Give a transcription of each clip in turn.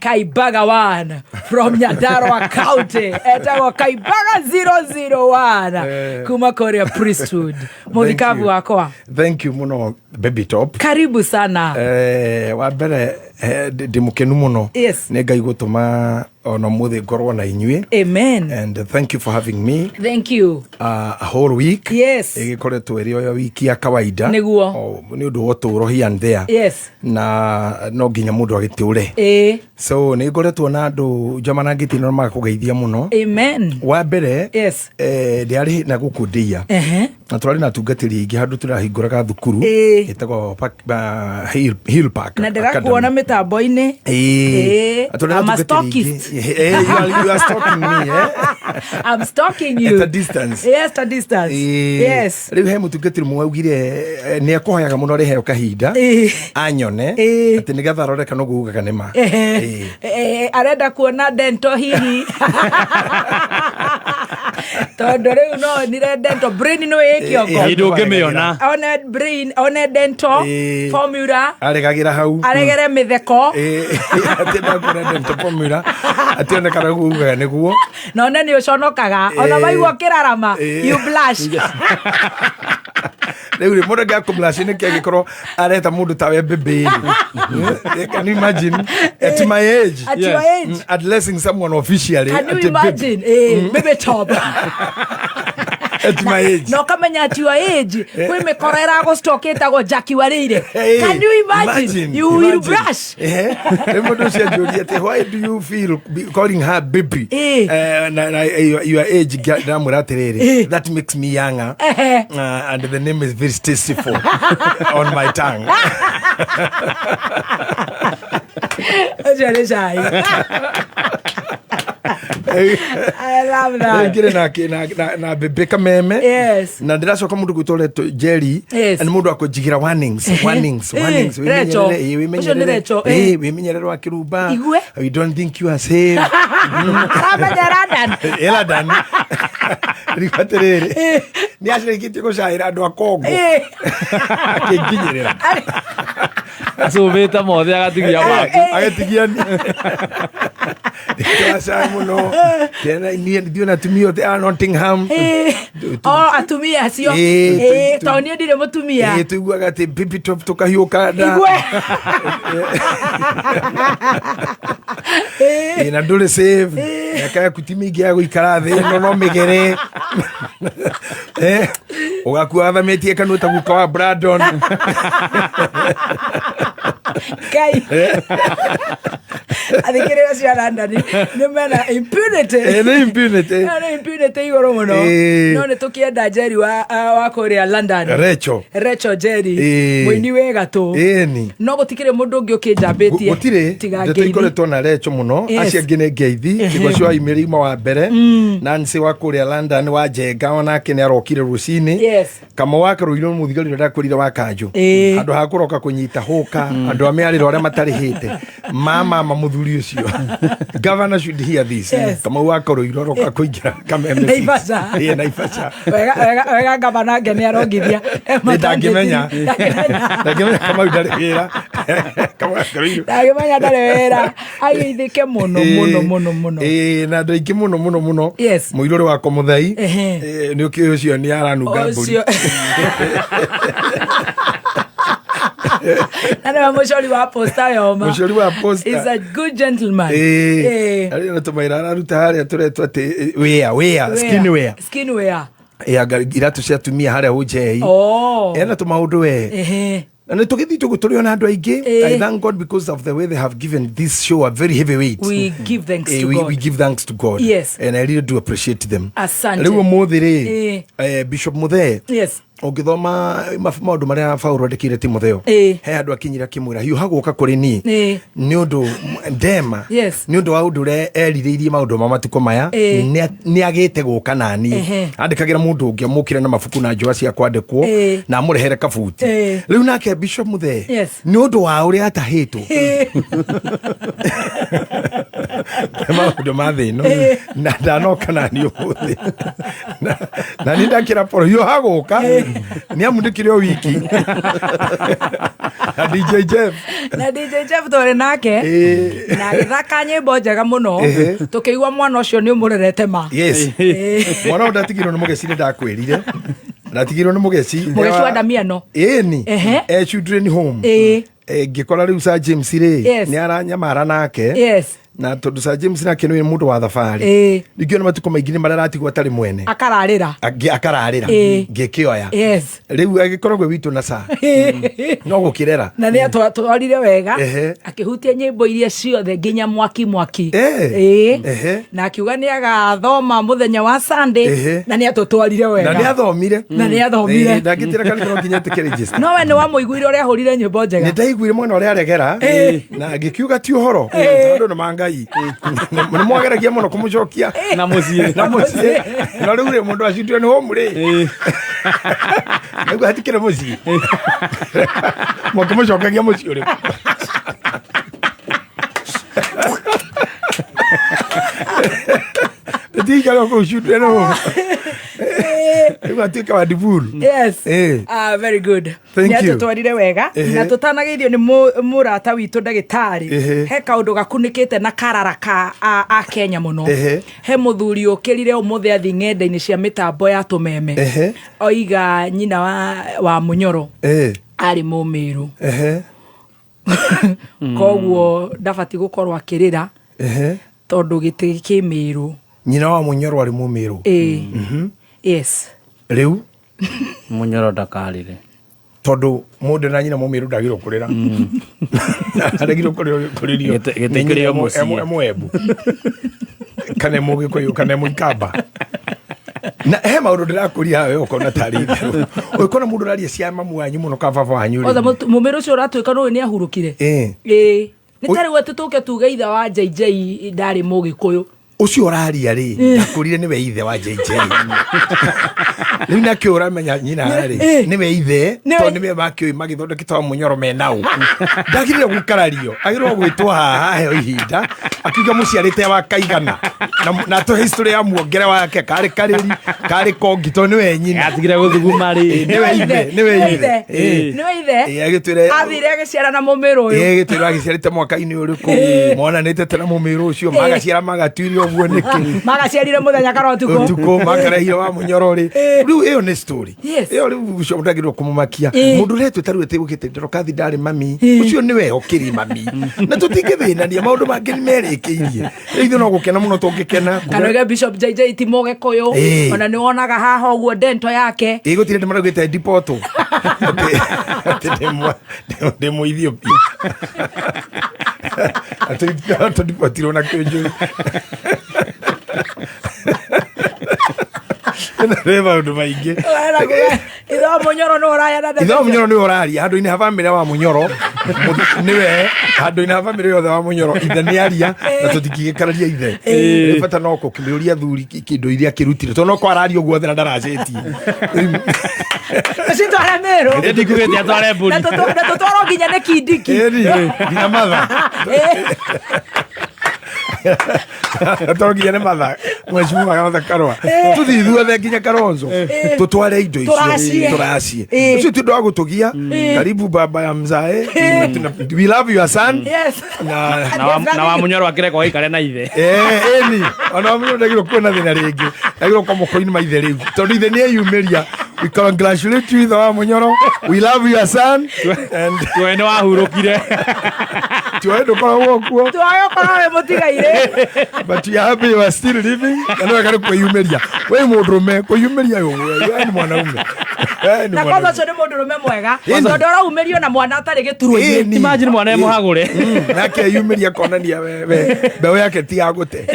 Kaibaga 1 from Nyandarua County. Etago Kaibaga 001 kuma Korea Priesthood. Muthikavu wakwa. Thank you muno Baby Top. Karibu sana. Wabere ndimukenu muno. Yes. Ngai gutuma ona muthe ngorwo na inyue. Amen. And thank you for having me. Thank you. A whole week. Yes. Igikoretwo iri yo wiki ya kawaida. Niguo. Ni undu woturo here and there. Yes. Na no nginya mundu agitiure. So ni ngoretwo na andu jamana ngitino makugeithia muno. Amen. Wa mbere. Yes. Ndiari na gukundia. Na twari na tungatiri ingi handu turahinguraga thukuru. Itagwo Hill Park. Na ndirakuona mitambo-ini. I'm a stalkist. You are stalking me, I'm stalking you. At a distance. Yes, at a distance. Yes. Riu he mutungatiri mwaugire ni akuhoyaga muno reheo kahinda anyone ati nigetha aroreka no gugaga nima. Arenda kuona dento hihi. Tondu riu no nire dento brain no ikiongo. Ndungimiona. One brain, one dento formula. Aregagira hau. Aregere mitheko. Ati na kuna dento formula. Ati ona kana gugaga niguo. No ne ni uconokaga. Ona waigua kirarama. You blush. Riu mundu ngiakumlash ni kiagikoro areta mundu tawe bebe. Can you imagine at my age? At your age. Addressing someone officially. Can you imagine? Baby Top. At my age. No kamenya at your age. Kwe mekorera go stoketa go Jackie Warire. Can you imagine? You will blush. Why do you feel calling her baby? Your age that makes me younger. And the name is very tasteful on my tongue. I love that. Ngire na bebe kameme. Yes. Na ndiracoka mundu gwitore Jerry. Yes. And mundu akujigira warnings. Recho. Wimenyerero akirumba. We don't think you are safe. Ramanyaradan. Eladan. Rikaterere. Ni ashirikiti ko shaira andu akongo. Akinginyerera. Asubeta mothe agatigia waki. Agatigia ni. Kasa muno. Tena ni ndio natumio te Nottingham. Atumia sio. Taonio ndire mutumia. Tuiguaga te Baby Top tukahiuka da. Na ndule save. Akaya kutimigia ya guikara thi no migere. Ugakuwa thametie kanuta guka wa Brandon. Kai. Adikirira cia London ni mena impunity. Ni impunity igoro muno. No ni tukienda Jerry wa Korea London. Recho Jerry. Muini wega tu. No gutikire mundu ungi ukinjambitie. Gutire. Ndikoretwo na Recho muno. Acia ngine ngeithi. Kigocio imirima wa mbere. Nancy wa Korea London wa Jenga ona kene arokire rucini. Kama waka ruiro muthigari ndakurire wa Kanjo. Andu hakuroka kunyita huka. Andu amearira ore matarihite. Mama muthuri ucio. Governor should hear this. Kama waka ruiro roka kuingira kameme. Naivasha. Wega governor ngene arongithia. Ndangimenya kama ndarihira. Kama ruiro. Ndangimenya ndarihira. Aithike muno. Na ndoiki muno. Muirore wa Komuthai. Ni ukio ucio ni aranunga mburi. Nana mushori wa posta yoma. Mushori wa posta. Is a good gentleman. Ali na tumaira aruta haria turetwa ati wear skin wear. Iratu cia tumia haria ujei. Ena tumaundu we. And I thank God because of the way they have given this show a very heavy weight. We give thanks to God. We give thanks to God. Yes. And I really do appreciate them. Asante. Lewo Muthiri, Bishop Muthe. Yes. Ogithoma maundu maria Paulo ndekire Timotheo. He andu akinyira kimwira hiu haguka kuri ni ni undu ndema ni undu wa undu re eririirie maundu ma matuko maya ni agite guka nani andikagira mundu ungi amukire na mafuku na njua cia kwandikwo na amurehere kabuti riu nake Bishop Muthe ni undu wa uri atahitwo maundu ma thino na ndanoka nani umuthi na ni ndakira Paulo hiu haguka ni amundikire wiki DJ Jeff. Na DJ Jeff tore nake. Na githaka nyimbo njega muno. Tukiigua mwana ucio ni umurerete ma. Yes. Mwana ndatigirwo ni mugeci ni ndakwirire. Ndatigirwo ni mugeci. Mugeci wa Damiano. Ni. Children home. Ngikora riu Sir James ri ni aranyamara nake. Yes. Na tondu Sir James nake ni mundu wa thabari. Ngiona matuko maingi ni mararatigwo atari mwene. Akararira. Ngikioya. Yes. Riu agikoragwo witu na sa. No gukirera. Na ni atwarire wega. Akihutia nyimbo iria ciothe nginya mwaki. Na akiuga ni agathoma muthenya wa Sunday na ni atutwarire wega. Na ni athomire. Ndagitira kanitha nginya tike register. No we ni wa muiguire uria ahurire nyimbo njega. Ni ndaiguire mwana uria aregera na ngikiuga ti uhoro. Tondu ni mangai. Ni mwageragia muno kumucokia na mucie. Na riu ri mundu acitwe ni home ri. Niguo hatikire mucie. Mukumucokagia mucie ri. Ndikalo kucitwe ni home. Atuika wa divul. Yes. Very good. Thank you. Tutwarire wega na tutanageithio ni murata witu ndagitari. He kaundu gakunikite na kararaka a Kenya muno. He muthuri ukirire umuthi athi ng'enda-ini cia mitambo ya tumeme. Oiga nyina wa Munyoro. Ari Mumiru. Koguo ndabati gukorwo akirira. Tondu giti Kimiru. Nyina wa Munyoro ari Mumiru. Yes. Riu Munyoro ndakarire. Tondu mundu na nyina Mumiru ndagirwo kurira. Ndagirwo kuririo. Gitikirio mucie. Emwebu. Kane mugikuyu kane muikamba. Na he maundu ndirakuria we ukona tari itherũ. Ukona mundu raria cia mamu wanyu muno ka baba wanyu ri. Othe Mumiru ucio uratuika no ni ahurukire. Ni tari we tutuke tuge ithe wa JJ ndari mugikuyu. Ucio uraria ri ndakurire ni we ithe wa JJ. Ni na kio uramenya nyina ri ni we ithe to ni we makio magithondekitwa Munyoro menau. Ndagirire gukarario agirwo gwitwa haha he ihinda akiuga muciarite wa kaigana na to history ya muongere wake kari kariri kari kongi to ni we nyina atigire guthuguma ri ni we ithe agitwire athire agiciara na Mumiru uyu agitwire agiciarite mwaka-ini uriku mwana nite tena Mumiru ucio magaciara magatuirio guo niki magaciarire muthenya karotuko tuko makarehire wa Munyoro ri riu iyo ni story iyo riu ucio ndagirwo kumumakia mundu retu taru etigukite ndokathi ndari mami ucio ni we okiri mami na tutingithina maundu mangi ni merikiirie ithu no gukena muno tungikena kanoge Bishop JJ Timoge koyo ona ni wonaga haha uguo dento yake igutire ndimaragite dipoto demo Ethiopia ati dipotiro na kwenjo Reva undu maingi. Itho Munyoro no uraya na Itho Munyoro ni uraria handu-ini ha family wa Munyoro niwe handu-ini ha family yothe wa Munyoro ithe ni aria na tutikigikararia ithe bata no kukimiuria thuri kindu iria kirutire to no ko arario guothe na ndaraceti Sito aramero ndikugete atware mburi na tutoro nginya ne kindiki nginya matha Atongi ne matha mweshimwa kana karwa tuthithuothe nginya Karonzo tutware indo icio turacie ucio tundu wa gutugia karibu baba ya mzae we love your son na wa Munyoro akire kwa ikare na ithe ni ona Munyoro ndagirwo kwena thina ringi ndagirwo kwa moko-ini ma ithe riu tondu ithe ni eyumiria we congratulate you, the Munyoro. We love your son. And tuene wahurukire. Tuene kwa wokuo. Tuayo kwa motigaire. But you are happy you are still living. Ano akare kwa yumeria. We mudrume kwa yumeria yo. Wewe ni mwanaume. Na kwa sababu mudrume mwega. Ndora umerio na mwana atari gituruini. Imagine mwana muhagure. Nake yumeria kona ni wewe. Bewe yake ti agote.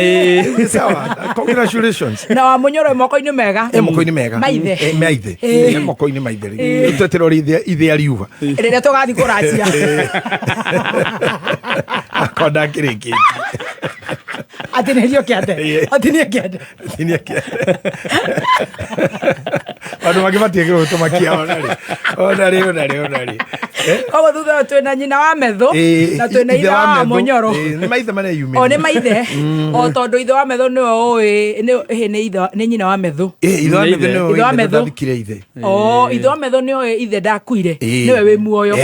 Sawa. Congratulations. Na wa Munyoro moko-ini mega. Moko-ini mega. Maithe. Maithe. Moko-ini maithe. Tutetero ithe ariuga. Rĩrĩa tũgathi kũracia. Akonda kĩrĩkĩtie. Atinelio kiate. Atinia kiate. Watu makibatie kwa tomakia onari. Ogo thutha twena nyina wa metho na twena ithe wa Munyoro. Ni maithe mane yume. O ni maithe. O tondu ithe wa metho niwe oi ni nyina wa metho. Ithe wa metho niwe ndathikire ithe. O ithe wa metho niwe ithe ndakuire. Niwe wi muoyo.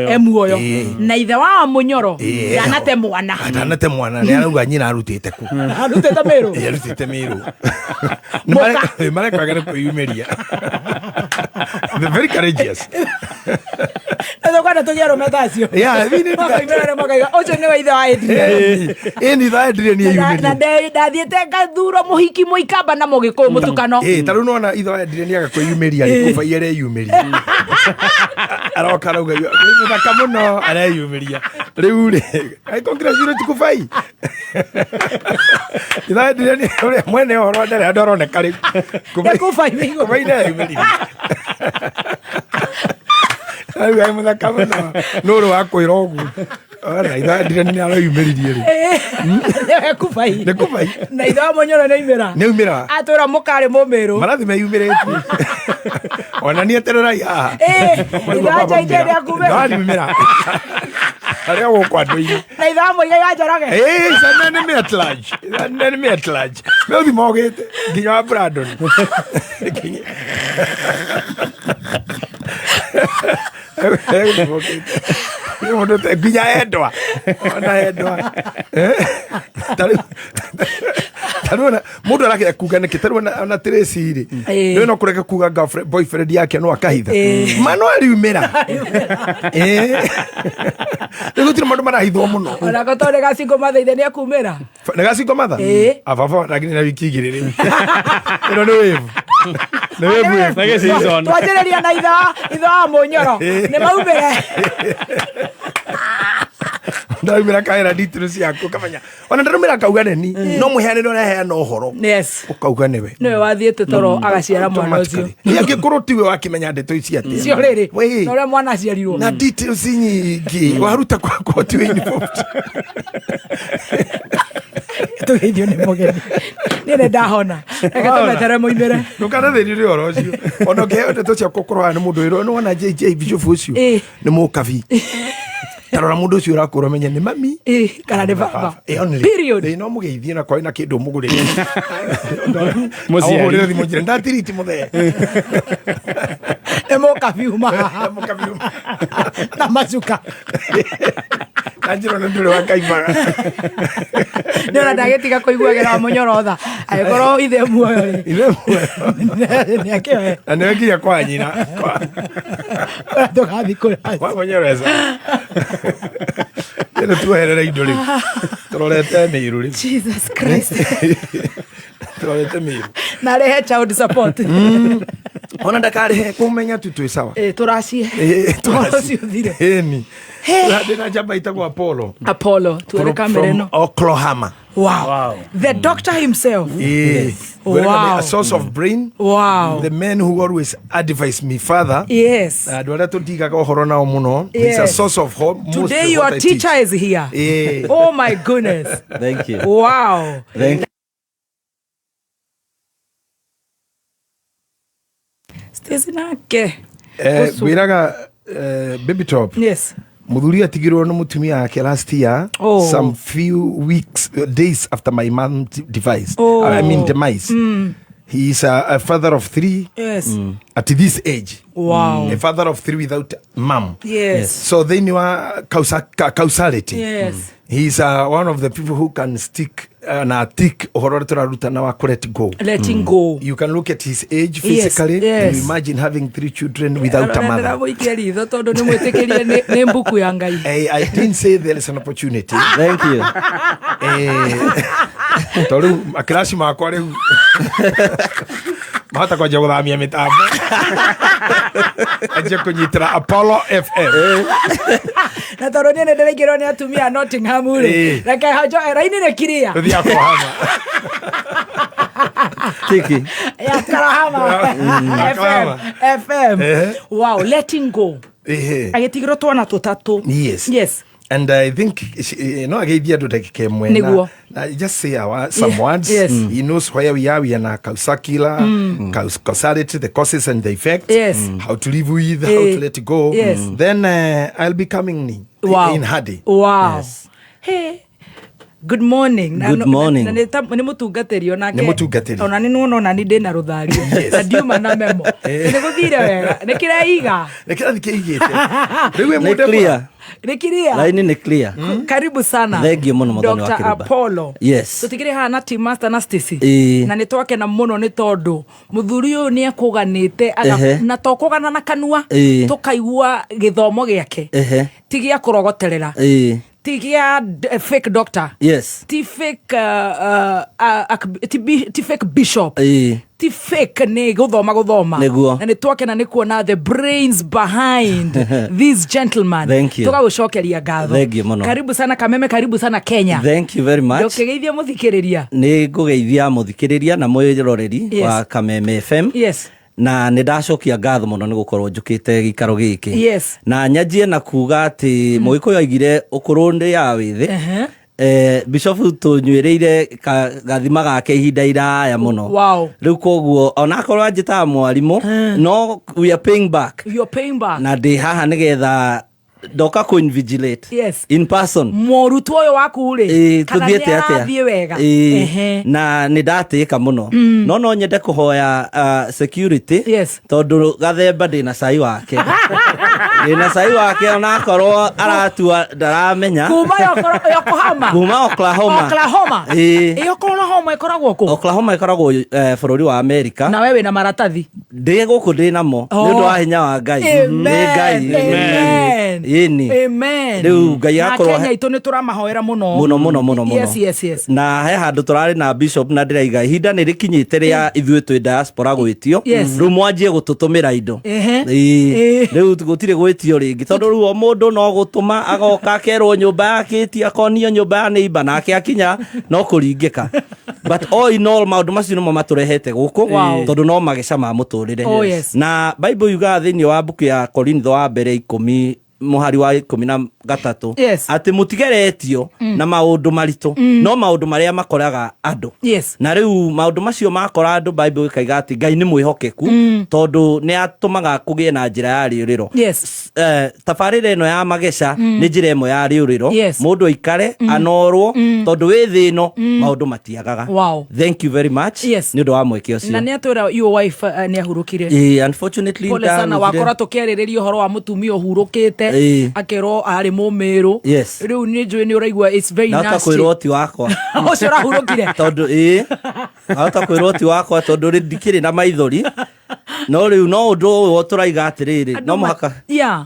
Emuoyo. Na ithe wa Munyoro ndanate mwana. Ndanate mwana ni arauga nyina arutite ku. Arutite miru. Arutite miru. Ni mare kwagera kuyumeria. They're very courageous. Ndio kwa tujero metacio. Yeah, vini mwaka ocho ni wa ithe wa Adrian. Ni ithe wa Adrian ni yumeri. Na ndathiete ngathuro muhiki muikamba na mugikuyu mutukano. Taru nona ithe wa Adrian agakwiyumeria kuba yere yumeria. Aroka rauga thaka muno areyumeria. Riu ri ai congratulate kubai. Ithe wa Adrian mwene horo ndere ndorone kari. Kubai na yumeria. Ai muthaka muno nuru wakwira ugu ora ithe Adrian ni areyumeririe ri kubai kubai na ithe wa Munyoro ni umira atura mukari mumiru marathi meyumirite ona ni etererai haha ithe jaije ya kumera ni umira aria gukwa ndui na ithe wa Muigai wa Njoroge sana ni metlage me uthi mogite nginya wa Brandon Mundu nginya endwa ona endwa taruna mundu arake kuga niki taruna ona Tracy ri no kureka kuga girlfriend boyfriend yake no akahitha mano ariumira ni gutire mundu marahithwo muno ona gotore gacingo mathaithe ni akumira na gacingo matha ababa lakini na wiki igiriri ino ni wevu Nage season. Twajereria na ithe wa Munyoro ni maumire. Ndaumira kaira details yako kamanya. Ona ndarumira kauga neni no muheane no reheana uhoro. Yes. Ukauga niwe. Niwe wathiete toro agaciara mwana ucio. Ni angikuru tiwe wakimenya ndeto ici atia. Cio riri. No ria mwana aciarirwo. Na details nyingi waruta kwa tiwe involved. Tugeithio ni mugeni. Nire ndahona. Reke tumetere muimire. Ndukana thirire oro ucio. Ona ke ndeto cia kukorwa ni mundu iro no ona JJ Bishop ucio. Ni mukabi. Tarora mundu ucio urakura menya ni mami kana ni baba period no mugeithie na kwa ina kindu mugurire muciari thimu njire ndatiriti muthe emokabiuma na macuka kanjiro na ndure wakaibaga nira ndagetiga kuiguagira Munyoro tha agikoro ithe muoyo ni akiwe na ni nginya kwa nyina tugathi kwa Munyoro eza Ndio tuherere indo riu turorete miru riu Jesus Christ turorete miru na rehe child support ona ndakarihe kumenya tu sawa turacie turacie ni ndina jamba itagwa Apollo tuere kamera no Oklahoma. Wow. The doctor himself. Yes. Wow. A source of brain. Wow. The man who always advised me further. Yes. He's a source of hope. Today your teacher is here. Yeah. Oh my goodness. Thank you. Wow. Thank you. Stacey nake. Gwiraga baby top. Yes. Muthuri atigirwo no mutumia yake last year, some few days after my mom demise. Demise. He is a father of 3. Yes. At this age. Wow. A father of 3 without mom. Yes. So they knew causality. Yes. He's one of the people who can stick na thick hororora na wa let go. Letting go. You can look at his age physically. Yes. And you imagine having 3 children without a mother. I didn't say there is an opportunity. Thank you. Toru akrasi makwa riu. Mahata kwa guthamia mitambo. Aje kunyitira Apollo FM. Na toru ni nderekirwo ni atumia Nottingham ri. Reke hajo raini ne kiria. Thia kuhama. Kiki. Ya Karahama. FM. Wow, letting go. Agetigirwo twana tutatu. Yes. Yes. And I think, ageithia andu ndagika imwe na just say some words. Yes. He knows where we are. We are na causacular, causality, the causes and the effects. Yes. How to live with, how to let it go. Yes. Then I'll be coming in Hadi. Wow. Yes. Hey. Good morning. Good morning. Ni mutungatiri onake. Ni mutungatiri. Ona ni nuona ona ni ndina ruthari. Na ndiuma na memo. Ni guthire wega. Ni kiraiga. Ni kira thikiigite. Riwe Ni clear. Ni clear. Line ni clear. Karibu sana. Thank you muno Muthoni wa Dr. Kirumba. Apollo. Yes. Tutigire hana team master na Stacy. Na ni twake na muno ni tondu muthuri uyu ni akuganite na tokugana na kanua tukaigua githomo giake. Tigia kurogoterera. Tigia fake doctor. Yes. Ti fake ti fake bishop. Ti fake ne guthoma. Na ni twake na ni kuona the brains behind these gentlemen. Thank you. Tugagucokeria ngatho. Thank you muno. Karibu sana Kameme, karibu sana Kenya. Thank you very much. Ndokegeithia muthikiriria. Ni ngugeithia muthikiriria na mwiroreri wa Kameme FM. Yes. Na nĩndacokia ngatho mũno nĩ gũkorwo njũkĩte gĩikaro gĩkĩ. Yes. Na nyanjie na kuga atĩ Mũgĩkũyũ augire ũkũrũ nĩ ya wĩthĩ. Bishop tũnyuĩrĩire gathima gake ihinda iraya mũno. Wow. Rĩu koguo onakorwo anjĩtaga mwarimũ no we are paying back. You're paying back. Na ndĩ haha nĩgetha ndoka kũ invigilate. Yes. In person. Mũrutwo ũyũ waku rĩ kana nĩ arathiĩ wega. Na nĩ ndatĩka mũno no nyende kũhoya security. Yes. Tondũ gathemba ndĩna cai wake. Ndĩna cai wake onakorwo aratua ndaramenya. Kuma Yokohama. Kuma Oklahoma. Oklahoma ĩkoragwo kũ? Oklahoma ĩkoragwo bũrũri wa Amerika. Na wewe na maratathi. Ndĩ gũkũ ndĩ namo nĩ ũndũ wa hinya wa Ngai. Nĩ Ngai. Amen. Rĩu Ngai akorwo na Kenya itũ nĩ tũramahoera mũno. Mũno. Yes. Na he handũ tũrarĩ na bishop na ndĩraiga ihinda nĩ rĩkinyĩte rĩa ithuĩ twĩ diaspora gwĩtio. Rĩu mwanjie gũtũtũmĩra indo. Rĩu gũtirĩ gwĩtio rĩngĩ tondũ rĩu o mũndũ no gũtũma agoka akerwo nyũmba yake akonio nyũmba ya neighbor nake akinya no kũringĩka. But all in all maũndũ macio nĩmo matũrehete gũkũ tondũ no mageca ma mũtũrĩre. Na Bible yugaga thĩinĩ wa mbuku ya Korintho wa mbere 10 mũhari wa 13 atĩ mũtigeretio na maũndũ maritũ no maũndũ marĩa makoraga andũ. Na rĩu maũndũ macio makora andũ Bible ĩkaiga atĩ Ngai nĩ mwĩhokeku tondũ nĩ atũmaga kũgĩe na njĩra ya rĩũrĩro. Tabarĩra ĩno ya Magecha nĩ njĩra ĩmwe ya rĩũrĩro. Mũndũ aikare anorwo tondũ wĩ thĩ ĩno maũndũ matiagaga. Thank you very much nĩ ũndũ wa mweke ũcio. Na nĩ atwĩra your wife nĩ ahurũkire. Unfortunately pole sana wakora tũkĩarĩrĩria ũhoro wa mũtumia ũhurũkĩte akerwo arĩ mũmĩrũ. Rĩu nĩ njũĩ nĩ ũraigua it's very nasty. Nata kwĩrwo ti wakwa. Ũcio ũrahurũkire. Tondũ nata kwĩrwo ti wakwa tondũ ndikĩrĩ na maithori. No rĩu no ũndũ ũyũ tũraiga atĩrĩrĩ no mũhaka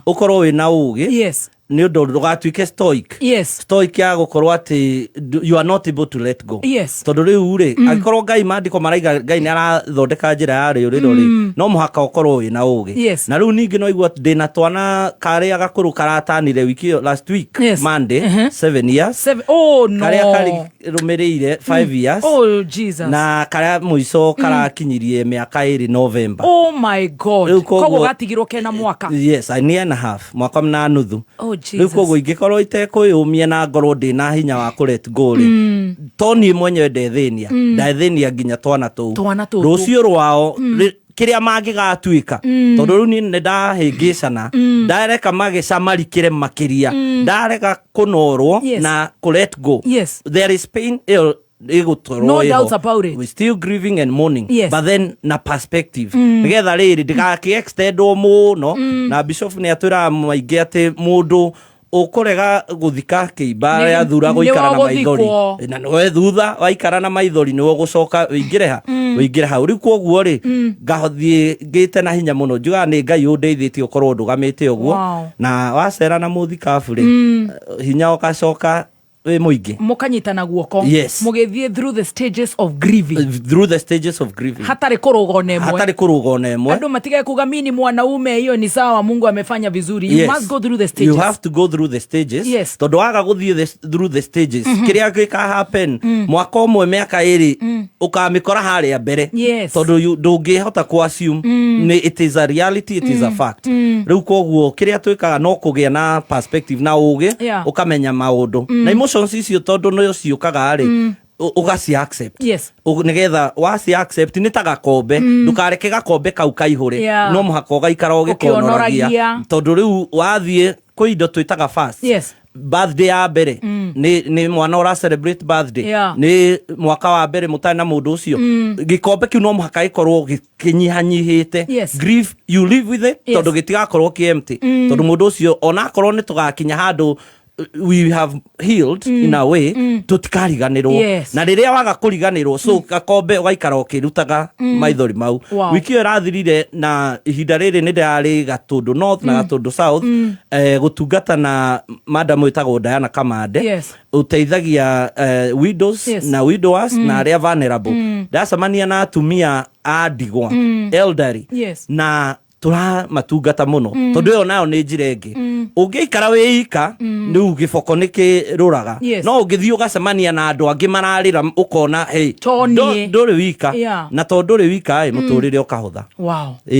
ũkorwo wĩ na ũũgĩ. Nĩ ũndũ ndũgatuĩke stoic. Stoic ya gũkorwo atĩ you are not able to let go. Tondũ rĩu rĩ angĩkorwo Ngai maandĩko maraiga Ngai nĩ arathondeka njĩra ya rĩũrĩro rĩ no mũhaka ũkorwo wĩ na ũũgĩ. Na rĩu ningĩ no igua ndĩna twana karĩa gakũrũ karatanire wiki last week Monday 7 years. Karĩa karũmĩrĩire 5 years. Na karĩa mũico karakinyirie mĩaka 2 November. Oh my God. Koguo gatigirwo kena mwaka. Yes, a year and a half. Mwaka na nuthu. Rĩu koguo ingĩkorwo itekwĩyũmia na ngorwo ndĩna hinya wa kũlet go rĩ to niĩ mwenyewe ndethĩnia nginya twana tũu rũciũ rwao kĩrĩa mangĩgatuĩka tondũ rĩu niĩ nĩ ndahĩngĩcana ndareka Magecha marikĩre makĩria ndareka kũnorwo na kũlet go. There is pain no doubts about it. We still grieving and mourning but then na perspective nigetha rĩrĩ ndĩgakĩ-extendwo mũno na bishop nĩ atwĩraga maingĩ atĩ mũndũ ũkũrega gũthika kĩimba rĩa thura gũikara na maithori na nĩwe thutha waikara na maithori nĩwe gũcoka wĩingĩre hau. Rĩu koguo rĩ ngathiĩ ngĩte na hinya mũno njugaga nĩ Ngai ũndeithĩtie ũkorwo ndũgamĩte ũguo na wacera na mũthikabu rĩ hinya ũgacoka Muingi mukanyitana guoko mugithie through the stages of grieving hatari kuruga nemwe andu matige kuga mini mwanaume hiyo ni sawa Mungu amefanya vizuri you must go through the stages you have to go through the stages tondu waga guthie through the stages kiria gika happen mwaka umwe miaka iri ukamikora haria mbere tondu ndungihota ku assume it is a reality it is a fact riu koguo kiria twikaga no kugia na perspective na uge ukamenya maundu na emotions icio tondu no ciukaga ri ugasi accept nigetha wasi accept ni ta gakombe ndukareke gakombe kau kaihure no muhaka ugaikara ugikonoragia tondu riu wathie kwi indo twitaga fast birthday ya mbere ni mwana ora celebrate birthday ni mwaka wa mbere mutana mundu ucio gikombe kiu no muhaka ikorwo gikinyihanyihite grief you live with it tondu gitigakorwo ki empty tondu mundu ucio ona korwo ni tugakinya handu we have healed in a way tutikariganirwo na riria waga kuriganirwo so gakombe ugaikara ukirutaga maithori mau wiki irathirire na ihinda riri ni ndari Gatundu North na Gatundu South gutungata na madam witagwo Diana Kamande uteithagia widows na widowers na aria vulnerable ndacemania na atumia adigwa elderly na tura matungata muno tondu yo nayo ni njirenge ungiikara wiika ni ugiboko nikiruraga no ungithio gacemania na andu angi mararira ukona hey nduri wika na tondu uri wika muturire ukahutha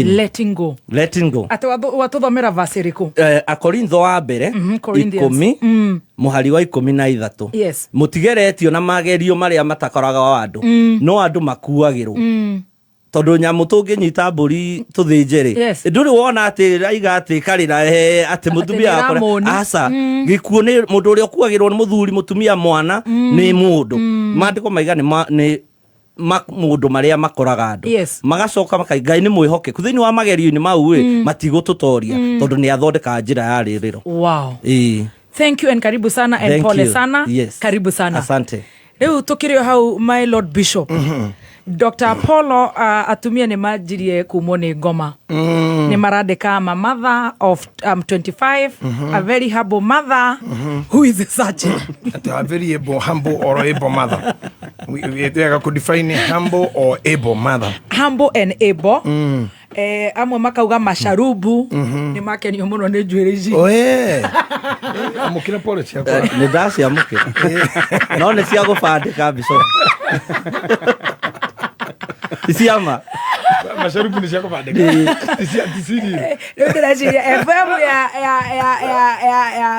letting go ati watuthomera verse riku Akorintho wa mbere 10 muhari wa 13 mutigeretio na magerio maria matakoraga wa andu no andu makuagirwo tondu nyamu tunginyita mburi tuthinjiri nduri wona ati raiga ati karira ati mutumia akora asa gikuo ni mundu uri okuagirwo ni muthuri mutumia mwana ni mundu mandiko maiga ni mundu maria makoraga andu magacoka makaigai ni mwihoke kuthini wa magerio ni mau matigututoria tondu ni athondeka njira ya ririro thank you and karibu sana and pole sana karibu sana asante riu tukirio hau my lord bishop Dr. Apollo atumia ni majirie kumone ngoma ni marandika ma mother of 25 a very humble mother who is such a very humble or able mother we could define humble or able mother humble and able amwe makauga masharubu ni make ni muno ni njwiriji amukira pole ciakwa ni ndasi amukira no ni cia gubandika biso Isiama masharubu ni shako badega tisini ndio FM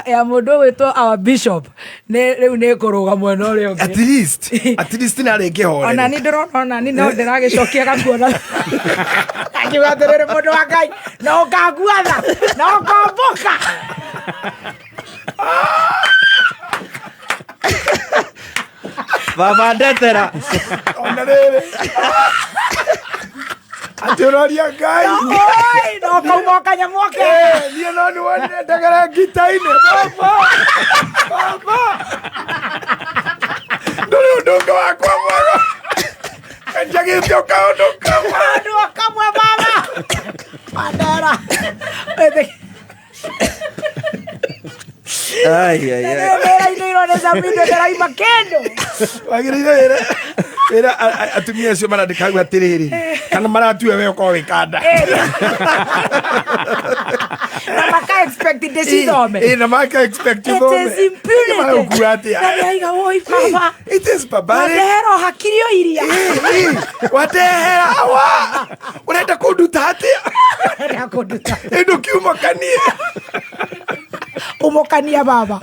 ya modo weto our bishop ne riu ne koroga mweno rio at least na reke hore ona ni ndorona ni no ndirage cokia gakuona akiwaterere modo wa Ngai no kaguatha no komboka Baba ndetera ona rere atororia Ngai oi no komboka nyamoke ni no ni wone ndagara Gitahi baba ndongo wakwa mwago kanjagithio kaundo kamwe baba madara ay no neza video dera imakendo wagirire era atumia cio marandikaga atiriri kana maratue we ko wikanda na maka expect desisome na maka expect it is impunity na oi baba it is baba ndero hakirio iria watehera awa urenda kunduta atia endo kiumakania umokania baba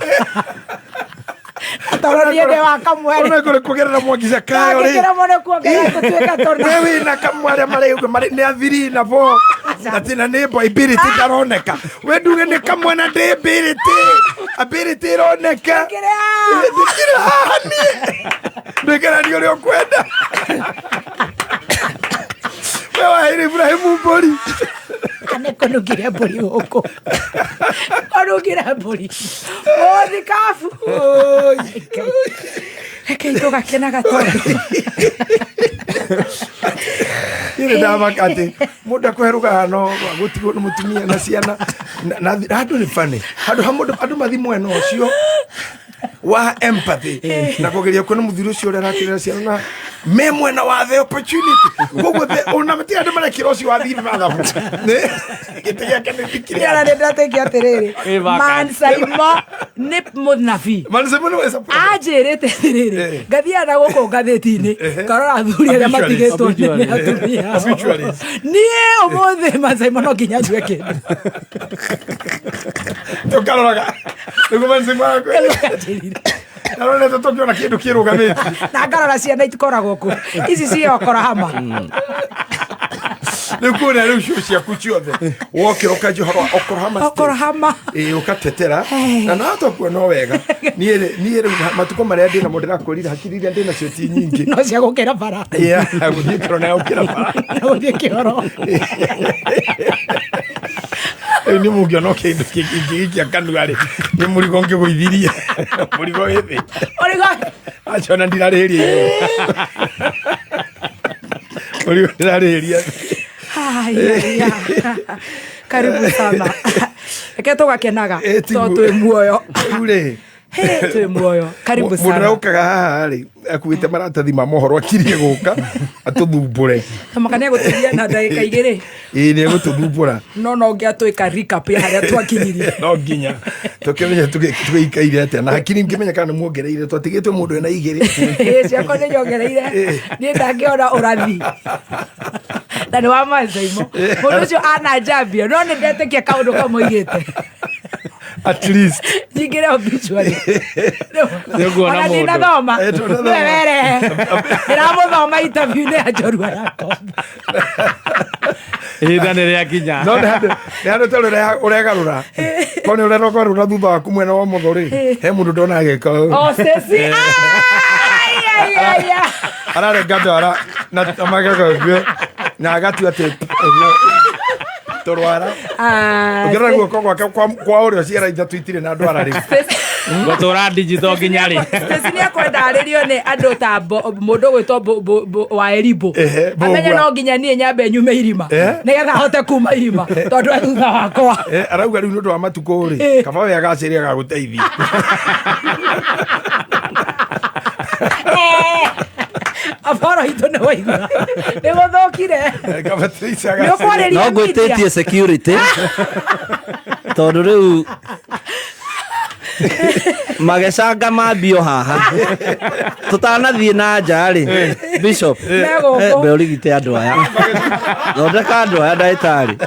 ataroni ende wa kamwere ona kore kugerera mwagiza kayo ri kera mone kuongerera kutuika tona wewe na kamware mare ne athiri na bo atina ne boy ability daroneka we nduge ne kamwana de ability roneka dikira hani ndekera ndio leo kwenda wewe Ibrahim Bori ane konugira bori huko konugira bori odi kafu itoka kena gatora ire dava kate muda kweruka hano gutigo mutumia na ciana na hadu ni fane hadu mathimo eno cio wa empathy na kugeria kuona muthuri ucio uri arakirira ciana na me mwena wa the opportunity gogo ona matia ndu mara kiroci wa thiri na thabu gitigia kene fikiri ara ndate ki atiriri man saimo ne munafi man saimo no esa ajirite atiriri gathia na guko gatheti-ini karora thuri aria matigitwo ni atumia nie umuthi man saimo no kinya njue kindu tokaroraga nugo man saimo Arone to tokiona kindu kirugamite na ngarora ciana itikoragwo ku ici ciokora hama Nikuna rusho cia kuchiothe wokira ukajihoro okora hama ukatetera na nato kuona wega nie matuko maria ndina modera kurira hakiriria ndina cio ti nyingi no cia gukira bara guthikiro na gukira bara guthie kihoro ni mugio no kindu kingi kia kanuari ni murigo ngiguithirie murigo hithi acha na ndirariria murigo ndirariria karibu sana keto kenaga to twi muoyo twi muoyo karibu sana mudra ukaga haha ri akuite maratathi ma mohoro akirie guka atuthumbure makane guturia na ndagika igiri ni gututhumbura no ngiatwika recap ya haria twakinyirie no nginya tukimenya tugeikaire atia na hakiri ngimenya kana muongereire twatigitwe mundu ena igiri ciako ni nyongereire ni ndangiona urathi na ni wa mazaimo mundu ucio anajambia no ni ndetekia kaundu kamuigite at least ningire obituary ona nina thoma were ndiramuthoma interview ne ajorua yako ihinda ria kinya no nehando tero uregarura kone uregarura thutha waku mwena wa muthori he mundu ndona ageka sesi arare gadara na magego na agatua tape torwara ukira guoko gwake kwa urio ciara ithatũ itire na ndwara ri gotora digital nginya ri sesi ni akwenda aririo ni andu ta mundu gwitwo wa Eribo amenya no nginya nie nyambe nyume irima nigetha hote kuma irima tondu thutha wakwa arauga riu nundu wa matuko ri kaba we agaciria gaguteithia Aparo hito ne waigua ne gothokire no gwitetie security tondu riu magecanga mambio haha tutanathie na njari bishop be urigite andu aya thondeka andu aya ndaitari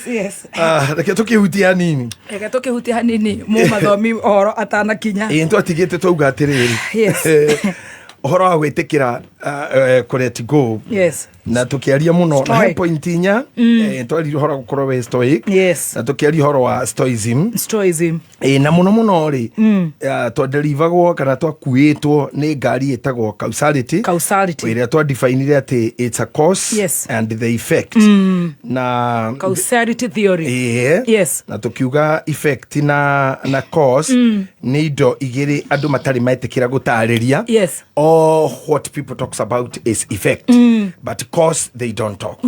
yes reke tukihutia hanini mu mathomi ohoro atanakinya twatigite twauga atiriri ohoro wa gwitikira ku let go na tukiaria muno na he point inya twari uhoro gukorwo we stoic na tukiaria uhoro wa stoicism na muno ri twaderivagwo kana twakuitwo ni ngari itagwo causality iria twadefinire ati it's a cause and the effect na causality theory na tukiuga effect na cause ni indo igiri andu matari maitikira gutariria all what people talks about is effect but cause they don't talk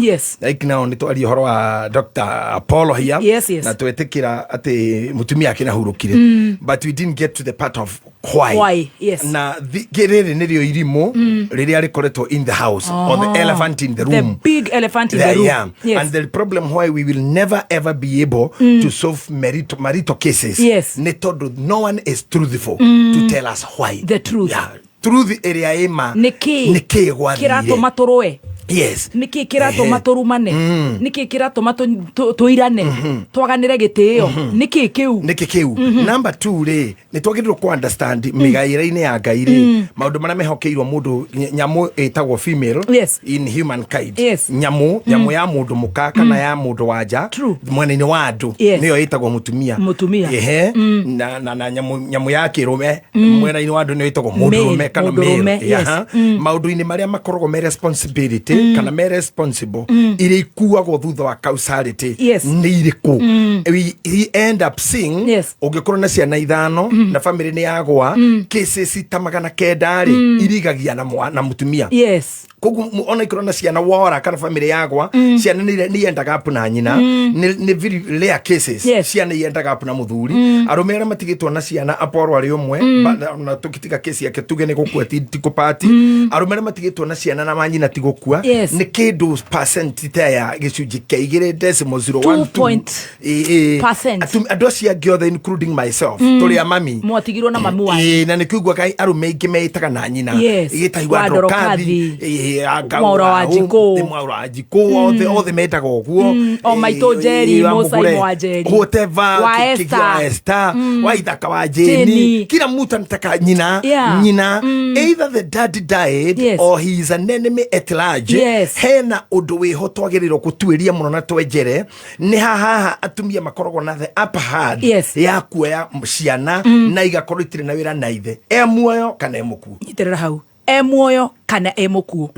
like now ni twari horo wa Dr. Apollo here na twetikira ati mutumia akina hurukire but we didn't get to the part of why na gerere nirio irimo riria rikoretwo in the house or the elephant in the room, the big elephant in the room and the problem why we will never ever be able to solve marital cases ni tondu no one is truthful to tell us why the truth truth area ema niki gwathie kiratuma turwe niki kiratuma turumane niki kiratuma tuirane twaganire gitio niki kiu number 2 ri ni twagirirwo ku understand migaire-ini ya Ngai ri maundu maria mehokeirwo mundu nyamu etagwo female in humankind nyamu ya mundu muka kana ya mundu wanja mwena-ini wa andu niyo etagwo mutumia na nyamu ya kirume mwena-ini wa andu niyo etagwo mundurume kana male maundu-ini maria makoragwo me responsibility kana me responsible iri kuagwo thutha wa causality ni iriku we end up seeing ugikorwo na ciana ithano na family ni yagwa cases ta magana kenda ri irigagia na mutumia kogu ona ikorona ciana wora kana family yakwa ciana ni yendaga apu na nyina ni very rare cases ciana yendaga apu na muthuri arumera matigitwo na ciana aporo ari umwe na tukitika case yake tuge ni gukua tikopati arumera matigitwo na ciana na manyina tigukua ni kindu percent ya gicunji kaigire decimal 0.2% adosia giothe including myself tuli amami mwatigirwo na mamu wa na nikugwa kai arume ingi meitaga na nyina Gitahi wa Ndorokathi Mwaura wa Jiko othe metaga uguo o maito Jerry Musai mwa Jerry whatever wa Esther wa Ithaka wa Jeni kila mtu anataka nyina either the dad died or he is an enemy at large hena undu wiho twagirirwo gutuiria muno na twenjere ni haha atumia makoragwo na the upper hand ya kuoya ciana na igakorwo itire na wira na ithe muoyo kana mukuo nyiterera hau muoyo kana mukuo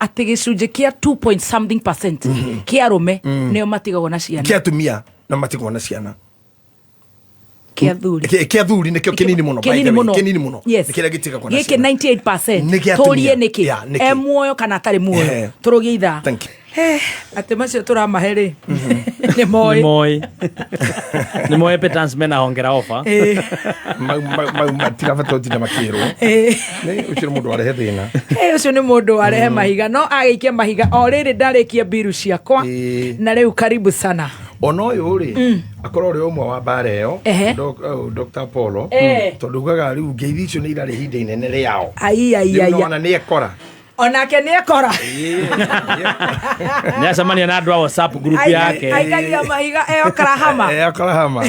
ati gicunji kia 2.something% kia arume nio matigagwo na ciana kia atumia na matigagwo na ciana kia thuri nikio kinini muno kinini muno nikira gitika kwa giki 98% torie niki muoyo kana atari muoyo turugie itha ati macio turamaheri ni moi ni moi petans mena hongera ofa tiga fatoti na makiro ni ucio mundu arehe thina ucio ni mundu arehe mahiga no agiikia mahiga o riri ndarikia biru ciakwa na riu karibu sana ono uyu ri akorwo ri umwe wa bare yo Dr. Paulo tondugaga riu ngeithi icio ni irari hinda inene riao ona ni ekora onake ni ekora ni acemania na andu a WhatsApp group yake aigagia mahiga Oklahoma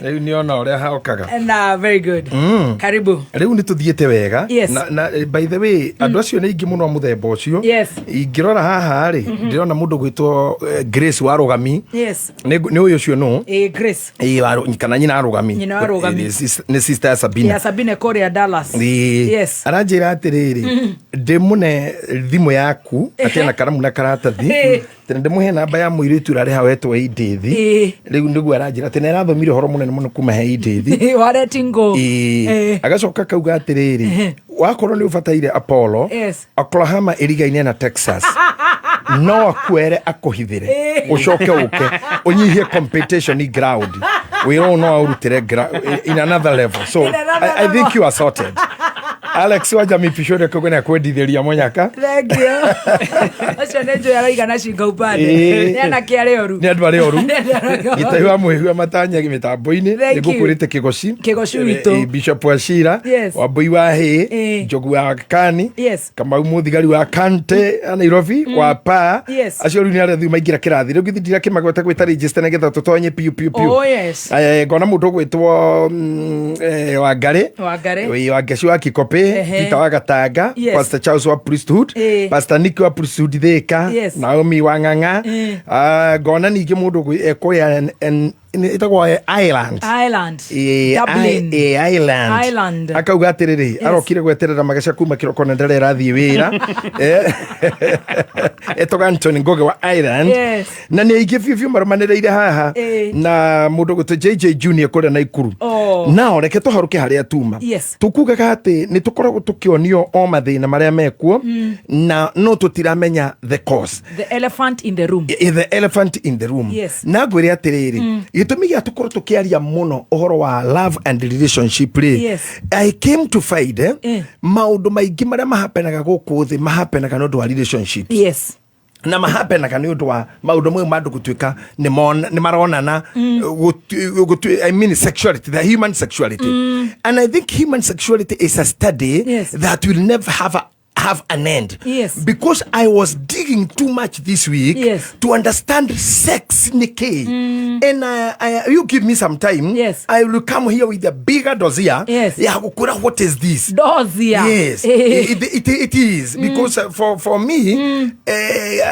riu ni ona uria haokaga na very good karibu riu ni tuthiete wega na by the way andu acio ni ingi muno muthemba ucio ingirora haha ri ndirona mundu gwitwo Grace wa Rugami ni uyu ucio no Grace kana nyina Rugami ni sister Sabina Korea Dallas aranjira atiriri ndimune thimu yaku atena karamu na karatathi tene ndimuhe namba ya muiritu rari hawetwo Idithi riu ndigu aranjira tene rathomire horo munene muno kuma he Idithi waretingo agacoka kauga atiriri wakorwo ni ubataire Apollo Oklahoma irigaine na Texas no akwere akuhithire ucoke uke unyihie competition ground we don't know how to in another level so I think you are sorted Alex wajami pishore kogona kwendithiria Monyaka thank you acio nejo yaraiga na cinga upande ni anake ari oru Gitahi wa muhiwa matanya mitambo-ini nigukurite kigoci witu Bishop wa Shira wa Boi wa Hi Njogu wa Kani Kamau muthigari wa Kante Nairobi wa Pa acio riu ni arethi maingira kirathi riu githindira kimagweta gwita register negetha tutonye piu ngona mundu gwitwo wa Ngare wa Ngeci wa Kikope Peter wa Gatanga Pastor Charles wa Priesthood Pastor Nick wa Priesthood Thika Naomi wa Ng'ang'a ngona ningi mundu ekoya itagwo Island akauga atiriri arokire gweterera Magecha kuma kiroko na ndere rathie wira etoga Anthony Ngoge wa Island na ni aige fiu marumanire haha na mundu gutwe JJ Junior kore na Ikuru nao reke tuharuke haria tuma tukugaga ati ni tukoragwo tukionio o mathina maria mekuo na no tutiramenya the cause the elephant in the room na ngwire atiriri gitumi gia tukorwo tukiaria muno ohoro wa love and relationship I came to find maundu maingi maria mahapenaga guku thi mahapenaga no wa relationship na mahapenaga ni undu wa maundu mwe mandu gutuika ni maronana I mean sexuality, the human sexuality and I think human sexuality is a study that will never have an end because I was digging too much this week to understand sex Nikki and you give me some time I will come here with a bigger dossier what is this dossier it is because for me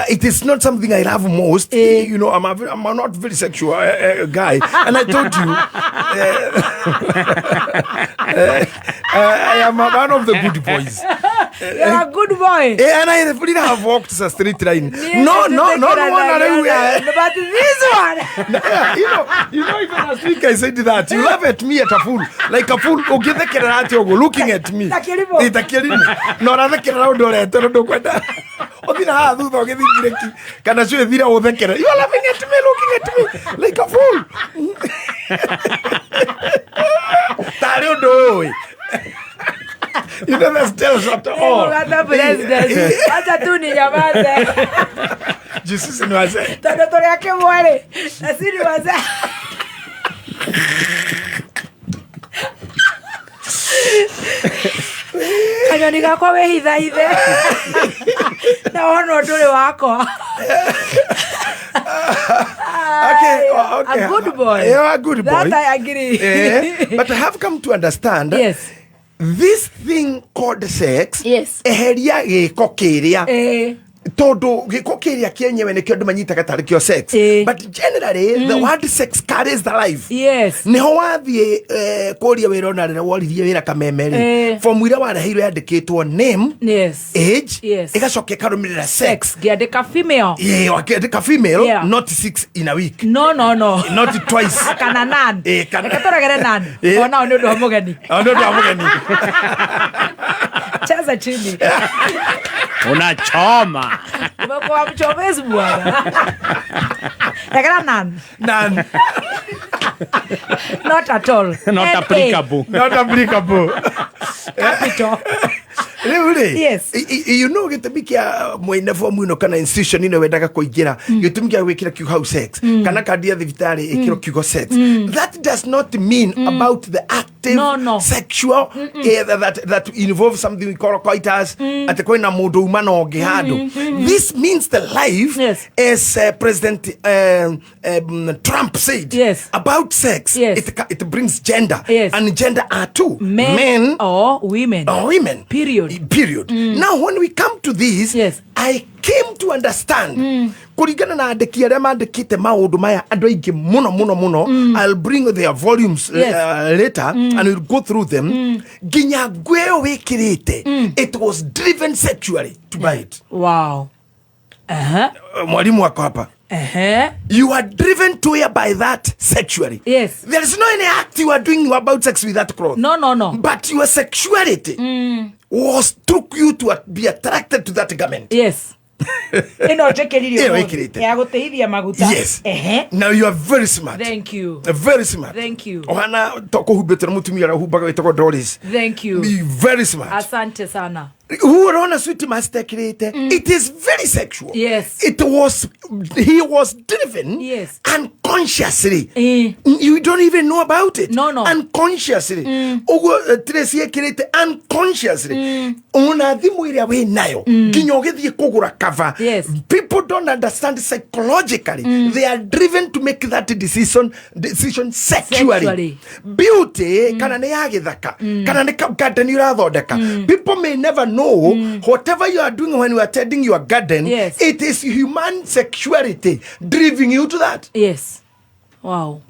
it is not something I love most you know I'm not very sexual guy and I told you I am one of the good boys You're a good boy. And I really have walked a straight line. No, but this one. You know, even last week I said that. You laugh at me at a fool. Like a fool. Okay, the Kerati looking at me. The Kerimo. No, other Kerado. Can I show you video of the Kerala? You are laughing at me, looking at me like a fool. You never tell us after all. Jesus no hace. Todo que muere. Así no hace. Kanyoni gakwa wehithaithe. Na wona nduri wakwa. Okay. A good boy. You're a good boy. That I agree. But I have come to understand. Yes. This thing called sex. Yes. Eheria giko kiria. Todo giko kiria kienyewe ni kio manyita gatari kio sex. But generally the word sex carries the life. Yes. Niho wathie kuria wirona rira worithie wira kamemeri. Formula warahirwo yandikitwo name. Yes. Age. Yes. Igacoka karumirira sex. Giandika female. Yeah, giandika female. Yeah. Not 6 in a week. No. Not twice. Kana nan. Katoragere nan. Ona ndu hamugeni. Ndu hamugeni. Chaza chini. Unachoma. Umekuwa mchomezi bwana. Ekana nan. Not at all. Not applicable. Not applicable. Capital. Really? Yes. You know gitumi kia mwene form ino kana institution ino wendaga kuingira gitumi kia gwikira kiugo sex kana kadia thibitari ikiro kiugo sex. That does not mean about the active sexual that involves something we call coitus at the koina mundu umana ogihado. This means the life as President Trump said about sex. It brings gender and gender are two men or women. Period. Now when we come to this, I came to understand kurigana na andiki aria mandikite maundu maya andu aingi muno. I'll bring their volumes later and we'll go through them. Ginya gweo wikirite it was driven sexually to buy it. Wow. Mwalimu wako hapa. You are driven to it by that sexually. Yes. There is no any act you are doing about sex with that cloth. No. But your sexuality took you to be attracted to that garment. Yes. Yes. Now you are very smart. Thank you. Very smart. Thank you. Ohana toko hubetera mutumia ra hubaga wetoko Doris. Thank you. Be very smart. Asante sana. Who are on a sweet master creator? It is very sexual. Yes. He was driven unconsciously. You don't even know about it. No. Unconsciously. Tracy created unconsciously. Una thimu iria we nayo. Ginyo githie kugura cover. Yes. People don't understand psychologically. They are driven to make that decision sexually. Beauty kana ne yagithaka. Kana ne garden urathondeka. People may never know whatever you are doing when you are tending your garden, it is human sexuality driving you to that. Yes. Wow.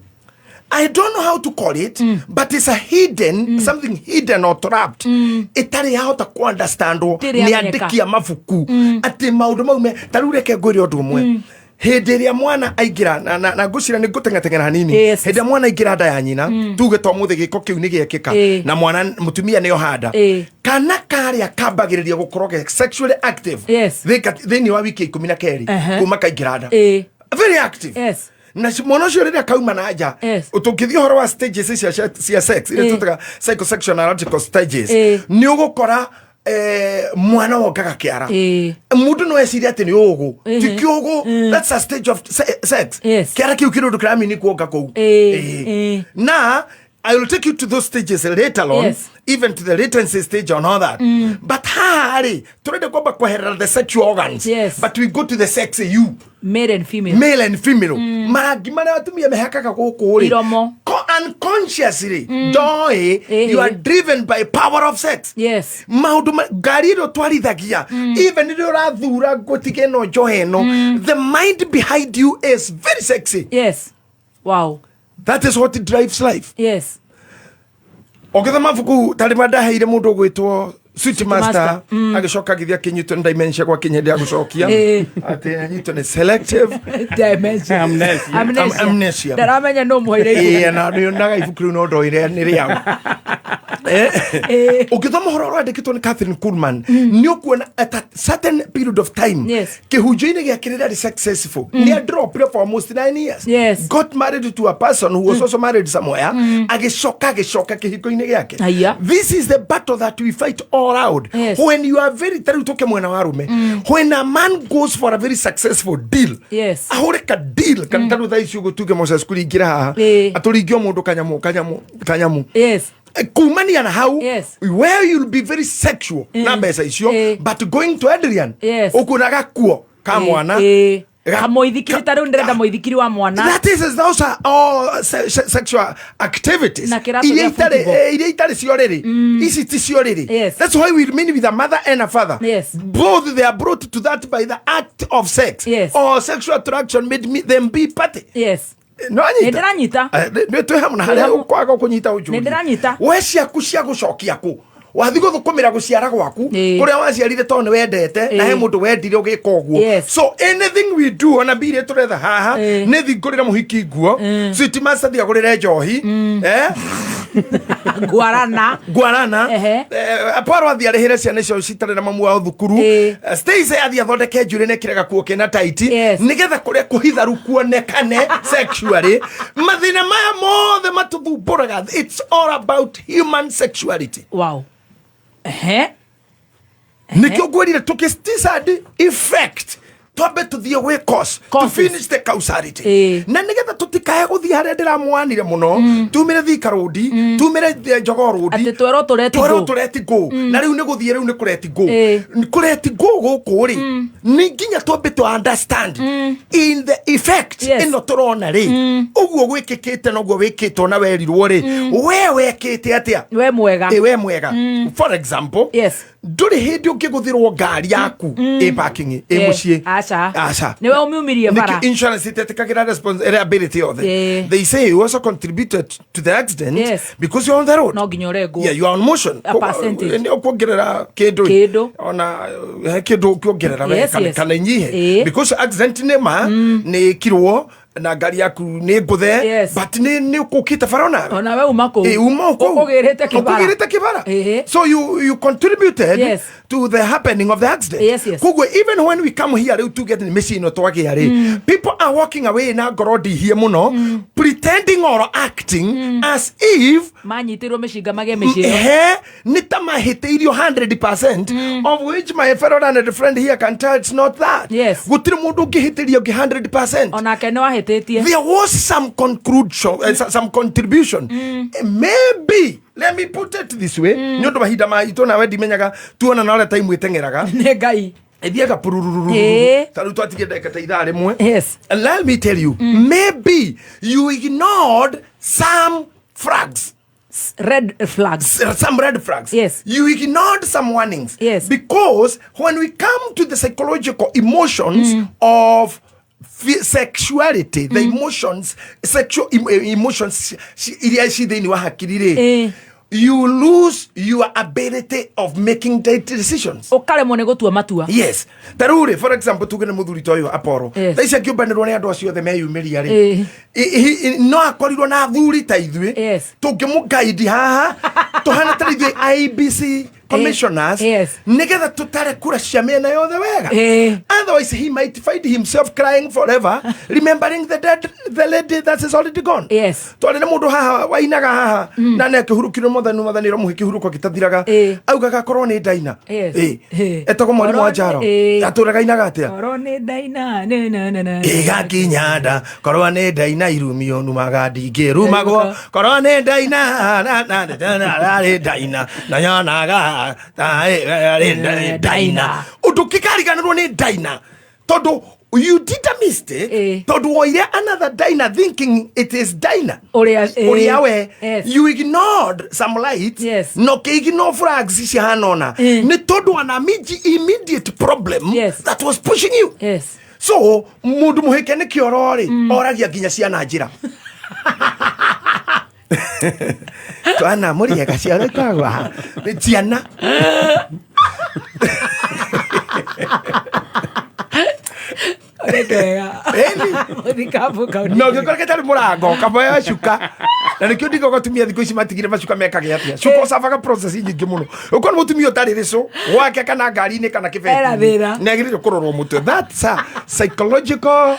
I don't know how to call it, but it's a hidden, something hidden or trapped. Itari how to understand ni andiki ya mafuku. Ati maundu mau me tarureke ngwire undu umwe. Hĩndĩ ĩrĩa mwana aingira na ngũcira nĩ ngũteng'ateng'era hanini hĩndĩ ĩrĩa mwana aingira nda ya nyina tuge to mũthĩ gĩko kĩu nĩ gĩekĩka na mwana mũtumia nĩo handa kana karĩa kambagĩrĩria gũkorwo sexually active thĩinĩ wa wiki 12 kuma kaingira nda very active na mwana ũcio rĩrĩa kauma na nja ũtũngĩthiĩ ũhoro wa stages cia sex iria tũtaga psychosexual stages nĩ ũgũkora mwana wokaga kiara mundu no esiria ati ni ugu ti ugu that's a stage of sex kiara kiu kiru dukrami ni kuoka kou na I will take you to those stages later on, even to the latency stage and all that. But hurry, try to go back to the sexual organs. But we go to the sex you. Male and female. Maragimana watumia mehaka kukuri. Unconsciously, you are driven by power of sex. Yes. Gariro twarithagia. Even if you are thura gotigeno joheno, the mind behind you is very sexy. Yes. Wow. That is what drives life. Yes. Oketha mafuku tarimada haire mundu gwitwo Sweet master agicoka githia kinyitwo dementia kwa kinyende ya gucokia ati nyitwo ni selective dementia amnesia ndaramenya no muhoire na naga ibuku no ndoire ni riao ukithoma horo rwandikitwo ni Catherine Kuhlman ni ukuona at a certain period of time kihunjo-ini giake rĩrĩa successful ni a drop for almost 9 years got married to a person who was also married somewhere agicoka kihiko-ini giake. This is the battle that we fight all out when you are very tarutoke mwena wa rume when a man goes for a very successful deal ahureka deal kan taru thaici ugutuke Moses kuringira haha aturingio mundu kanyamu kumania na hau where you'll be very sexual na mbeca icio but going to Adrian ukunaga kuo ka mwana kamoithikiri taru ndirenda moithikiri wa mwana. That is those are all sexual activities iria itari cioriri ici ti cioriri. That's why we remain with a mother and a father. Both they are brought to that by the act of sex or sexual attraction made them be party. No anyita nä twä hamwe na harä a kwaga kå nyita å njå we ciaku cia gå cokia kå wathi gå thå kå mä ra gå ciara gwaku kå rä a waciarire tondå nä wendete na he må ndå wendire å gä ka å guo. So anything we do ona mbirä tå retha haha nä thingå rä ra må hiki nguo Sweetmaster thia gå rä re njohi ngwarana aparo athia rä hä re ciana icio citarä na mamu wao thukuru Stacy athia athondeke njurä ne kä rega kuo kä na taiti nä getha kå rä a kå hitharu kuonekane sexually mathä na maya mothe matå thumbåraga. It's all about human sexuality. Nä kä å ngwärire tå kä stisad effect twambe tuthie we cause to finish the causality na nigetha tutikae guthie haria ndiramwanire muno tumire Thika road tumire Jogoo road ati twero tureti go na riu ni guthie riu ni kureti go guku ri ni nginya twambe to understand in the effect ino turona ri uguo gwikikite noguo wikitwo na werirwo ri we wekite atia we mwega for example nduri hindi ukiguthirwo ngari yaku parking mucii acha niwe umiumirie bara insurance itekagira responsibility of it. They say you also contributed to the accident because you're on the road. No ginyorego you are on motion a percentage ni okuongerera kindu ona kindu ukiongerera we kana nyihe because accident ni kirwo na ngari yaku ni nguthe but ni ukukite farona ona we umako ukugirite kibara so you contributed to the happening of the accident. Kugo even when we come here to get the machine twagia people are walking away na gorodi here muno pretending or acting as if manyitirwo mishinga mage mishiro ni tamahitirio 100% of which my fellow and friend here can tell it's not that. Gutiri mundu ngihitirio 100% ona kenwa there was some conclusion some contribution maybe let me put it this way nyondo mahida ma itona we dimenyaga tuona na ole time itengeraga ne ngai ethiaga purururu taru twatige ndeka ta ithaa rimwe and let me tell you maybe you ignored some red flags you ignored some warnings because when we come to the psychological emotions of sexuality the emotions sexual emotions you lose your ability of making decisions. Ukaremwo ni gutua matua. Yes. Taruri for example tugene muthuri toyo Aporo. Thaisa kiumbanirwo ni andu acio the meyumiria ri. No akorirwo na thuri ta ithui. Tungimugaidi haha tuhana ta ithui IBC commissioners nigetha tutare kura cia mena yothe wega. Otherwise he might find himself crying forever remembering the lady that is already gone. Twari na mundu haha wainaga haha na ne kihurukiro mothaniro muhiki huruko gitathiraga augaga korwo ni ndaina etagwo mwarimu wa njaro aturaga inaga atia korwo ni ndaina na igakinyanda korwo ni ndaina irumio numaga ndingirumagwo korwo ni ndaina na ndaina na yanaga daina udukikariganirwo ni daina tondu you did a mistake tondu woire another daina thinking it is daina uria we you ignored some light no ke ignore flags cia hanona ni tondu ana immediate problem that was pushing you so mundu muhike ni kiorori oragia nginya ciana njira Twana muri ya kaciara kwa ni tiana no gikora ketari murango kaboya shuka na nikyo ndiko gotumia thiko ici matigire macuka mekage atia shuka safaga process nyingi muno uko mutumia utari riso wake kana ngari-ini kana kibeti negirire kurorwo mutwe. That's a psychological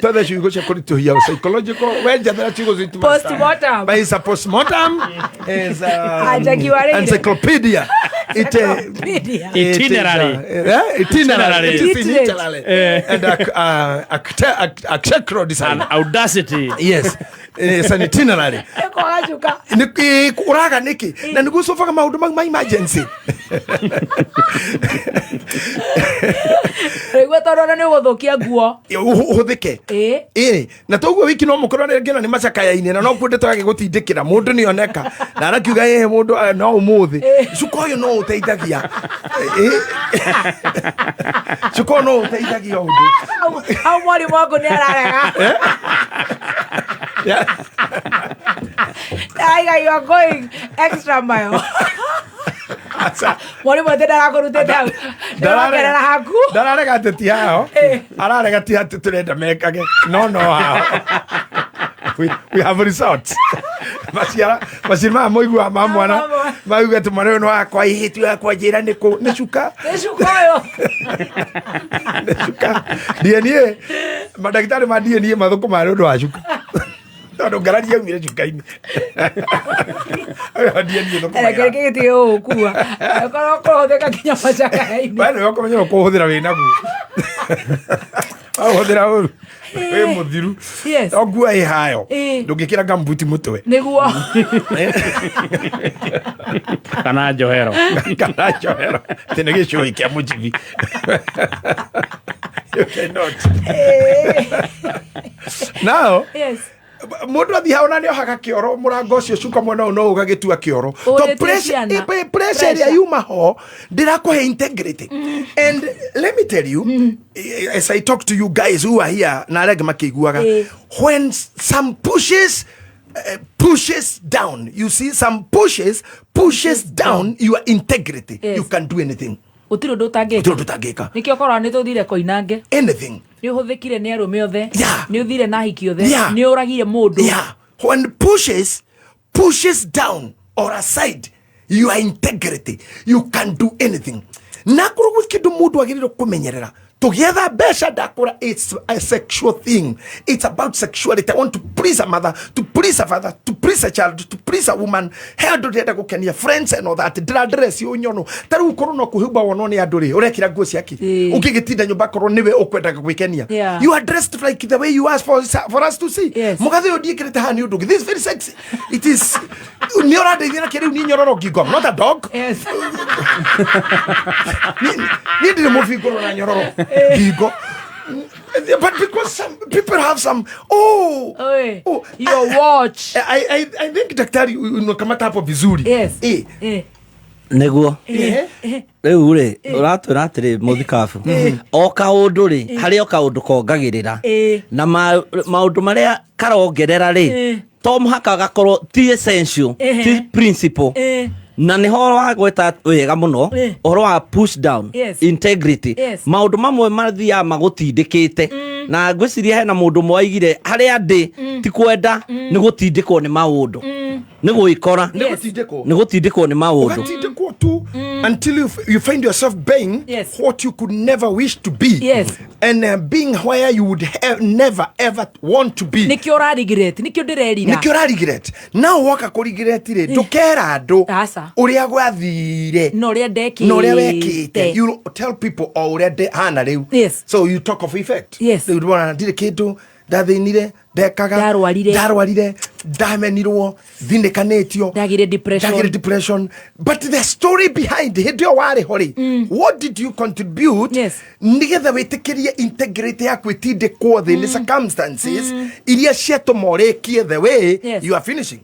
toda chigo cha kurito hiya psychological wenja da chigo zitu postmortem by a postmortem is encyclopedia itinerary and a design audacity. Yes, it's an itinerary. Kuraga niki na niguso faka maundu ma emergency. Regwa torona ne wothokia guo uhuthike na toguo wiki no mukorone ngena ni macaka ya ine na no kunde twage gutindikira mundu ni oneka na arakiuga mundu no umuthi cukoyo no uteithagia cuko no uteithagia undu au mwari mwako ni ararega you are going extra mile. Mwari mwate ndarakurutete hau ndaragerera haku ndararega teti hao ararega ti ati turenda mekage no hao we have results masira moigua mamwana mauga tumare no akwa ihitu akwa njira ni cuka yo cuka DNA madagitari ma DNA mathuku mari undu wa cuka no ngarari ya umire cuka-ini keke tio kuwa ko theka kinya macaka ini bado yoko menyo ko huthira wina gu huthira uru we muthiru ogua hayo ndungikira gambuti mutwe niguo kana johero tenege show ikia mujibi you cannot now mundu athi haona ni ohaka kioro murango ucio cuka mwana no ugagitua kioro to pressure ya yuma ho ndirakuhe integrity. And let me tell you, as I talk to you guys who are here na rege makiguaga, when some pushes down, you see some pushes down your integrity, you can do anything. Utiro ndutangika nikio korwa ni tuthire koinange anything ni uhuthikire ni arume othe ni uthire na hiki othe ni uragire mundu. When pushes down or aside your integrity, you can do anything. Na kurugu kindu mundu agiriro kumenyerera together besha dakura. It's a sexual thing. It's about sexuality. I want to please a mother, to please a father, to please a child, to please a woman. How do they go can your friends and all that? Dress you nyono. Taru korono kuhuba wonone adore. Orekira gosi yaki. Ukigetinda nyumba korono niwe okwenda kwikenia. You are dressed like the way you ask for us to see. Mugathe odi kireta hani udu. This is very sexy. It is nyora de dina kere ni nyororo gigo. Not a dog. Yes. Ni de mo fi korona nyororo. Gigo. But because some people have some your watch. I think daktari unakamata hapo vizuri. Yes. Neguo riu ri uratwira atiri muthikabu o kaundu ri hari o kaundu kongagirira na maundu maria karongerera ri to muhaka gakorwo ti essential ti principle na ni horo wa gweta wega muno horo wa push down integrity maundu mamwe mathia magutindikite na ngwiciria hena mundu mwaigire hari andi ti kwenda ni gutindikwo ni maundu ni guikora ni gutindikwo ni maundu until you find yourself being what you could never wish to be, and being where you would never ever want to be. Nikyo regret, nikyo direrira. Nikyo regret. Now waka ko regret re ndukera andu uria gwathire no ria ndekite no ria wekite. You tell people already hana riu. So you talk of effect. They would want to dire kindu ndathinire ndekaga ndarwarire ndamenirwo thindekanetio ndagire depression. But the story behind hindi wari hori what did you contribute nigetha witikirie integrity ya kwitindikwo the circumstances iria ciatomorekie the way you are finishing.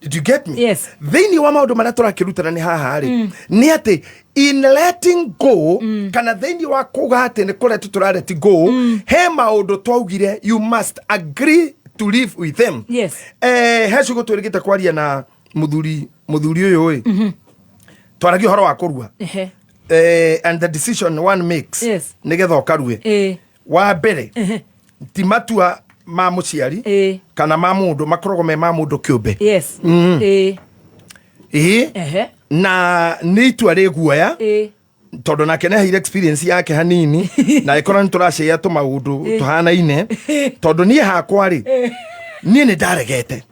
Do you get me? Yes. Thĩinĩ wa maũndũ marĩa tũrakĩrutana nĩ haha rĩ nĩ atĩ in letting go kana thĩinĩ wa kuga atĩ nĩ kũreti tũrareti go he maũndũ twaugire you must agree to live with them. Yes. He ciugo twĩrĩgĩte kwaria na mũthuri ũyũ ĩ twaragia ũhoro wa kũrua and the decision one makes nĩgetha ũkarue wa mbere ti matua ma mũciari kana ma mũndũ makoragwo me ma mũndũ kĩũmbe. Yes. Na nĩ itua rĩ guoya tondũ nake nĩ aheire experience yake hanini na ĩkorwo nĩ tũracĩia tũmaũndũ tũhanaine tondũ niĩ hakwa rĩ niĩ nĩ ndaregete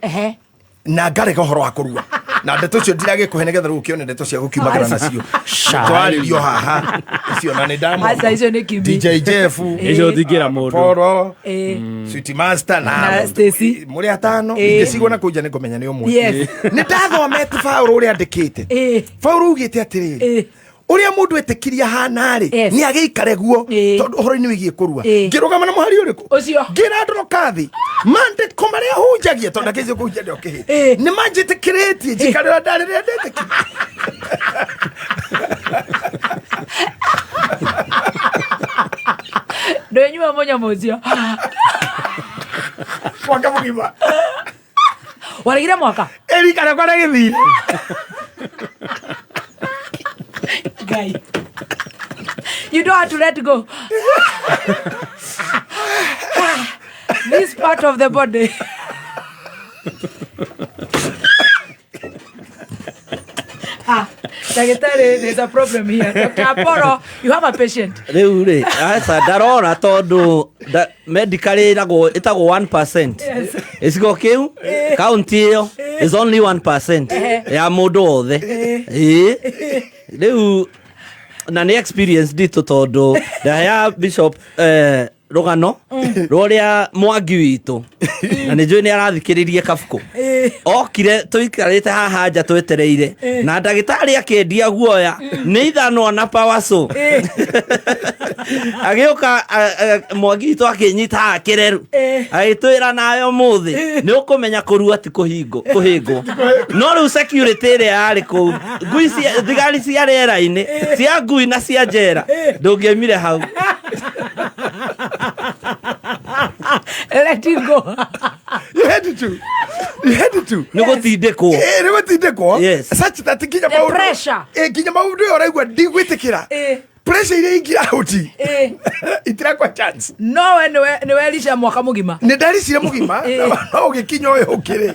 na ngarega ũhoro wa kũrua na ndeto cio ndiragĩkũhe nĩgetha rĩu ũkĩone ndeto cia gũkiumagĩra nacio twarĩrio haha icio na nĩ ndamu DJ Jeff icio thingĩra mũndũ Poro Sweet Master na Stacy mũrĩ atano ingĩcigwo na kũnja nĩ ngũmenya nĩ ũmwe nĩ ndathomete Paulo ũrĩa andĩkĩte Paulo ugĩte atĩrĩrĩ ũrĩa mũndũ etĩkiria hana rĩ nĩ agĩikare guo tondũ ũhoro-inĩ wĩgiĩ kũrua ngĩrũgama na mũhari ũrĩkũ ngĩra ndoroka thĩ mandĩko marĩa hunjagia tondũ ndakĩcio kũhunjia ndĩ okĩhĩ nĩ manjĩtĩkĩrĩtie njikarĩra ndarĩrĩa ndĩtĩki ndũnyua mũnyamũ ũcio mwaka mũgima waregire mwaka erikana kwa gĩthire guy you don't have to let go this part of the body Secretary, there's a problem here. Dr. Poro, you have a patient. Rĩu rĩ asa ndarora tondũ medically ĩtagwo 1%. Icigo kĩu county ĩyo is only 1% ya mũndũ wothe. Rĩu na nĩ experience nditũ tondũ ndaya Bishop rũgano rũrĩa Mwangi witũ na nĩ njũĩ nĩ arathikĩrĩrie kabuku okire tũikarĩte haha nja twetereire na ndagĩtarĩ akĩendia guoya nĩ ithano na power so agĩũka Mwangi witũ akĩnyita haha kĩreru agĩtwĩra nayo mũthĩ nĩ ũkũmenya kũrua ti kũhĩngwo no rĩu security ĩrĩa yarĩ kũu ngui thigari cia rĩera-inĩ cia ngui na cia njera ndũngĩaumire hau. Let him go. You had to. Nĩgũtindĩkwo. Yes. Such that kinya maũndũ. Pressure. Kinya maũndũ yo raigua ndigwĩtĩkĩra. Pressure ile ingira hoti. Itirakwa chance. No nĩ welisha mwaka mũgima. Nĩ ndaricire mũgima no ũgĩkinya ũyũ ũkĩrĩ.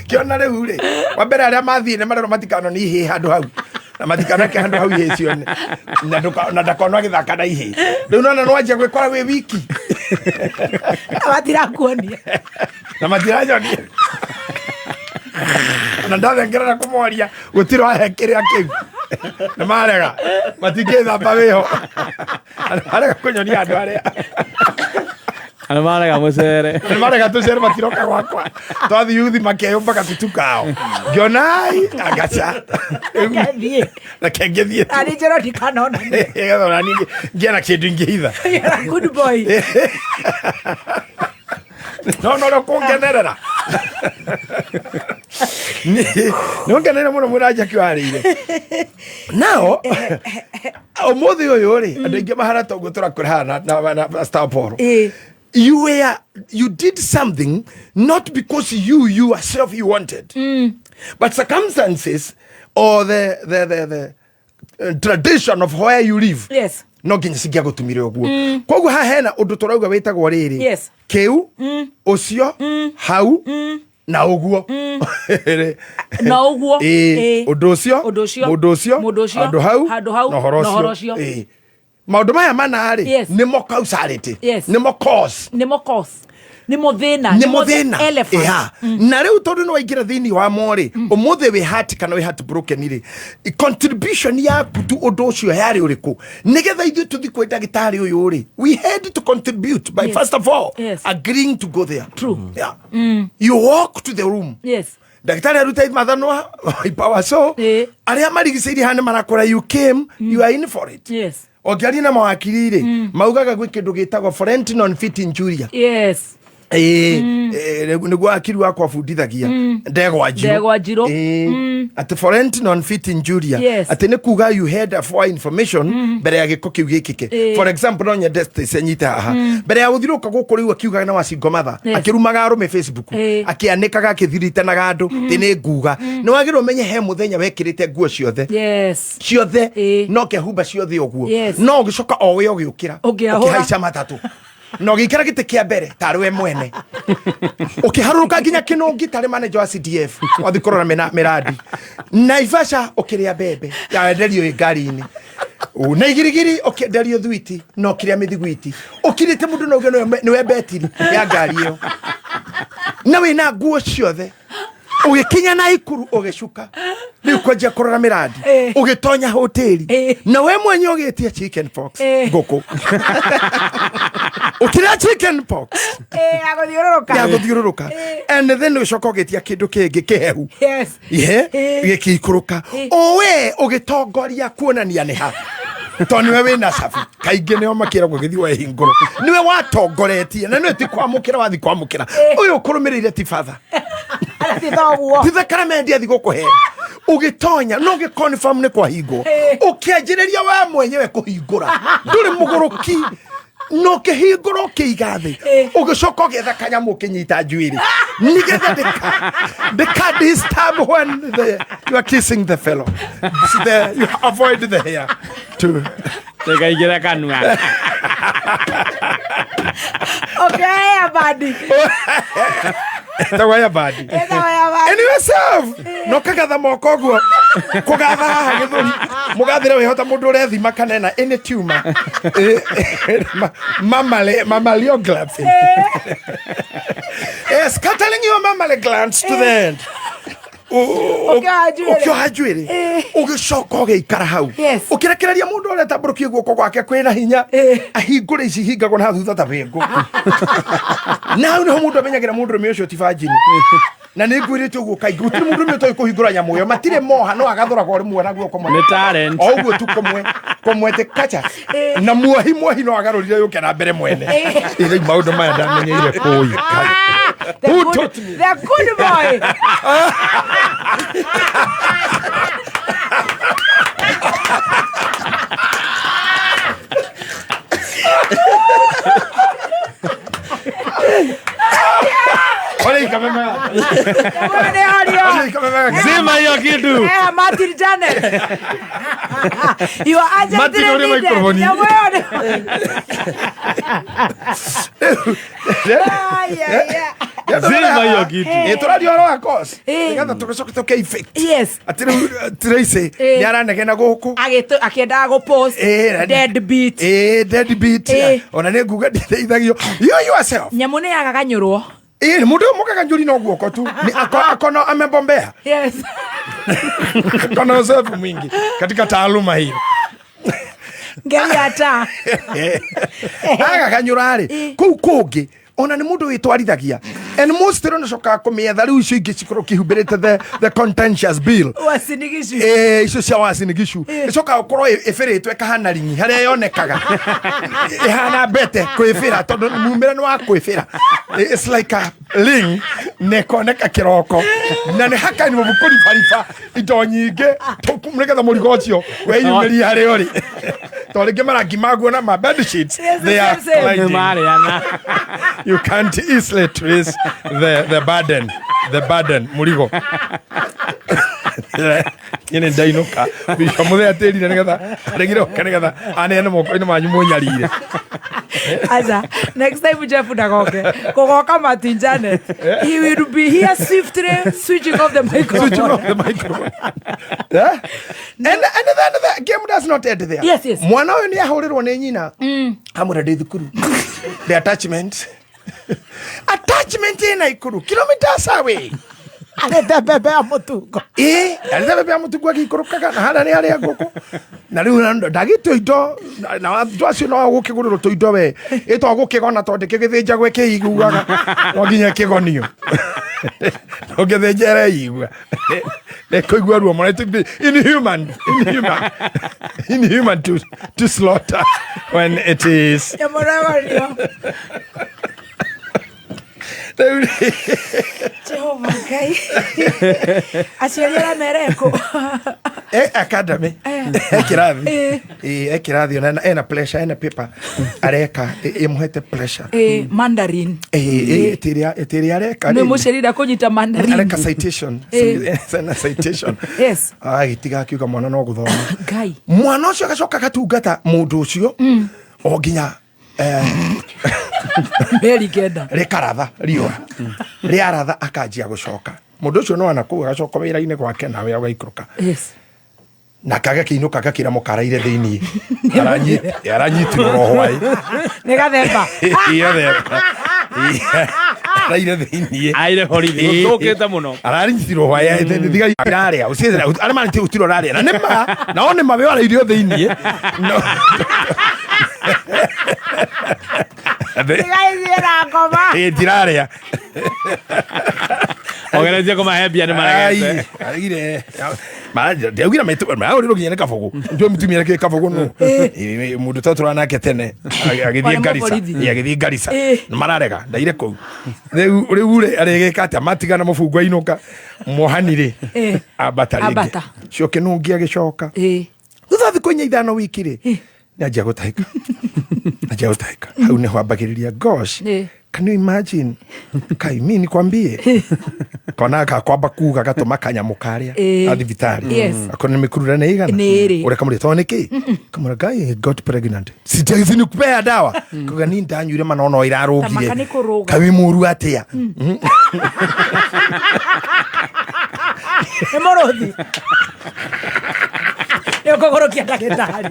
Kĩona rĩu rĩ. Wa mbere arĩa mathiĩ nĩ marero matikano nĩ ihĩ handũ hau. Na matikana ke handũ hau ihĩ cio na ndakonwo agĩthaka na ihĩ. Rĩu nona no anjia gwĩkora wĩ wiki. Matirakuonia. Na matiranyonia. Na ndathengerera na kũmoria gũtirĩ wahe kĩrĩa kĩu. Nĩ marega matingĩthamba wĩho. Arega kũnyonia andũ arĩa. Nĩ marega mũcere. Nĩ marega tũcere matiroka gwakwa. Twathi yuthi makeyũmba gatutu kao. Ngĩonai agaca. Na kengĩthiĩ. Arĩ njĩra ndikanona. Ĩgathona ningĩ ngĩena kĩndũ ingĩhitha. Good boy. No kũngenerera. Nĩongenerera mũno mũranja kĩwarĩire. Nao ũmũthĩ ũyũ rĩ andũ aingĩ mahana toguo tũrakũrana na Pastor Paul. You did something not because you yourself you wanted, but circumstances or the tradition of where you live. Yes. No nginya cingĩa gũtumire ũguo. Koguo haha hena ũndũ tũrauga wĩtagwo rĩrĩ. Yes. Kĩu ũcio hau na ũguo. Na ũguo. Ũndũ ũcio mũndũ ũcio handũ hau na ũhoro ũcio. Maũndũ maya mana rĩ nĩ mo causality nĩ mo cause nĩ mũthĩna elephant. Na rĩu tondũ nĩ waingĩra thĩinĩ wa mo rĩ ũmũthĩ wĩ heart kana wĩ heart broken rĩ contribution yaku tu ũndũ ũcio yarĩ ũrĩkũ nĩgetha ithuĩ tũthi kwĩ ndagĩtarĩ ũyũ rĩ we had to contribute by first of all agreeing to go there. True. You walk to the room. Yes. Ndagĩtarĩ aruta mathanwa ipawa so arĩa marigicĩirie hana marakora you came you are in for it. Yes. Okiari na mawakiri rĩ maugaga gwĩ kĩndũ gĩtagwo forensic non fit injury. Yes. niguo akiri wakwa bundithagia ndegwa njiro at foreign non-fit injuria ati ni kuga you had for information mbere ya giko kiu gikike for example no nyende senyita haha mbere ya guthiruka guku riu akiuga na wacingo matha akirumaga arume Facebook akianikaga akithiritanaga andu ti ni nguga ni wagirwo menye he muthenya wekirite nguo ciothe no kehumba ciothe uguo no gicoka owe ogiukira ukihaica matatu no gikira gite kia mbere tarwe mwene ukiharuruka nginya kinungi tari manager wa CDF wathikorora miradi Naivasha ukiria bebe ya enderio ngari-ini na igirigiri ukienderio thwiti no kiria mithigwiti ukirite mundu no geno niwe betiri ya ngari iyo na wina nguo ciothe ugikinya na ikuru ugicuka riu kwanjia kurora miradi ugitonya hoteli na we mwenye ugitia chicken pox nguku ukira chicken pox aguthiururuka and then ucoka ugitia kindu kingi kihehu gikikuruka owe ugitongoria kuonania ni ha toni we wina safi kaingi nio makira gugithi we hinguru niwe watongoretie na niwe ti kwamukira wathi kwamukira uyu kurumirire ti father tithe karamendi athi gukuhe ugitonya no giconfirm ni kwa hingo ukianjiriria we mwenyewe kuhingura nduri muguruki no kihinguro kiigathi ugicoka getha kanyamu kinyita njwiri nigetha the disturb when you are kissing the fellow you avoid the hair to tegaigira kanua okay badi tawaya badi anyway self no kagatha moko guo kugatha haha githuri mugathire wihota mundu urethima kanena any tumor mammalian glands scattering your mammalian glands to the end ukiohajwiri ugicoka ugiikara hau ukirekereria mundu uretamburukie guoko gwake kwina hinya ahingure ici hingagwo na thutha ta bengo na hau niho mundu amenyagira mundu rume ucio ti virgin na ni ngwirite uguo kaingi gutiri mundu rume toi kuhingura nyamu yo matire moha no agathura kwa rimwe na guoko mwe ni talent o uguo tu komwete kacha na muahi no agarurire yuke na mbere mwene ile maundu maya ndamenyeire kuyi who taught me the good boy Ole kamema. Ole hario. Zima hiyo kitu. Martin Janet. You are agent. Martin ore microphone. Ya wewe. Zima hiyo kitu. Turadio ro akos. Ngatha tugicoka tuke effect. Yes. Atiraise ni aranegena guku. Akienda go post deadbeat. Deadbeat. Ona ne nguga ndithithagio. You yourself. Nyamune agaganyurwo. Mundu mukaga njuri no guoko tu ni akono amebombea. Yes. Kono uzoefu mwingi katika taaluma hiyo. Ngeli ata. Agakanyurari kuu kungi ona ni mundu witwarithagia and most no coka kumetha riu icio ingi cikoro kihumbirite the contentious bill wasinigishu icio cia wasinigishu icoka ukoro ifiritwe kahana ringi haria yonekaga ihana bete kwifira tondu mumira ni wa kwifira it's like a ling nekoneka kiroko na ni haka ni mubukuri farifa indo nyingi tukumureka murigo ucio we yumiri hari ori toringe marangi maguo na ma bed sheets they are you can't easily trace the burden murigo yene ndainuka bisho muthe atiri na nigetha regire kanega anene moko ino manyu munyarire aza next time Jeff ndagoke kogoka Martin Janet he will be here swiftly switching off the microphone yeah and then the game does not end there yes mwana uyu ni ahurirwo ni nyina amura ndi thukuru the attachment ina ikuru kilometers away aleta bebe ya mutungo aleta bebe ya mutungo akikurukaga na hana ni aria ngoko na riu ndagito indo na watu acio no gukiguriro to indo we ito gukigona tonde kigithinja gwe kiiguaga no nginya kigonio ogithinjere igua ekoigua ruo mwana inhuman to slaughter when it is Jehova Ngai. Aciari ara mereko. Academy. Ekirathi ona ena pressure ena paper areka imuhete pressure. Mandarin. Etiria areka. No mucerira kunyita mandarin. Areka citation. Sena citation. Yes. Gitiga kiuga mwana no guthoma. Ngai. Mwana ucio agacoka gatungata mundu ucio. O nginya Beri kenda. Rekaratha riwa. Riaratha akanjia gucoka. Mundu ucio no anakuga gacoka wira-ini gwake nawe agaikruka. Yes. Na kaga kiinuka gakira mukaraire thiini aranyitirwo rohwai Ni gathemba. Iyo themba raire thiini aire horithi gukite muno aranyitirwo rohwai thigai iraria ucira ara mani utiro raria na nima na one mabe wala irio thiini no Tigai zira ngoma. Tiraria ogereje kuma hebia ni maragete agire ndeugira maitu mauriro kinyene kafogo ndio mutumira ke kafogo no mundu totura nake tene agithie Garissa mararega ndaire kou riu aregeka ati amatigana mufungu ainuka muhanire abatarige coke nungia gicoka thutha thiku inya ithano wiki ri najia gutahika hau ne hwambagiriria gosh. Can you imagine? Kai mimi nikwambie. Kona kwamba kuga gatuma kanyamu karia athibitari. Akona mikurura na igana. Ure kamuri toneki. Kamura guy got pregnant. Sijaizi nikupea dawa. Kuga ni ndanyure manono irarugire. Kawi muru atia. Emorothi. Yo kogorokia ndagitari.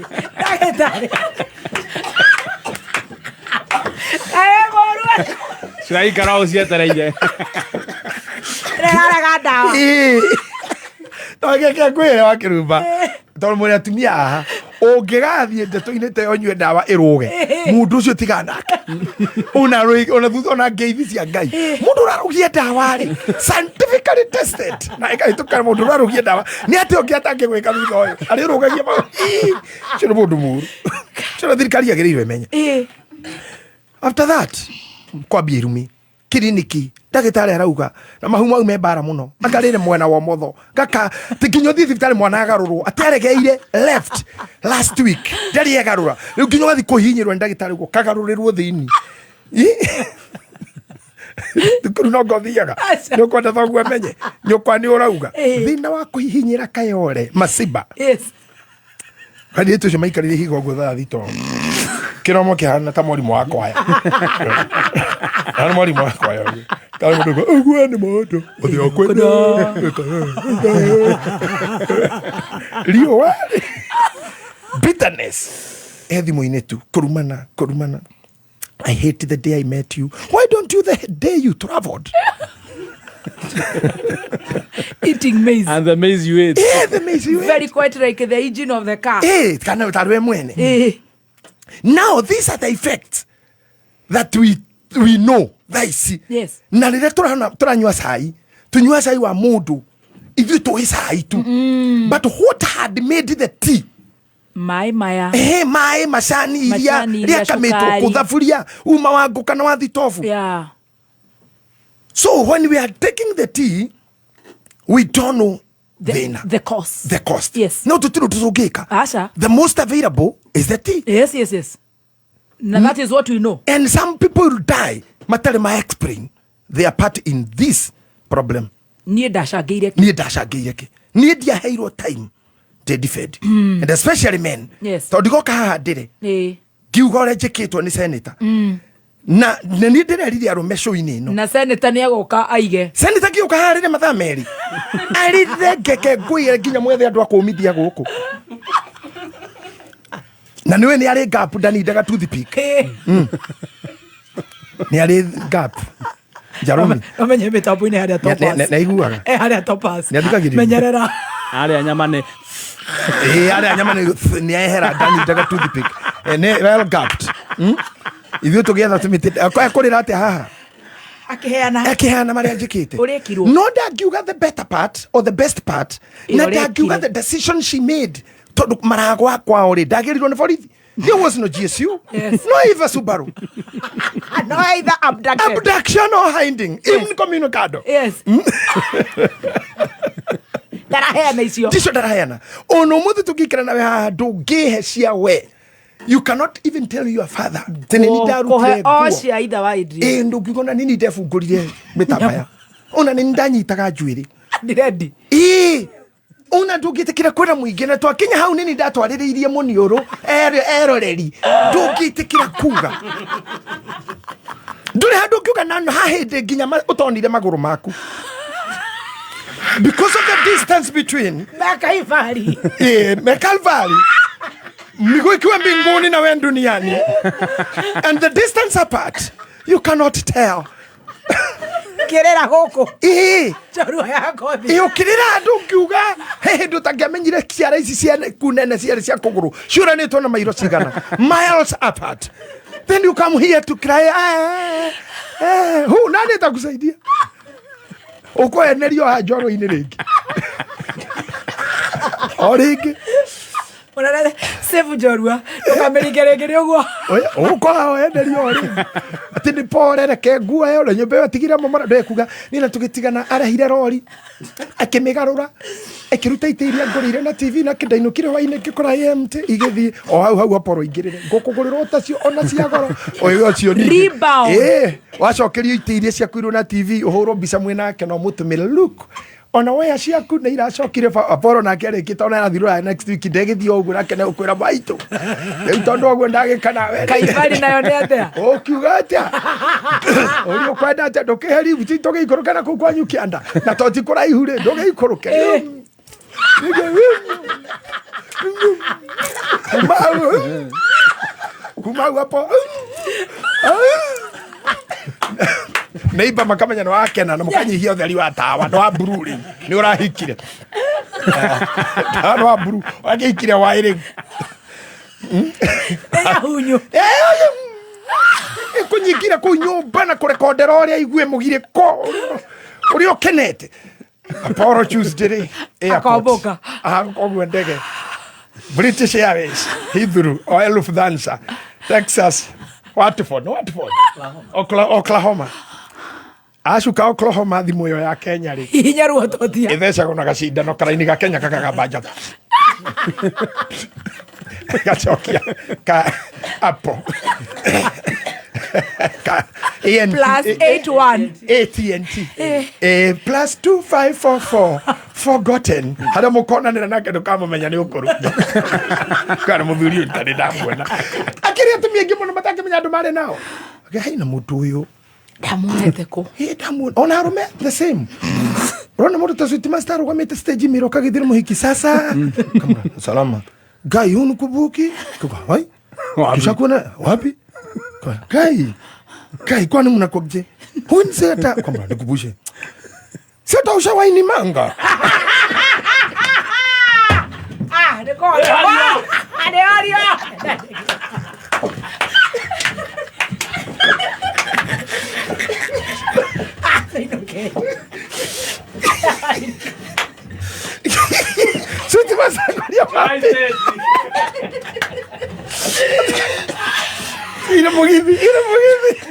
Sirai karao cietereire Regaraga dawa. Ogeke kwira wakirumba tondu muri atumia aha ungigathie ndeto-ini te onywe dawa iruge mundu ucio tiganake ona thutha ona ngeithi cia Ngai mundu urarugia dawa ri scientifically tested na ikaituka mundu urarugia dawa ni ati ungiatange gwika thutha uyu ari rugagia ciro mundu muru ciro thirikari agiriirwe menye. After that kwambia irumi kiriniki ndagitari arauga na mahuma ume bara muno agarire mwena wa motho gaka tikinyo thibitari mwana agarurwo ateregeire left last week ndari agarura riu kinyo gathi kuhinyirwo ndagitari go kagarurirwo thiini tukuru no gothiaga no kwenda thogu amenye nyokwa ni urauga thina wa kuhinyira kayore masiba. Yes. Kandi eto shamaikari higo gotha thito kiromo kihana ta morimu wa kwaya ana morimu wa kwaya kama mdogo ogwa ni moto othio kwenda rio wa bitterness ethimu-ini tu kurumana. I hate the day I met you. Why don't you the day you traveled? Eating maize. And the maize you ate. Yeah, the maize you ate. Very quite like the engine of the car. Kana utarwe mwene. Now these are the effects that we know. Yes. Na rire turanywa sai, tunywa sai wa mundu ithu tuhi sai tu. But what had made the tea? Mai macani iria kametwo kuthaburia uma wa nguka na wa thitofu. Yeah. So when we are taking the tea, we don't know the cost. The cost. Yes. No tutiro tuzogeka. Asha. The most available is the tea. Yes. Now that is what we know. And some people die. Matale ma explain their part in this problem. Ni dasha geireke. Ni dia hero time. They defend. And especially men. Yes. Todigo ka dire. Giugore jeketwo ni senator. Na ni dire riri aromesho ini no. Na senator ni agoka aige. Senator giuka harire mathaa meri. Arire ngeke ngwire nginya mwethe andu akumithia guku. Na niwe ni ari gap ndani daga toothpick. Ni ari gap. Jarumi. Amenye metabu ni hada topas. Na iguaga. Hada topas. Ni athikagiri. Menyerera. Ari nyamane. Ari nyamane ni ehera ndani daga toothpick. Ne well gapped. Ithuĩ tũgĩetha tũmĩtĩ akorĩra atĩa haha akĩheana marĩa njĩkĩte no ndangiuga the better part or the best part na ndangiuga the decision she made tondũ maragwa kwao rĩ ndagĩrirwo nĩ borithi There was no GSU. Yes. No either Subaru. No either abduction. Abduction or hiding. Yes. Incommunicado. Yes. Darahena icio. Tisho darahena. Ono muthi tukikira nawe haha ndungihe cia we. You cannot even tell your father. Tene ni ndarutire nguo. Cia itha wa Idris. Ndungigona nini ndefungurire mitambaya. Ona ni ndanyitaga njuiri. Ndirendi. Una ndungitikira kwira muingi na twakinya hau nini ndatwaririirie muniuru eroreri ndungitikira kuga nduri handu kiuga na hahinde nginya utonire maguru maku because of the distance between Calvary Calvary migo ikiwa mbinguni na wewe duniani and the distance apart you cannot tell kirera goko chorua yako iyo kirera ndungiuga hehe ndutangamenyire ciara ici cia kunene ciara cia kuguru shura ni tona mairo cigana miles apart then you come here to cry who nani atakusaidia uko enerio hajoro ini ringi origi Onarele sevu jorua tukamerigere uguo uko enerio ori ati ni porere ke nguo yo le nyumba tigira mama ndekuga nina tugitigana arahire rori akimigarura akiruta itiria ngorire na TV na kindainukire waine kikora MT igithi o hau aporo ingirire ngukugurira utacio ona cia goro oyo acio ni rebound wacokerio itiria cia kuirwo na TV uhuro mbica mwena ke no mutumire look ona we ciaku nä iracokire Apollo nake arĩkĩte ona arathirwo next week ndegĩthiĩ ũguo nake nĩ ũkwĩra maitũ rĩu tondũ ũguo ndagĩka nawe Calvary nayo nĩ atĩa ũkiuga atĩa ũrĩ ũkwenda atĩa ndũkĩheri buti tũgĩikũrũka na kũu kwanyu kĩanda na to ti kũraihu rĩ ndũgĩikũrũke kuma hau hapo neighbor makamenya no akena na mukanyihia utheri wa tawa no abururi ni urahikire no aburu agikire wa ire hunyu kunyikira ku nyumba na kurekondera uria igue mugire ko uri okenete Apollo Tuesday akomboka akomboka ndege British Airways Heathrow or Lufthansa Texas Watford Oklahoma Ashuka Oklahoma thimu yo ya Kenya ri hinya ruo totia itheca gona gacindano karaini ga Kenya kakagambanja gacokia ka Apple plus 81 AT&T plus 2544 forgotten hada mukonanira nake ndukamumenya ni ukuru kana muthuri utari ndamuona akiri atumia ingi muno matakimenya andu mari nao haina mundu uyu ndamuonete ku ndamuona ona arume the same rona mundu tasuti master rugamite stage miro kagithira muhiki sasa kamera salama gai unu kubuki kwa hai tushakuna wapi Kai kwani mnakoje? Huyu seta kwamba nikubushe. Seta ushawaini manga. Niko. Adio. Sita basa kwa Ina mugithi.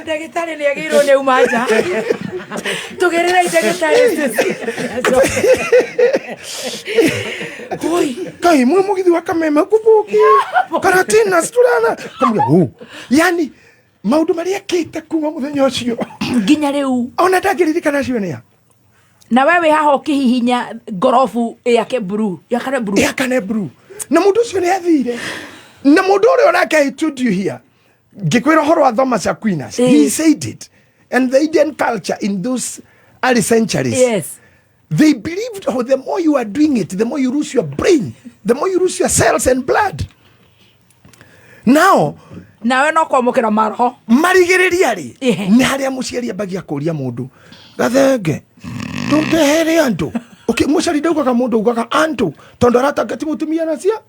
Ndagĩtarĩ nĩ agĩrĩirwo nĩ umanja. Tũgerera ndagĩtarĩ Kai mwe mugithi wa kameme kubuki. Karatina sturana. Kamwe yani maundu maria kite kuma muthenya ucio. Nginya rĩu. Ona ndagĩririkana cio nĩ ya. Na wewe haha ũkĩhihinya ngorobu yake blue. Yakane blue. Na mundu ucio nĩ athire. Na mundu ũrĩa onake told you here. Gikwira horo wa Thomas Aquinas. He said it. And the Indian culture in those early centuries. Yes. They believed the more you are doing it, the more you lose your brain, the more you lose your cells and blood. Now, nawe no kwamũkĩra maroho. Marigĩrĩria rĩ. Nĩ harĩa mũciari ambagia kũria mũndũ. Gathenge. Ndũndehere andũ. Okay, mũciari ndaugaga mũndũ ugaga andũ. Tondũ aratangati mũtumia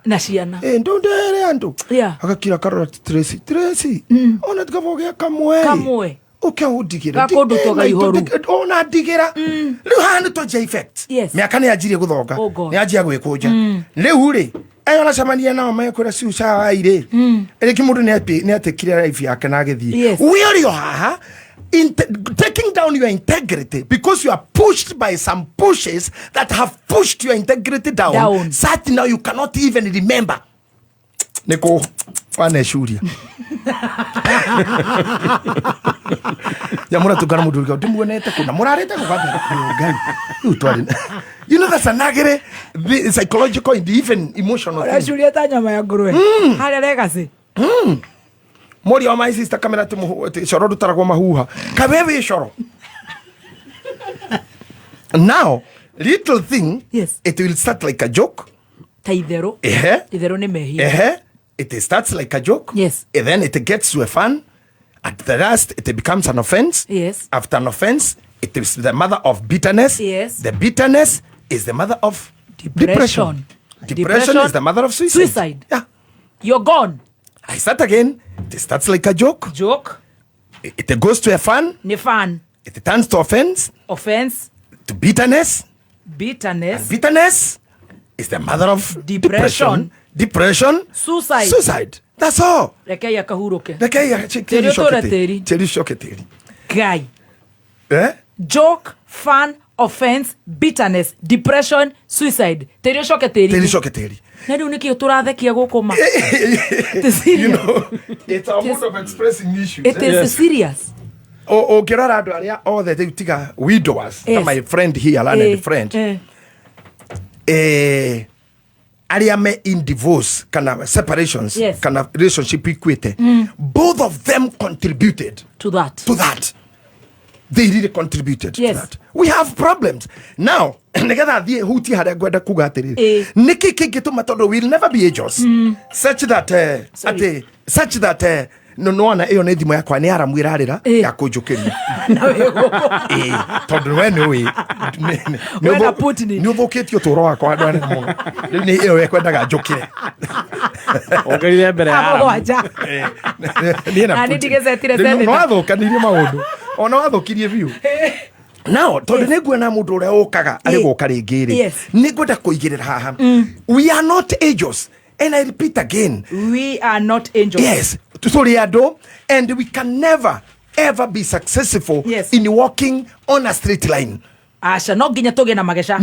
na ciana. Ndũndehere andũ. Agakira Carol Tracy. Ona tukavogea kamwe. okay udigire gakundu toga ihoru ona digira riu hanu to j effect miaka ni ajirie guthonga ni ajia gwikuja riu ri ayo na samania na mama yakura susa waire ere kimundu ni atekire life yake na agithie we rio haha taking down your integrity because you are pushed by some pushes that have pushed your integrity down. Such now you cannot even remember. Neko fane shuria. Ya mura tukana muduga ndimuonete kuna murarete kuvata gani. You know that's a nagere the psychological and even emotional. Shuria tanya ma nguruwe. Hali legacy. Mori wa my sister kamera shoro dutaragwo mahuha kabebe shoro. Now little thing it will start like a joke. Taidero ni mehi. It starts like a joke. Yes. And then it gets to a fun. At the last it becomes an offense. Yes. After an offense it is the mother of bitterness. Yes. The bitterness is the mother of depression. Depression is the mother of suicide. Yeah. You're gone. I start again. It starts like a joke. It goes to a fun. Fun. It turns to offense. To bitterness. And bitterness is the mother of depression. Suicide. That's all. Rekeya kahuruke. Teri shoketeri. Guy. Joke, fun, offense, bitterness, depression, suicide. Teri shoketeri. Nari uniki turathekia gukuma. You know, it's a mode of expressing issues. It is serious. Kirara adu aria all the tiga widowers. My friend here, learned friend. Aria me in divorce, kana separations, kana relationship equate. Both of them contributed to that. They really contributed to that. We have problems. Now, huti hada gweda kugatiri. Niki kigituma todo will never be ages. Such that no na eyo ne thimo yakwa ni aramwira arira ya kujukiria. Todo we no voketio toro wakwa andane muno. Ni eyo ekwendaga njukire. Ongerire mbere ya. Ani digezetire sene. No athokanirie maundu. Ona wathokirie view. Now, tondu niguona mundu uria okaga ari goka ringiri. Nigwenda kuigirira haha. We are not angels. And I repeat again. We are not angels. Yes. And we can never ever be successful in walking on a straight line. Asha no ginya toge na magesha.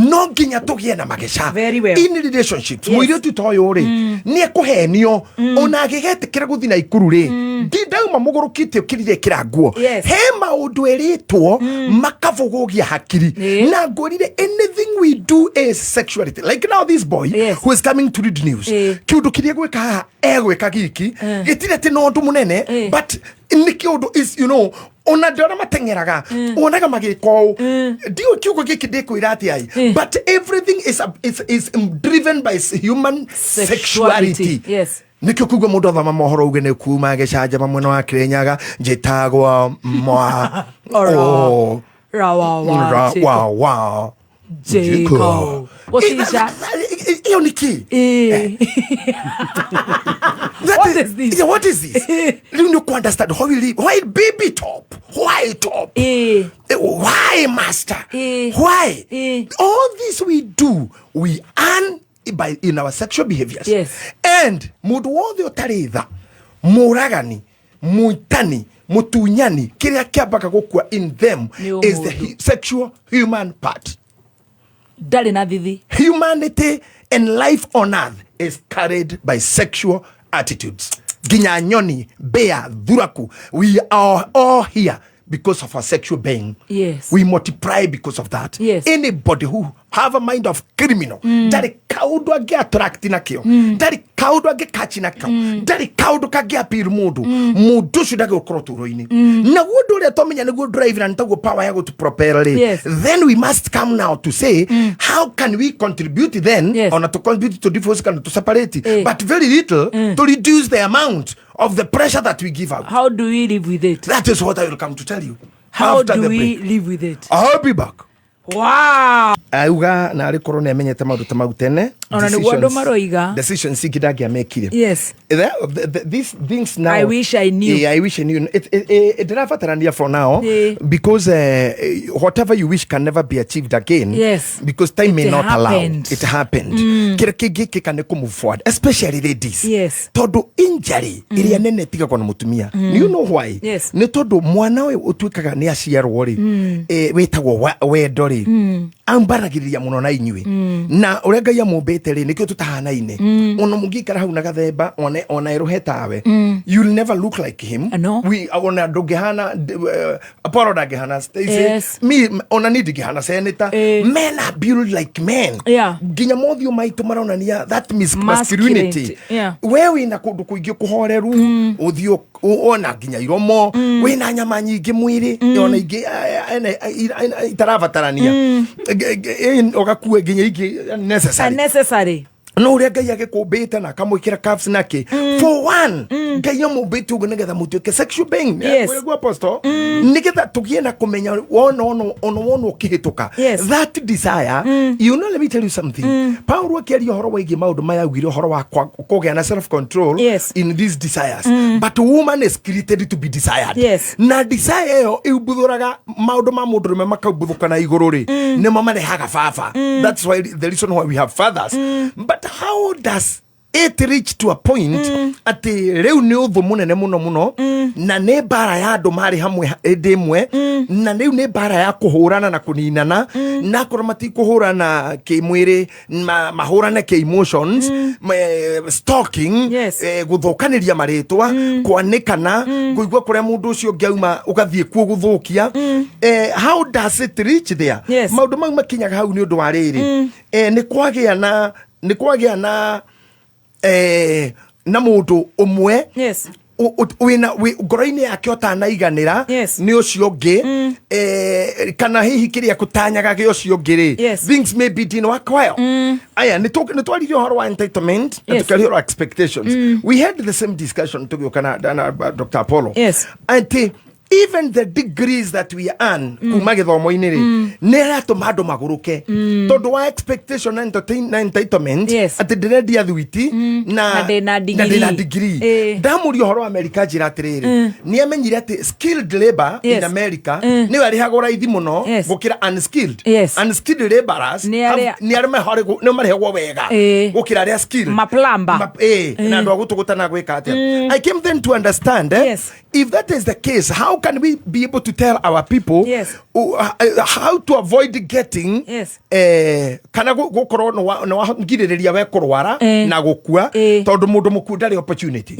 Very well. In relationships, muiritu toyo ri ni ekuhenio ona agigetikira guthi na ikuru ri ndauma mugurukite ukirire kiranguo he maundu eritwo makavugugia hakiri na ngorire anything we do is sexuality. Like now this boy who is coming to read news kiundu kirie gwika haha egwika giki gitire ti no ndu munene but ni kiundu is ona ndora matengeraga onaga magiko dio kiugo giki ndiko ai but everything is driven by human sexuality. Nikyo kugwa mundu athama mohoro uge ne kuma gecanja mamwe no akirenyaga njitagwa mwa rawa Jeko. What is that? What is this? You don't understand how we live. Why baby top? Why top? Why master? Why? All this we do, we earn in our sexual behaviors. And mudu wothe utaritha muragani muitani mutunyani kiria kiabaka gukua in them is the sexual human part. Humanity and life on earth is carried by sexual attitudes. Ginyanyoni, Bea, Duraku, we are all here because of our sexual being. We multiply because of that. Anybody who have a mind of criminal, dari kaudu age attract nakio, dari kaudu age catch nakio, dari kaudu kage appear mudu should go kroturo na wodo le tomenya ne go drive na ntago power yago to properly. Then we must come now to say how can we contribute then or not to contribute to divorce and to separate but very little to reduce the amount of the pressure that we give out. How do we live with it? That is what I will come to tell you. How do we live with it? I'll be back. Wow. Auga na ari korona emenyete maundu ta mau tene decisions Gitahi amekire. Yes. These things now, I wish I knew. Yeah, I wish I knew. It didn't for now, because whatever you wish can never be achieved again. Yes. Because time may not allow. It happened. Move forward, especially ladies. Yes. Todo injury iria nene tiga kwa mutumia. You know why? Yes. Ni todo mwana we utuikaga ni aciarwo ri wetagwo wendori ambaragiriria muno na inyui na uria Ngai amumbite ri nikio tutahanaine ono mugikara hau na gathemba ona iruhetawe you'll never look like him. We ona ndugihana Apollo ndagihana me ona ndigihana senator. Men are built like men. Ginya mothio maitu maronania that masculinity. Wewe ina kundu kuingi kuhoreru uthio ona ginya iromo wina nyama nyingi mwiri ona ingi itarabatarania ogakue ginya ingi necessary. No uria Ngai agikumbite na kamwikira calves nake for one Ngai amumbite ugu nigetha mutuike sexual being. Gwe apostle nigetha tugie na kumenya ono ukihituka that desire. You know, let me tell you something. Paulo akiaria horo wa igi maundu maya ugire horo wa kugea na self control in these desires. But woman is created to be desired. Na desire yo ibuthuraga maundu ma mundu me makabuthuka na iguru ri nimo marehaga baba. That's why the reason why we have fathers. But how does it reach to a point ati reu ni uthu munene muno na ne bara ya andu mari hamwe ndimwe na reu ne bara ya kuhurana na kuninana na koromati kuhurana kimwiri mahurana ke emotions stalking guthokaniria maritwa kwanikana kuigwa kuria mundu ucio ngiauma ugathie kuo guthukia. How does it reach there? Maundu mau makinyaga hau ni undu wa riri ni kwagia na na mundu umwe wina ngoro-ini yake utanaiganira ni ucio ungi kana hihi kiria kutanyaga ge ucio ungi ri things may be didn't work well. Aya ni twaririo horo wa entitlement and tukaririo expectations. We had the same discussion tugioka na Dr. Apollo and even the degrees that we earn kuma githomo-ini ri neratuma andu maguruke tondu wa expectation na entitlement ati ndirendia thwiti na ndina degree. Ndamurio horo America njira atiriri ni amenyire ati skilled labor in America ni arihagwo raithi muno gukira unskilled. Unskilled laborers ni marihagwo wega gukira aria skilled maplamba na andu agutugutana gwika atia. I came then to understand if that is the case, how can we be able to tell our people how to avoid getting kana gukorwo no wangiriria we kurwara na gukua tondu mundu muku ndari opportunity.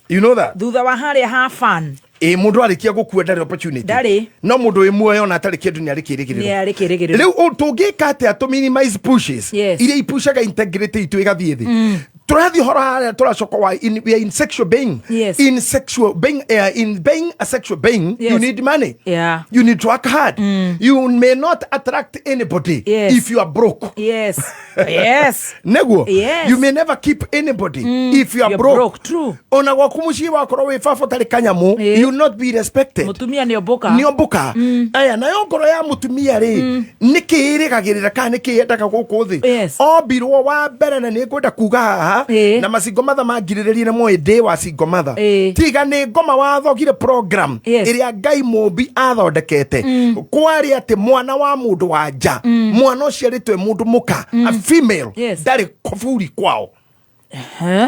You know that thutha wa haria ha fun mundu arikia gukua ndari opportunity no mundu imwe yona atari kindu ni arikirigiriro riu tungika ati to minimize pushes iria ipushaga integrity itu igathie thi turathi horo haria turacoko wa in sexual being in sexual being in being a sexual being you need money. You need to work hard. You may not attract anybody if you are broke. Nego you may never keep anybody if you are broke. True. Ona wakumushi wakoro we fafo tari kanyamu you will not be respected. Mutumia ni oboka aya na yongoro ya mutumia ri nikirigagirira ka nikiendaga guku thi obirwo wa mbere na nikwenda kuga na masingo matha mangiriririe na mwende wa singo matha tiga ni ngoma wathogire program iria Ngai mumbi athondekete kwari ati mwana wa mundu wa nja mwana ucio ritwe mundu muka a female ndari kaburi kwao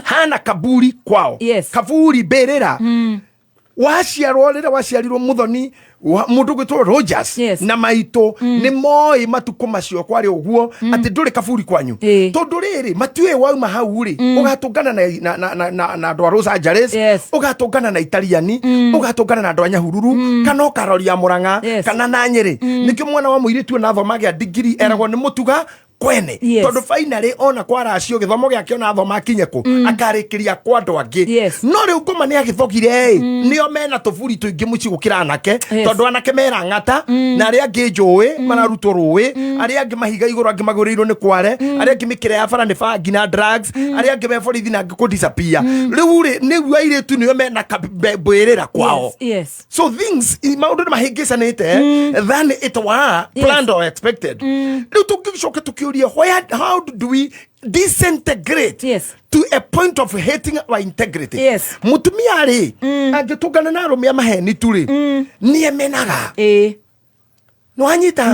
hana kaburi kwao kaburi berera waciarwo rira waciarirwo Muthoni mundu gwitwo Rogers na maito ni moi matuko macio kwari uguo ati nduri kaburi kwanyu tondu riri matiwe wauma hau ri ugatungana na andu a Los Angeles ugatungana na Italiani ugatungana na andu a Nyahururu kana ukaroria Murang'a kana na Nyeri nikio mwana wa muiritu na thomagia degree eragwo ni mutuga kwene tondu finally ona kwara acio githomo giake ona thoma kinyeku akarikiria kwa andu angi no riu ngoma ni agithogire nio mena tuburi tuingi muci gukira anake tondu anake mera ng'ata na aria angi njui mararutwo ruwi aria angi mahiga iguru angi magurirwo ni kware aria angi mikire ya bara ni bangi na drugs aria angi me borithi na ku disappear riu ri ni waire tu nio mena kabwirira kwao. So things maundu ni mahingicanite than it were planned or expected. Riu tungicoka how do we disintegrate to a point of hating our integrity. Mutumia ri agitugana na arumia maheni turi ni emenaga no anyita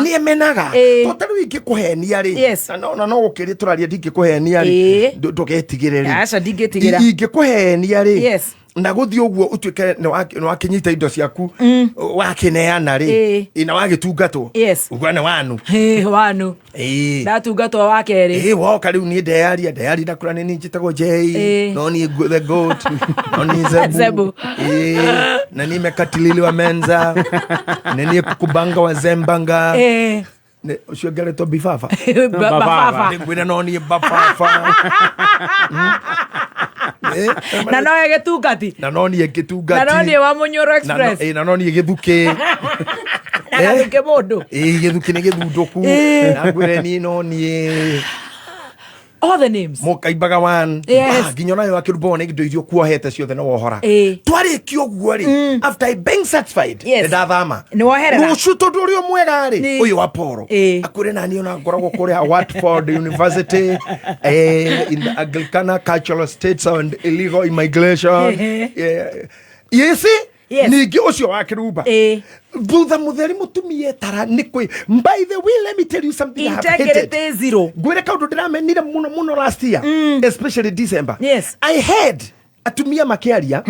ni emenaga totaru ingikuhenia ri no gukiri turaria ndingikuhenia ri ndugetigire ri aca ndingitigira ingikuhenia ri na guthi uguo utuike no wakinyita indo ciaku wakineana ri ina wagitungatwo ugwana wanu wanu ndatungatwo wakeri woka riu ni ndeyari ndakura ni njitagwo J no ni the goat no ni zebu na ni mekatilili wa menza na ni kukubanga wa zembanga ucio gereto bifafa ngwina no ni bafafa na no egitungati na no ni egitungati na no ni wa Munyoro Express na no ni egithuki na ke mundu githuki ni githunduku na ngwire ni no ni all the names mukaibaga wan ginyona yo akirubona indo irio kuohete ciothe no wohora twarikio guo ri after being satisfied ndathama ni woherera gucuto ndurio mwega ri uyu wa Poro akure nani ona ngoragwo kuria Watford University in the Anglican Cultural States and Illegal Immigration yes ningi ucio wa kiruba butha mutheri mutumie tara ni kwi by the way let me tell you something integrity zero gwire kaundu ndiramenire muno last year especially December I had atumia makiaria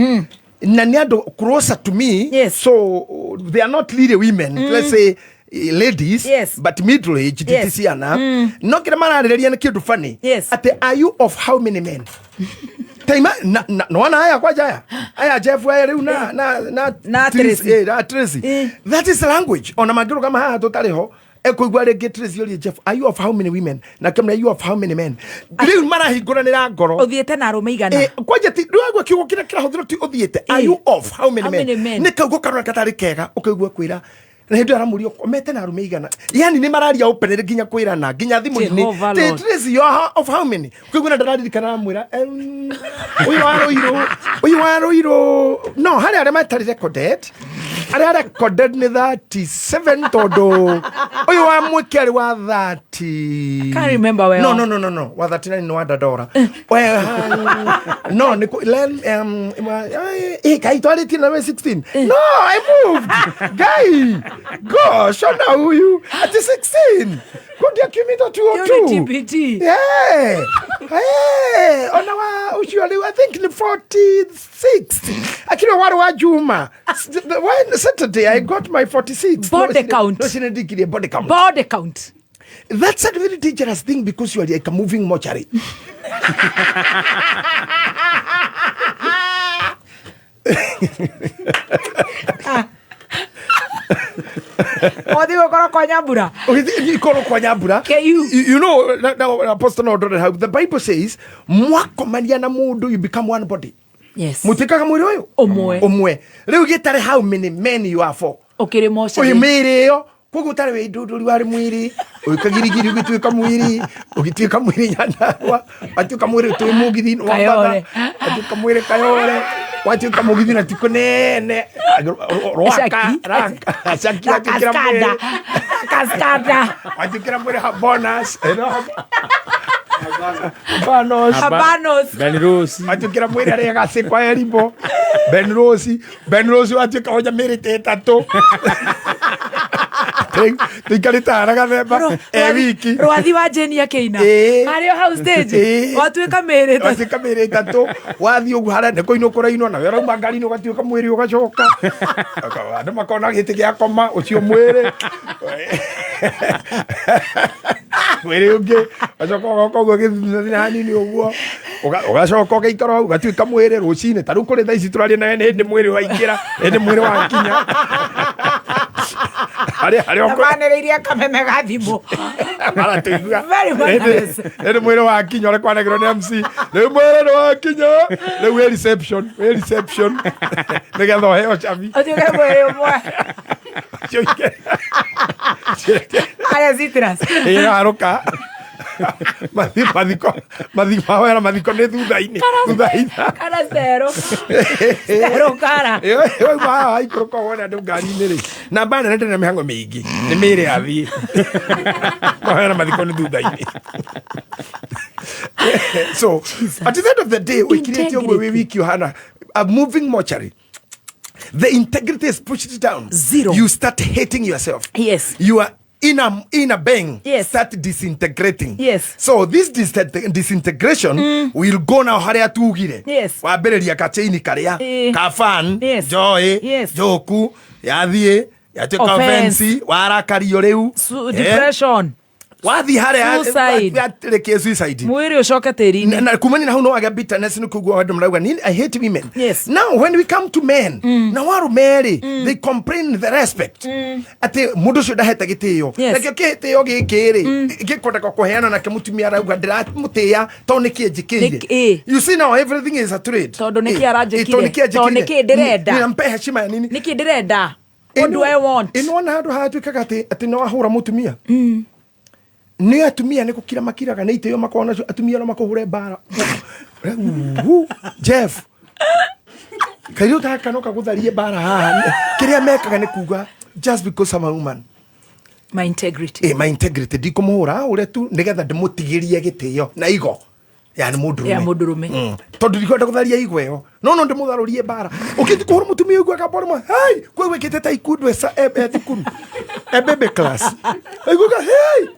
na ni andu closer to me so they are not really women let's say ladies but middle age titisiana no kira marariria ni kindu funny ate are you of how many men Taima no wana haya kwa jaya aya Jeff haya riu na Tracy that is language ona magiro kama haya totaleho ekoigwa rege Tracy yori Jeff are you of how many women na kamera you of how many men riu marahingura nira ngoro uthiete na arume igana kwa jeti ndwagwa kiugo kira huthiro ti uthiete are you of how many men ni kaugo karona katari kega ukaigwa kwira na hindu aramurio komete na arume igana yani ni mararia open ginya kwirana ginya thimu-ini Tracy you of how many kwiguna ndaririkana amwira uyu waroiro no hari ari matari recorded ni 37 todo uyu wa mwikeri wa 30 I can't remember well no wa 39 no adadora no ni kai twaliti na 16 no I moved guy gosh now you at 16 could you give me the 202 yeah ona wa usually I think ni 46 akira wa Juma when Saturday I got my 46 body count no sina dikiri body count that's a very dangerous thing because you are like a moving mortuary Odigo koro kwa Nyambura. Koro kwa Nyambura. You know, Apostle Nodore, how the Bible says, mwakomania na mundu, you become one body. Yes. Mutika kamuri oyo? Omwe. Riu gitare how many men you are for? Okire mosha. Oyo mere yo. Kuko tare we nduri wari mwiri. Ukagirigiri ugituika mwiri. Ugituika mwiri nyandawa. Atuka mwiri tu mugithi wabada. Atuka mwiri kayore. Watuka mugithi na tikonene. Roaka. Asakia kikira mwiri. Kaskada. Watukira mwiri ha bonus. Habanos. Ben Rose. Watukira mwiri ari gase kwa erimbo. Ben Rose watuka hoja mwiri tetato. Tikarita araga themba wiki rwathi wa Jeni akeina ario house stage watuika mere tatu wathi ugu hara ne koino koraino na wera ngari no gatuika mwiri ugacoka akaba makona giti gya koma ucio mwiri mwiri ungi acoka kogo githina hanini uguo ugacoka ugaikara ugatuika mwiri rucine taru kuri thaici turaria na ndi mwiri waingira ndi mwiri wa kinya ari okwanereirie kameme gathimo aratuigua very nice ende mwiri wa kinya ore kwanagirwo ni MC ni mwiri wa kinya ni we reception nigetha heo chavi otuge mwiri umwe ale zitras aruka Mathiko wera mathiko ne thutha-ini. Kana zero. Zero kara. Yo ba ai kro ko wona ndo ngari-ini ri. Na bana nende na mihango mingi. Ni mire athi. Wera mathiko ne thutha-ini. So at the end of the day we create your way week you hana a moving mortuary. The integrity is pushed down. Zero. You start hating yourself. Yes. You are in a bang. Yes. Start disintegrating. Yes. So this disintegration will go now haria tugire. Yes. Wabereria kacheini karia. Ka fan. Yes. Joy. Yes. Joku. Yathie. Yatuka offense. Warakario riu. Depression. Wathi haria suicide. Suicide. Mwiri ucoke tiri-ini. Na kumani na huno aga bitterness no kugwa wadu mrauga nini I hate women. Yes. Now when we come to men, na waru meri, they complain the respect. Ate mundu cio ndahete gitio. Yes. Na kio gitio gikiri, gikota kuheana na kemutumia arauga ndira mutia to niki njikire. You see now everything is a trade. Tondu niki aranjikire. Tondu niki ndirenda. Ninampe heshima ya nini? Niki ndirenda. What do I want? Ino handu hatuikaga ati no ahura mutumia. Ni atumia ni kukira makiraga ni iteyo makona atumia no makuhure bara. Jeff. Kayo ta kanoka gutharie bara haha. Kiria mekaga ni kuga just because I'm a woman. My integrity. My integrity dikumuhura ure tu nigetha ndimutigirie gitio na igo. Yani mundurume. Ya mundurume. Tondu ndikwenda gutharia igo yo. No ndimutharurie bara. Ukiti kuhura mutumia igwa kabora. Hey, kwe wekete ta ikudu esa thukuru. Baby class. Aiguka hey.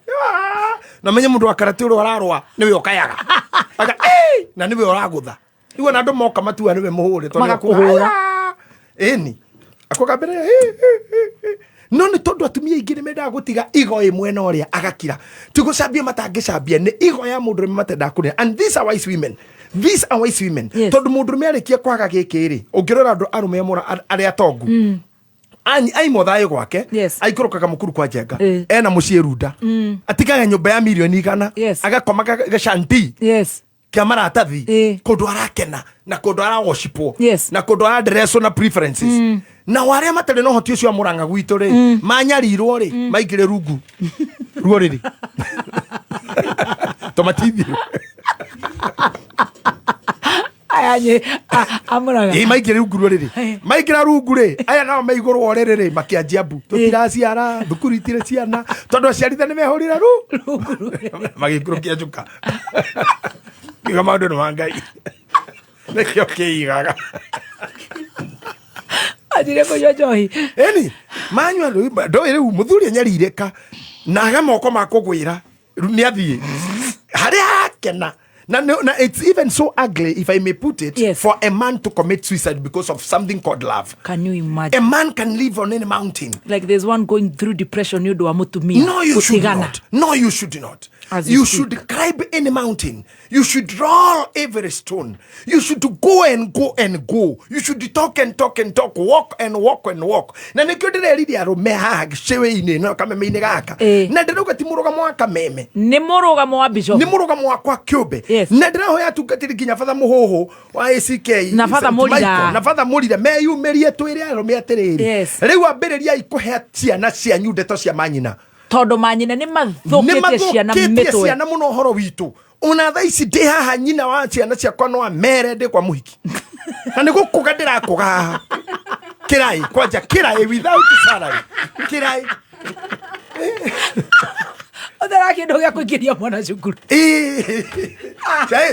Na menye mundu akarate uri ararwa niwe okayaga. Aga na niwe oragutha. Igo na ndo moka matua niwe muhure to magakuhura. Eni. Akoga mbere no ni tondu atumia ingire menda gutiga igo imwe na uria agakira. Tugocambia matangicambia ni igo ya mundu matenda kuria. And these are wise women. These are wise women. Yes. Tondu mundu merekia kwaga gikiri. Ungirora andu arume amura aria tongu. Ai mothayo gwake aikorokaga mukuru kwa jenga ena mucie runda atigaga nyumba ya milioni 100 agakoma gashanti kia maratathi kundu arakena na kundu aragoshipwo na kundu aradresso na preferences na waria matare no hoti ucio amuranga gwitu ri manyarirwo ri maigire rungu ruo riri tomatithi Ayanye amuraga. Maikire rungu riri. Maikira rungu ri. Aya nao maiguru orere ri makianjia mbu. Tutiraciara, thukuru itire ciana. Tondu aciaritha ni mehurira rungu. Magikurukia njuka. Kiga maundu ni wangai. Nikio kiigaga. Ajire ko jojohi. Eni, manywa ndo iri muthuri anyarireka na agamoko makugwira. Ni athie. Haria hakena. Now, it's even so ugly, if I may put it, for a man to commit suicide because of something called love. Can you imagine? A man can live on any mountain. Like there's one going through depression. No, you should not. No, you should not. You should climb any mountain. You should roll every stone. You should go and go and go. You should talk and talk and talk, walk and walk and walk. Na nikyo dire ridi arome hag shewe ine no kameme ine gaka. Na ndiroga ti murugamo wa kameme. Ni murugamo wa bishop. Ni murugamo wa kwa kiube. Na ndiraho ya tugatiri ginya fatha muhoho wa ACK. Na fatha mulira. Na fatha mulira me yumerie twire arome atiriri. Riu ambiriria ikuhe ciana cia nyundeto cia manyina. Tondu manyina ni mathukitie ciana mitwe. Ciana muno horo witu. Una tha ici ndi haha nyina wa ciana ciakwa no amere ndi kwa muhiki. Na ni gukuga ndirakuga. Kirai kwanja kirai without salary. Kirai. Odara kindu gya kuingiria mwana cukuru.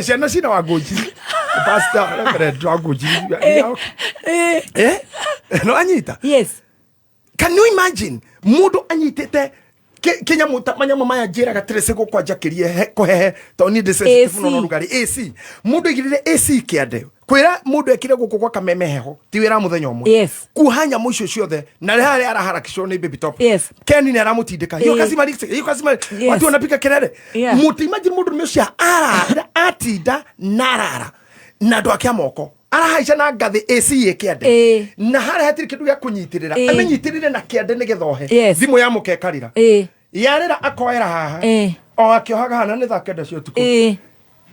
Ciana cina wangoji. Pastor reverend wangoji. No anyita. Yes. Can you imagine mundu anyitete Kenya mutamanya mama jira gatrese ko kwa jakirie ko he to ni sensitive no rugari AC mundu igirire AC kiande kwira mundu ekire guko kwa kameme heho ti wira muthenya omwe kuhanya muico ciothe na rihari araharakisho ni baby top Kenny ni aramutindika yo kasima watu wanapika kelele mutu imagine mundu mecia ara atinda narara na ndo akiamoko arahaisha na ngathi AC yekiande na hara hatiri kindu gya kunyitirira amenyitirire na kiande ni githohe thimu ya mukekarira yarira akoera haha o akiohaga hana ni thakenda cio tuku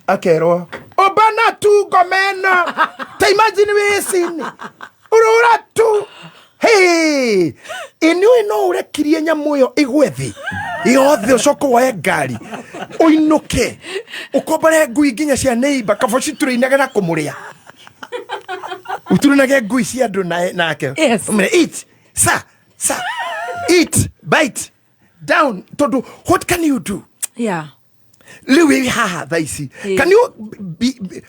akerwa obana tu gomena ta imagine we sini urura tu hey inu no urekirie nyamu yo igwethi yothe ucoka woe ngari uinuke ukombore ngui nginya cia neighbor kaboci turinaga kumuria uturinage ngui cia andu nake eat sir eat bite down todo. What can you do? Liwe haha thaisi.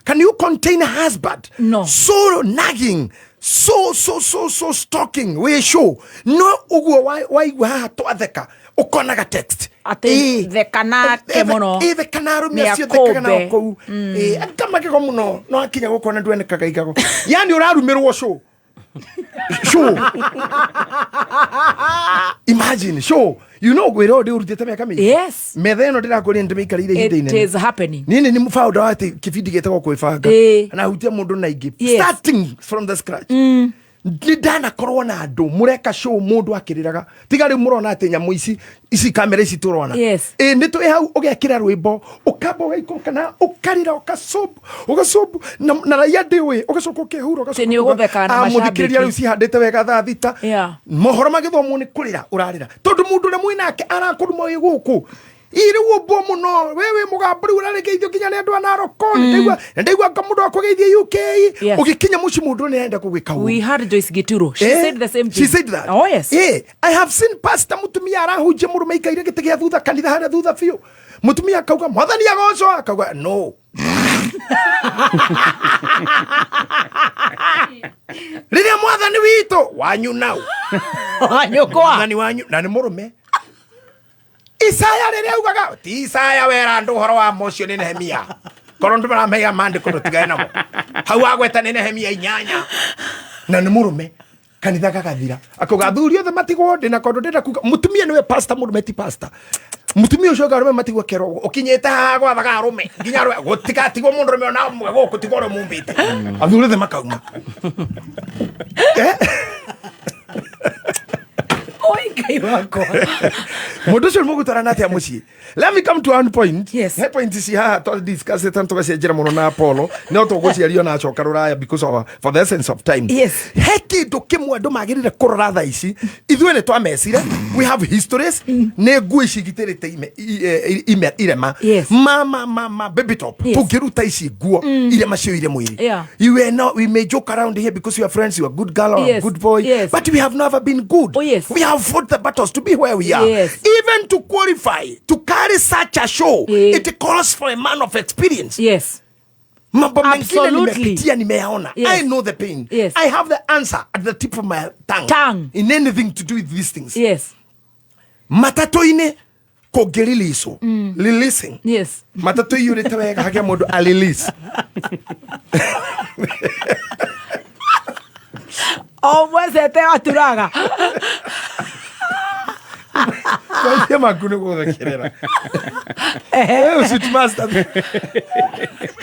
Can you contain a husband? No. So nagging, so stalking. We show no ugo why haha toatheka ukonaga text. Ati thekana kemono. Thekana rumia cio thekana kou. Akamake ko muno no akinya gukona ndwene kagaigago. Yani urarumirwo show. Show. Imagine show. You know we road urutete meka mi. Yes. Metheno ndira kuri ndimeikarire hinde ine. It is happening. Nini ni mfauda wati kibidi getagwo kwibanga. Na hutia mundu na ingi. Starting from the scratch. Ndana korwo na andu mureka show mundu akiriraga. Tigari murona ati nyamu ici kamera ici turona. Ni tu hau ugekira rwimbo ukamba ugaikokana ukarira ugasob na raia ndiwe ugacoka ukehura ugacoka. Ni ugutheka na mashabiki. Muthikiriria riu cihandite wega thaa thita. Mohoro magithomwo ni kurira urarira. Tondu mundu na mwinake arakuruma wi guku. Iri wobo muno wewe mugamburi uraregeithio kinya ni andu anarokoni ndigwa kamundo akugeithia UK ugikinya muci mundu ni enda kugika. We heard Joyce Gituro, she said the same thing. She said that. Oh yes. I have seen pastor mutumia arahunjia murume ikaire gite gia thutha kanitha hana thutha fiu mutumia akauga mwathani agoco akauga no. Riria mwathani wito wanyu nau wanyukwa mwathani wanyu na ni murume Isaya riria ugaga ti Isaya wera ndu horo wa mocio ni Nehemia kono ndu maramenya mandiko ndotigae namo hau agweta ni Nehemia 8 na ni murume kanitha gagathira akoga thuri othe matigwo ndina kondo ndenda kuga mutumia niwe pastor murume ti pastor mutumia ucio garume matigwo kero ukinyete ha gwathaga rume nginya rwe gutigatigwo mundu rume ona mwe guku tigoro mumbite athuri othe makauma Mundu ucio mugutara natia mucii. Let me come to one point. Yes. He point is here to discuss it tanto gacenjira muno na Apollo. No to guciario na acoka ruraya because of for the essence of time. Yes. He kindu kimwe andu magirire kurora tha ici. Ithuĩ nĩ twamecire. We have histories. Nĩ ngui cigitirite irema. Mama baby top. Tukiruta ici nguo irema cio ire mwiri. We may joke around here because you are friends, you are good girl or good boy, but we have never been good. We have fought the battles to be where we are. Even to qualify, to carry such a show, it calls for a man of experience. Absolutely. I know the pain. I have the answer at the tip of my tongue. In anything to do with these things. Matatoine kogeliso. Releasing. Matato yurite wega hage modu a release. Mwese te aturaga. Kwa makune kwa kirera. Usitumasta.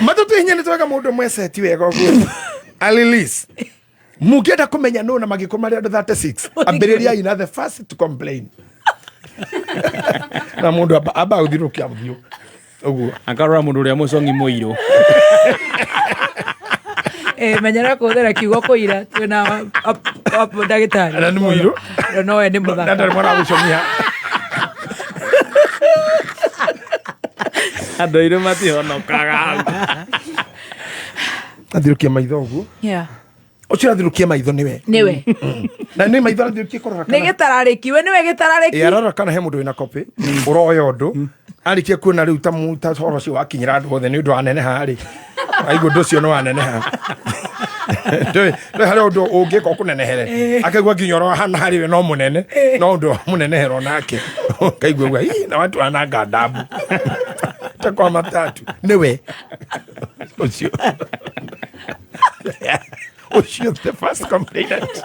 Matoto hinyane tuweka modo mwese tiwe kwa a release. Mugenda kumenya no na magikoma ria 36. Ambiriria ina the first to complain. Na mundu aba uthirukia muthio. Oguo. Akarora mundu ria mucongi muiro. Menyera kuthera kiugo kuira twina ndagitari. Ana ni muiro. No ni muthaka. Ndari mwana gucomia. Andu ire matihonokaga. Athirukia maitho oguo. Ucio athirukia maitho niwe. Na ni maitho athirukia korora kana. Ni gitararikiwe niwe gitarariki. Arora kana he mundu wina copy. Uroyo undu. Arikia kuona riu ta muta horo cio wakinyira andu othe ni undu anene hari. Aigo ndocio no anene ha. Ndio hari undu ungika kunenehere. Akagwa kinyoro hana hari we no munene. No undu munenehero nake. Kaigwa gwa na watu ananga dabu. Takwa matatu. Niwe. Ucio. Ucio the first complainant.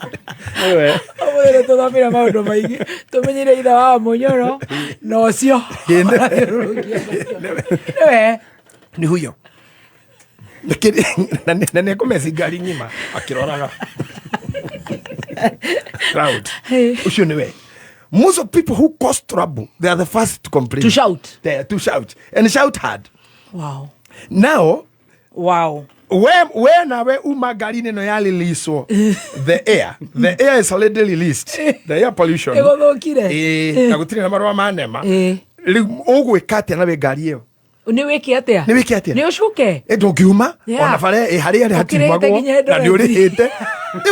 Niwe. Owe todo mira maundu maingi. Tumenyire itha wa munyoro. No ucio. Niwe. Ni huyo. Nane kumesi gari nyima akiroraga. Proud. Ucio niwe. Most of people who cause trouble, they are the first to complain. To shout. To shout. And shout hard. Wow. Now, Wow. We nawe uma ngari no ya release the air is already released, the air pollution na gutire na marwa manema riu ugwika atia nawe ngari iyo ni wiki atia ni ucuke ndungiuma ona bare hari hatimagwo na ni urihite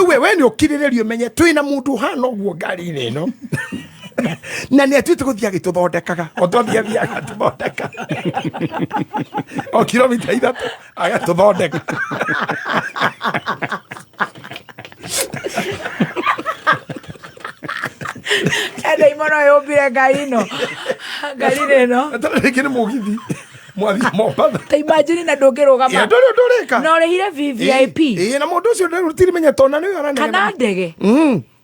we ni ukirirerio menye twina mundu hana uguo ngari ino na ni atuite guthia gituthondekaga otwathia agatuthondeka o kilomita 3 agatuthondeka ende imono yombire ngai ino atarikini mugithi mwathi Mombasa ta imagine na ndungirugama ya ndureka no rehire VIP na mundu ucio ndurutiri menya tona ni ana kana ndege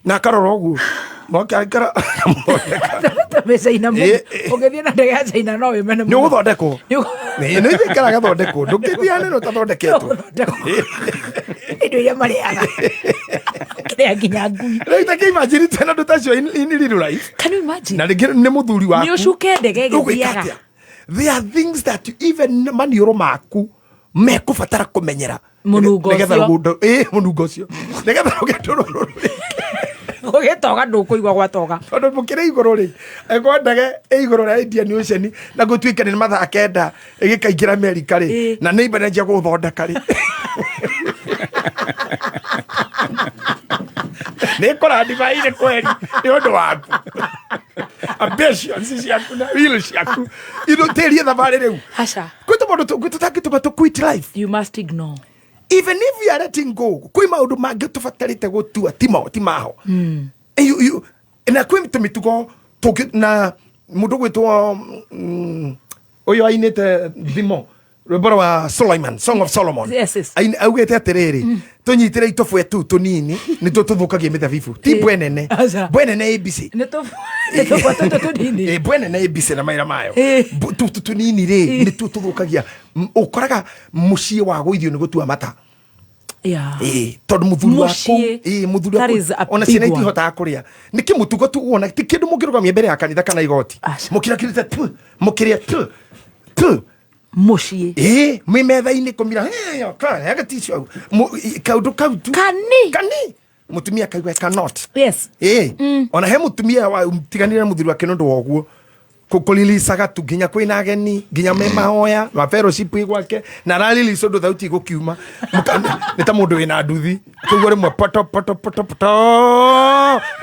na karora uguo Mokara China mo ogethie na ndege ya China no we mene ni uthondekwo ni ikara gathondekwo ndukithiane no tathondeketwo indo ya mariaga kile nginya ngui rita ke imagine tena ndotacio in real life. Can you imagine na ni muthuri waku ni ucuke ndege githiaga. There are things that even manioro maku mekubatara kumenyera munungo cio negetha ugetoro ugetoga ndukuigwa gwatoga tondu mukire iguru ri ego ndege iguru ra Indian Ocean na gutuike ni mathaa kenda igikaingira America ri na ni ibanenja guthondeka ri ni kora divaire kweli ni undu waku ambitions ciaku na will ciaku iroterie thabari riu hasha kwitu mundu gututaki to quit life. You must ignore. Even if you are letting go, kwi maundu mangi tubatarite gutua timaho you na kwi mitugo na mundu gwitwo uyu ainite thimo rwimbo wa Solomon, Song of Solomon. Yes. Augete atiriri tunyitire itofu etu tunini ni tututhukagie mithabibu ti bwenene ABC ni tunini bwenene ABC na maira mayo tunini ri ni tututhukagia ukoraga mucie wa guithio ni gutua mata tondu muthuri waku ona ciana itihotaga kuria ni kimutugo tu wona ti kindu mungirugamia mbere ya kanitha kana igoti mukira kirite mukiria tu mucie mimetha-ini kumira agaticio kaundu kautu kani mutumia kaigua cannot ona he mutumia wa tiganire muthuri wake nundu woguo kukulilisaga tu nginya kwina ageni nginya me mahoya ma fellowship igwake na raliliso ndu thauti gukiuma ni ta mundu wina nduthi kuigua rimwe poto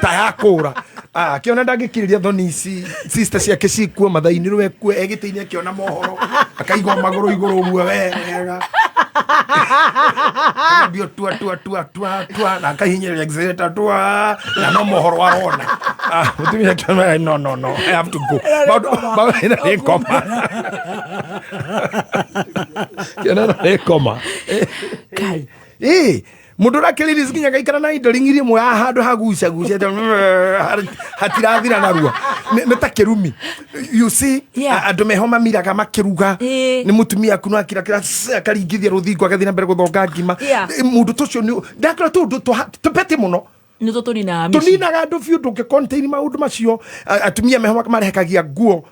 ta yakura akiona ndangikiriria thoni ici sister ciake cikuo mathaini rwe kue egitiini akiona mohoro akaigwa maguru iguru guo wega ndio tua na akahinyira accelerator tua na no mohoro arona mutumia akiona no I have to go ba ina rekoma kai mundu rakiriri zikinya gaikara na indo ringiri mwe handu haguca hatirathira narua ni ta kirumi you see andu mehoma miraga makiruga ni mutumia kuno akira akaringithia ruthingo agathina mbere guthonga ngima mundu tucio ni ndakira tundu tupete muno ni tunina andu fiu ndungi contain maundu macio atumia mehoma marehekagia nguo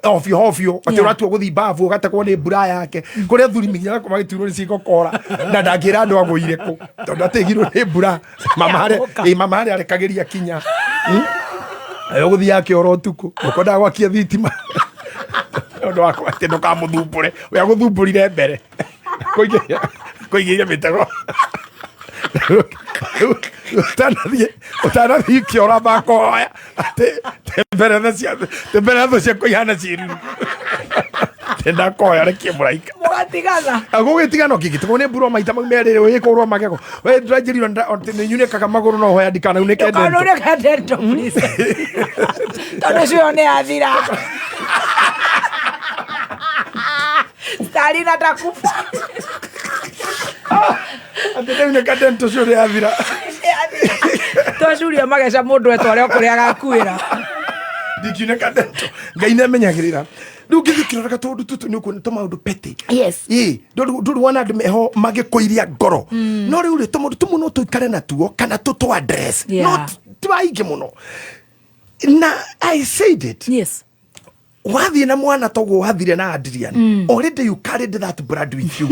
ovyo atiratu guthi bavu gatakwo ni mbura yake kuria thuri migira ko magiturwo ni cigokora na ndangira andu agwire ku tondu atigirwo ni mbura mama hari arekagiria kinya ayo guthi yake oro tuku ukonda gwakia thitima ndo wakwa ati ndukamuthumbure we aguthumburire mbere kuigiria mitego utanathie kiora makoya temberetho ciakwa ihana ciĩruru ndakoya rekie mũraika mũgatigana agũgĩtigana kĩgĩtigwo nĩ mbura maita mau merĩrĩ wĩkũrwo magego we ndĩranjĩrirwo nĩnyunĩkaga magũrũ no hoya ndikanaunĩke dento tondũ cio nĩ athira Stalina takufa ndaunĩka dento cio nĩ athira twacuria Magecha mũndũ etwarĩa kũrĩa agakuĩra ndikiunĩka dento ngai nĩamenyagĩrĩra rĩu ngĩthikĩrĩraga tondũ tũtũ nĩ ũkuona tũmaũndũ pete ndũrĩ wona andũ meho magĩkũiria ngoro no rĩu rĩ tũmaũndũ tũmwe no tũikare natuo kana tũtũ address no twaingĩ mũno na I said it wathi na mwana togo wathire na Adrian already you carried that blood with you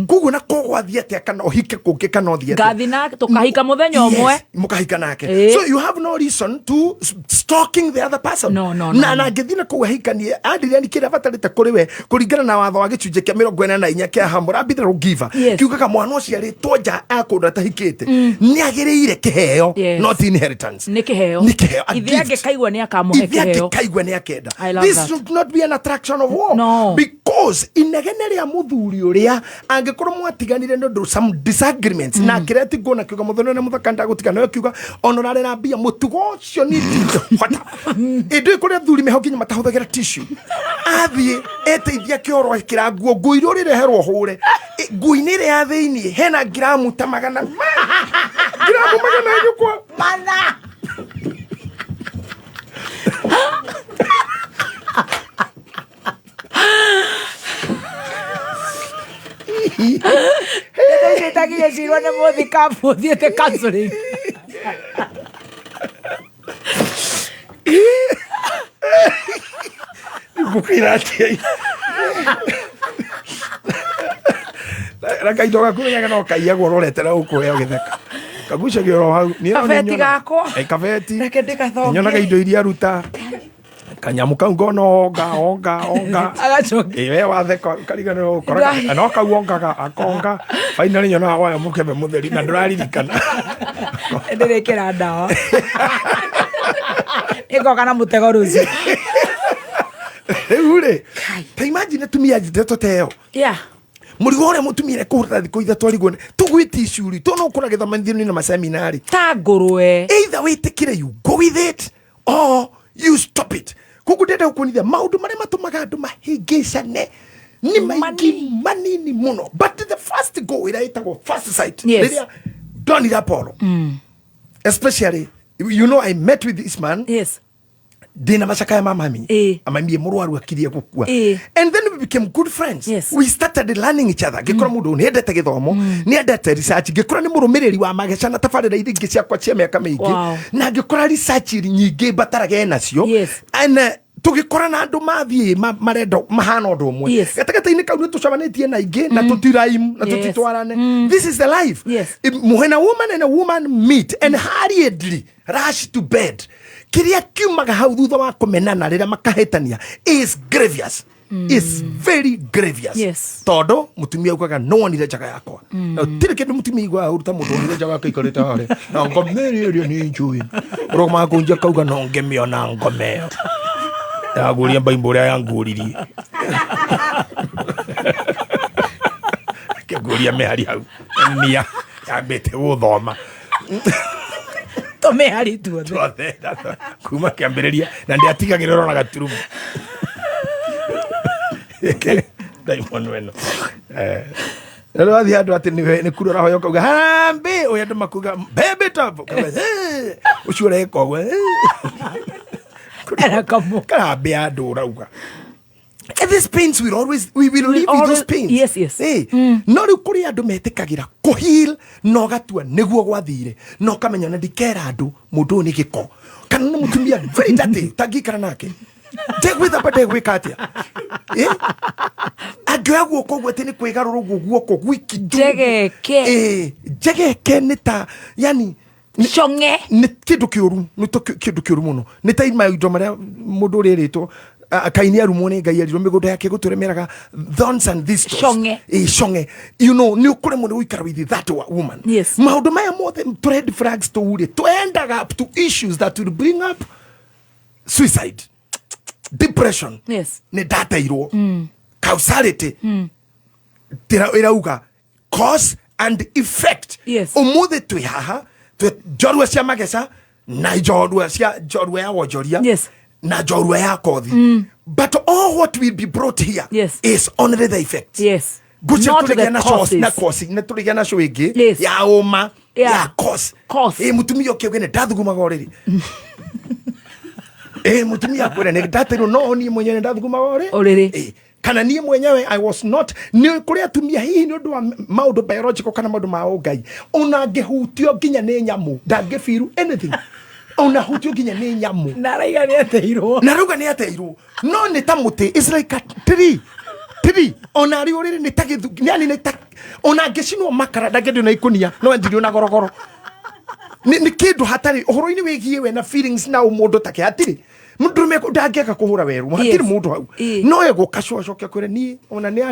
kugu na ko wathi ate kana ohike kuke kana othi ate gathi na tukahika muthenya omwe mukahika nake so you have no reason to stalking the other person na ngithina kuhika ni Adrian kira batarite kuri we kuringana na watho wa gicunje kia 44 kia hambura bithero giver kiugaga mwana ucio ri toja akunda tahikite ni agireire kiheo not inheritance ni kiheo ithiage kaigwa ni akamuhe kiheo kaigwa ni akenda this should not be an attraction of war because inegene ria muthuri uria angikorwo mwatiganire no some disagreements na kireti ngona kiuga muthoni na muthakanda gutigana no kiuga honorary na bia mutugo ucio ni hota indu kuria thuri mehokinya matahuthagira tissue athie eteithia kioro kiranguo nguiro rireherwo hure nguinire ya thiini hena gramu ta magana yukwa mana Hey, takia sirwa na modi kapu diete counseling. Bukirati. Raka itoka kunya kana kaiya gororetera ukuhe ogitheka. Kaguca giro hau ni kafeti gako. Kafeti. Reke ndikathoge. Nyona indo iria ruta. Kanyamu kau ngono onga agacoka iwe watheka karigano kora no kau ongaga akonga finally nyona wa mukebe mutheri na nduraririkana ndirekera ndawa ikoka na mutego ruzi ure ta imagine tumia jiteto teo murigo ore mutumire kuhura thiko ithatu arigone tugwiti icuri to no kuragetha manthini na maseminari ta ngurwe either witikire you go with it or you stop it kugudeda ukunithia maundu mare matumaga andu mahingicane ni maingi manini muno but the first go ira itagwo first sight yes. Donny Apollo especially you know I met with this man dina macaka ya mamami amambie murwaru akirie gukua and then we became good friends we started learning each other gikora mundu ni endete githomo ni endete research gikora ni murumiriri wa Magecha na tabarira iringi cia kwa cia miaka mingi na gikora research nyingi batarage nacio and tugikora na andu mathie marendo mahana undu umwe gatagataini kau ni tucabanitie na ingi na tutiraim na tutitwarane this is the life when a woman and a woman meet and hurriedly rush to bed kiria kiumaga hau thutha wa kumenana rira makahitania is grievous is very grievous todo mutumia ukaga no one njaga yakwa na tire kindu mutumia igwa uruta mundu ni njaga yakwa ikorete hare na ngomeri irio ni njui roma kunja kauga no ngemiona ngomeo yaguria mbaimbura yanguririe keguria mehari hau mia yambete guthoma tome hari tuothe kuma kiambiriria na ndiatigagirira na gaturumu Diamond weno lelo athi andu ati ni kurora hoyo kauga hambe oya andu makuga bebe tapo ucio reko we era kamo kabe andu rauga and these pains we will live with those pains yes no ri kuri andu metikagira kuheal no gatua niguo gwathire no kamenya na ndikera andu mundu ni giko kana ni mutumia very dirty tangikara nake take with apate gwikatia agwaguo kogwo tini kwigarura guoko gwiki jegeke nita yani shonge ni kindu kiuru kindu kiuru muno ni ta ima indo maria mundu ririto kaini arumo ni ngai ariro migundo yake guturemeraga thorns and thistles shonge you know ni ukure mundu uikara with that woman maundu maya mothe red flags to uri to end up to issues that will bring up suicide depression ni data iro causality irauga cause and effect umuthi twi haha jorua cia Magecha na jorua ya wonjoria na jorua ya kothi but all what will be brought here is only the effect not the causes na tuligia na show ingi ya uma ya cause mutumia ukiuga ni ndathuguma goriri mutumia kwere ni ndatero no ni mwenyewe ndathuguma goriri kana nie mwenyewe I was not ni kuria tumia hihi ni undu wa maundu biological kana maundu ma ngai ona ngehutio nginya ni nyamu ndangefiru anything ona hutio nginya ni nyamu naraiga ni ateirwo no ni ta muti is like a tree ona ari urire ni ta githu yani ni ta ona ngicinwo makara ndagedio na ikunia no ndirio na gorogoro ni kindu hatari uhoro-ini wigie we na feelings na umundu take hatiri mundu me ndangeka kuhura weru hatiri mundu hau no ego kacocoke kwire ni ona ni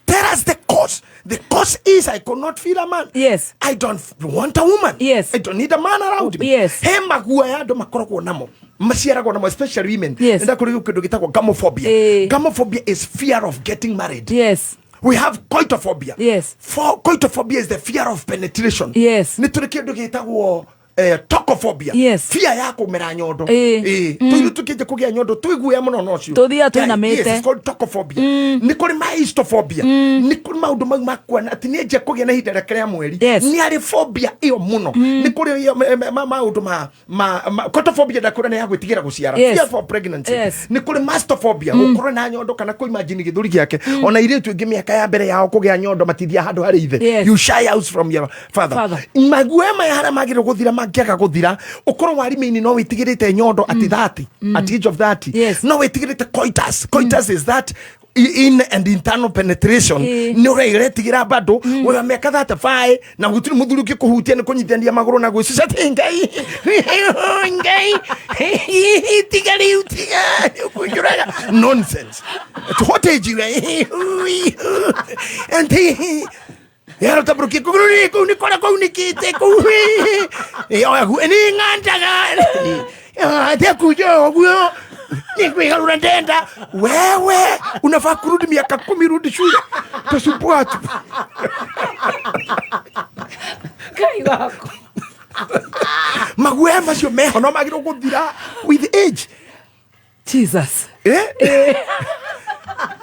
tell us the cause. The cause is I could not feel a man. Yes. I don't want a woman. Yes. I don't need a man around me. Yes. He magua ya ndo makoragwo namo. Maciaragwo namo, especially women. Yes. Nda kuri kindu gitagwo gamophobia. Gamophobia is fear of getting married. Yes. We have coitophobia. Yes. Coitophobia is the fear of penetration. Yes. Ni turi kindu gitagwo tocophobia. Yes. Fear ya kumera nyondo. Tuiru tukije kugia nyondo tuiguya muno no cio. Tuthia twina mete. Yes, it's called tocophobia. Ni kuri maistophobia. Ni kuri maundu mau makwana ati ni je kugia na hidera kria mweri. Ni ari phobia iyo muno. Ni kuri maundu coitophobia da kuri na yagwitigira guciara. Fear for pregnancy. Ni kuri mastophobia ukuri na nyondo kana ko imagine githuri giake. Ona ire tu ingi miaka ya mbere yao kugia nyondo matithia handu hari ithe. You shy out from your father. Maguema ya hara magiro guthira kiaga guthira ukoro warimi-ini no witigirite nyondo at 30 at age of 30 no witigirite coitus is that in and internal penetration no reitigira bado we meka 35 na gutiri muthuru kikuhutia ni kunyithania maguru na gwicica ngai tigari utiga kunjuraga nonsense at what age you and yaro tabruki kuguruni kuni kora kunikite kuhi yagu ni ngandaga ate kujo guyo ni kwigarura ndenda wewe unafaa kurudi miaka 10 rudi shule tusupuatu kai wako magwe macio meho no magiro guthira with age Jesus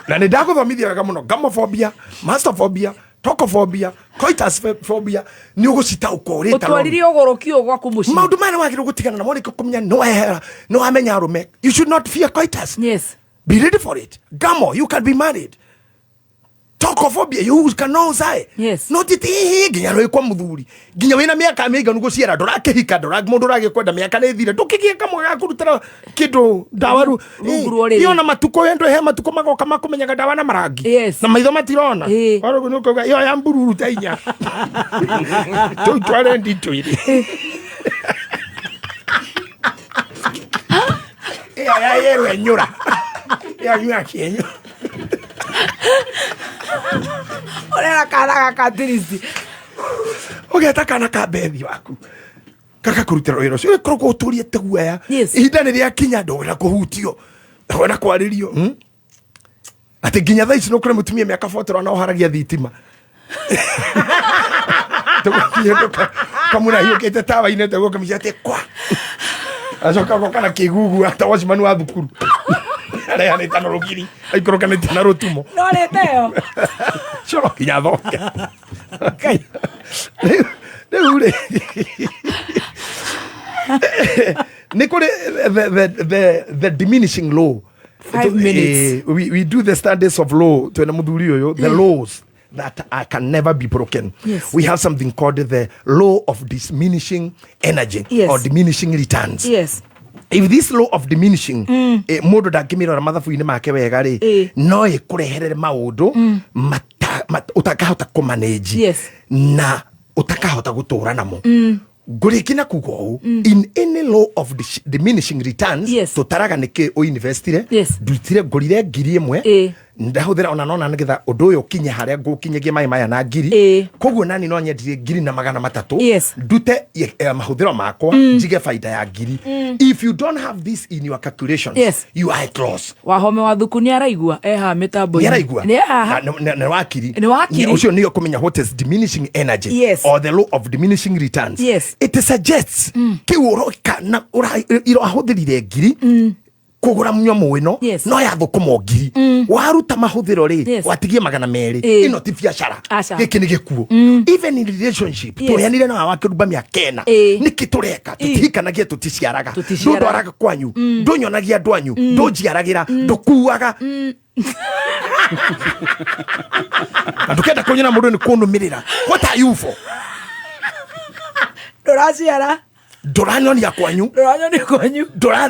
na ni ndaguthomithia wega muno gamophobia mastophobia tocophobia coitusphobia ni ugucita ukorita utwariri ogorokio gwaku muci maundu mane wagiro gutigana na mone kumenya no amenya arume you should not fear coitus. Yes. Be ready for it. Gamo, you can be married. Tocophobia, you can know say. Yes. No titi ginya roi kwa muthuri ginya wina miaka miga nugo ciera ndorake hika ndorage mundu rage kwenda miaka ne thire ndukigie kamwe ga kurutara kindu dawaru yona matuko yendo he matuko magoka makumenyaga dawa na marangi na maitho matirona oro nuko ga yo ya mbururu tainya tu tware ndito iri ya yewe nyura ya nyura kienyo Orera kana katirisi. Ogeta kana ka bethi waku. Kaka kurutira wiro cio kroko uturie teguaya. Ihinda ni ria kinya ndogera kuhutio. Ona kwaririo. Ati ginya thaa ici no kure mutumia miaka 40 na oharagia thitima. Kamuna hiyo kete tawa ine tego kamijate kwa. Azoka kwa kana kigugu hata washimanu wa thukuru. Rea ni tano rugiri. Aikoroka ni tano rotumo. No leteo. Solo kinya thoka. Okay. Ule. Nikore the diminishing law. 5 minutes. We do the standards of law to muthuri the laws that can never be broken. Yes. We have something called the law of diminishing energy or diminishing returns. Yes. If this law of diminishing mundu ndakimirora mathabu-ini make wega ri no ikureherere maundu utakahota kumanage na utakahota gutura namo ngurikina kugo in any law of diminishing returns tutaraga niki o investire ndutire ngurire ngiri imwe ndahuthira ona nona nigetha undu uyu kinye haria ngukinyagia mai maya na ngiri koguo nani no nyendire ngiri na 300 ndute mahuthiro makwa njige faida ya ngiri. If you don't have this in your calculations you are close. Wahome wa thuku ni araigua eha mitambo ni araigua ni wakiri ucio ni kumenya what is diminishing energy or the law of diminishing returns. It suggests kiuro kana iro ahuthirire ngiri kugura mnyomo wino no ya thukuma ngiri waruta mahuthiro ri watigie 200 ino ti biashara giki ni gikuo. Even in relationship tuyanire na wakiruba miakena nikitureka tutihikanagia tuticiaraga ndwaraga kwanyu ndunyonagia ndwanyu ndunjiaragira ndukuaga ndukenda kunyina mundu ni kunumirira. What are you for? Nduraciara ndoranyonia kwanyu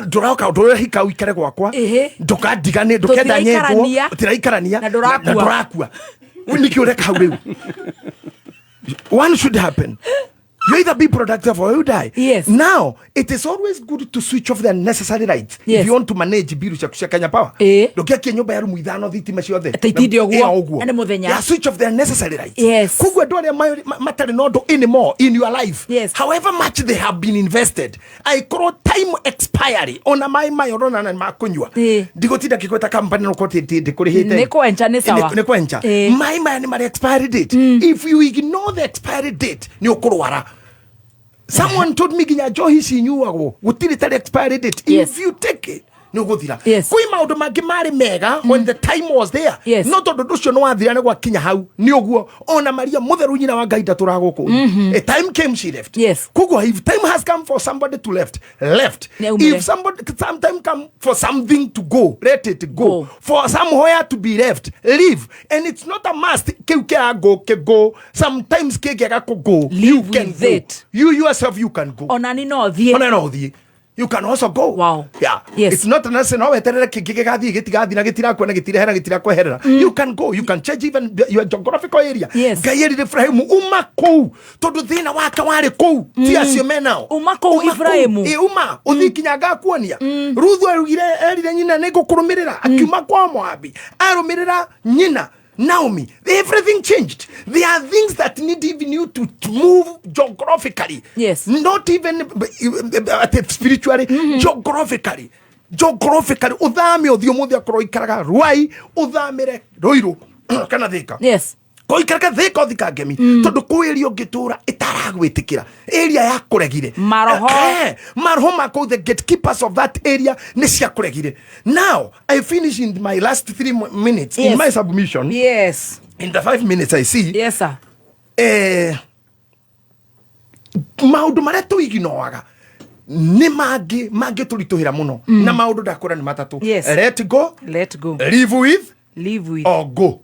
ndoraka ndorahika uikare gwakwa ndokandigane ndokenda nyendwo utiraikarania na ndorakua nikio reka hau riu one should happen. You either be productive or you die. Yes. Now, it is always good to switch off the necessary rights. Yes. If you want to manage biru cia Kenya Power. Ndokia kienyoba ya rumu ithano thitima ciothe. Taitidi ogwo. Ane muthenya. Yeah, switch off the necessary rights. Yes. Kugwa ndore matari nondo anymore in your life. Yes. However much they have been invested. I call time expiry. Ona mai orona na makunywa. Ndigotinda kikweta company no kote ndikurihite. Neko encha ni sawa. Neko encha. Mai ni mari expiry date. If you ignore the expiry date, ni okurwara. Someone told me ginya johi sinyuago gutiri tari expiry date. Yes. If you take it no guthira. Yes. Kui maundu mangi mari mega when the time was there. Yes. No tondu nducio no wathira ne gwa kinya hau ni oguo ona Maria mutheru nyina wa Ngai turaguku. A time came she left. Yes. Kugo if time has come for somebody to left. If somebody sometime come for something to go, let it go. For somewhere to be left, leave. And it's not a must. Go. Sometimes go. You can go. It. You yourself you can go. Onani no thie. You can also go. Wow. Yeah. Yes. It's not necessary no weterere kigagathi gitigathi na gitira kwena gitira kweherera. You can go. You can change even your geographical area. Yes. Gayeri Ibrahim umakou. Todo thina waka wari kou. Ti acio mena. Umakou Ibrahim. Uma uthikinyaga kuonia. Ruthu erire nyina nigukurumirira akiuma kwa Moabi. Arumirira nyina Naomi, everything changed. There are things that need even you to move geographically. Yes. Not even spiritually, geographically. Uthame uthio muthi akoro ikaraga Ruai, uthamire Ruiru kana Thika. Yes. Ko ikaraga Thika uthika ngemi. Tondu kuirio ngitura itaragwitikira. Area ya kuregire. Maroho mako the gatekeepers of that area ni cia kuregire. Now, I finish in my last 3 minutes in my submission. Yes. In the 5 minutes I see. Yes, sir. Maundu maria tuiginoaga ni mangi turituhira muno na maundu ndakura ni matatu. Yes. Let go, live with or go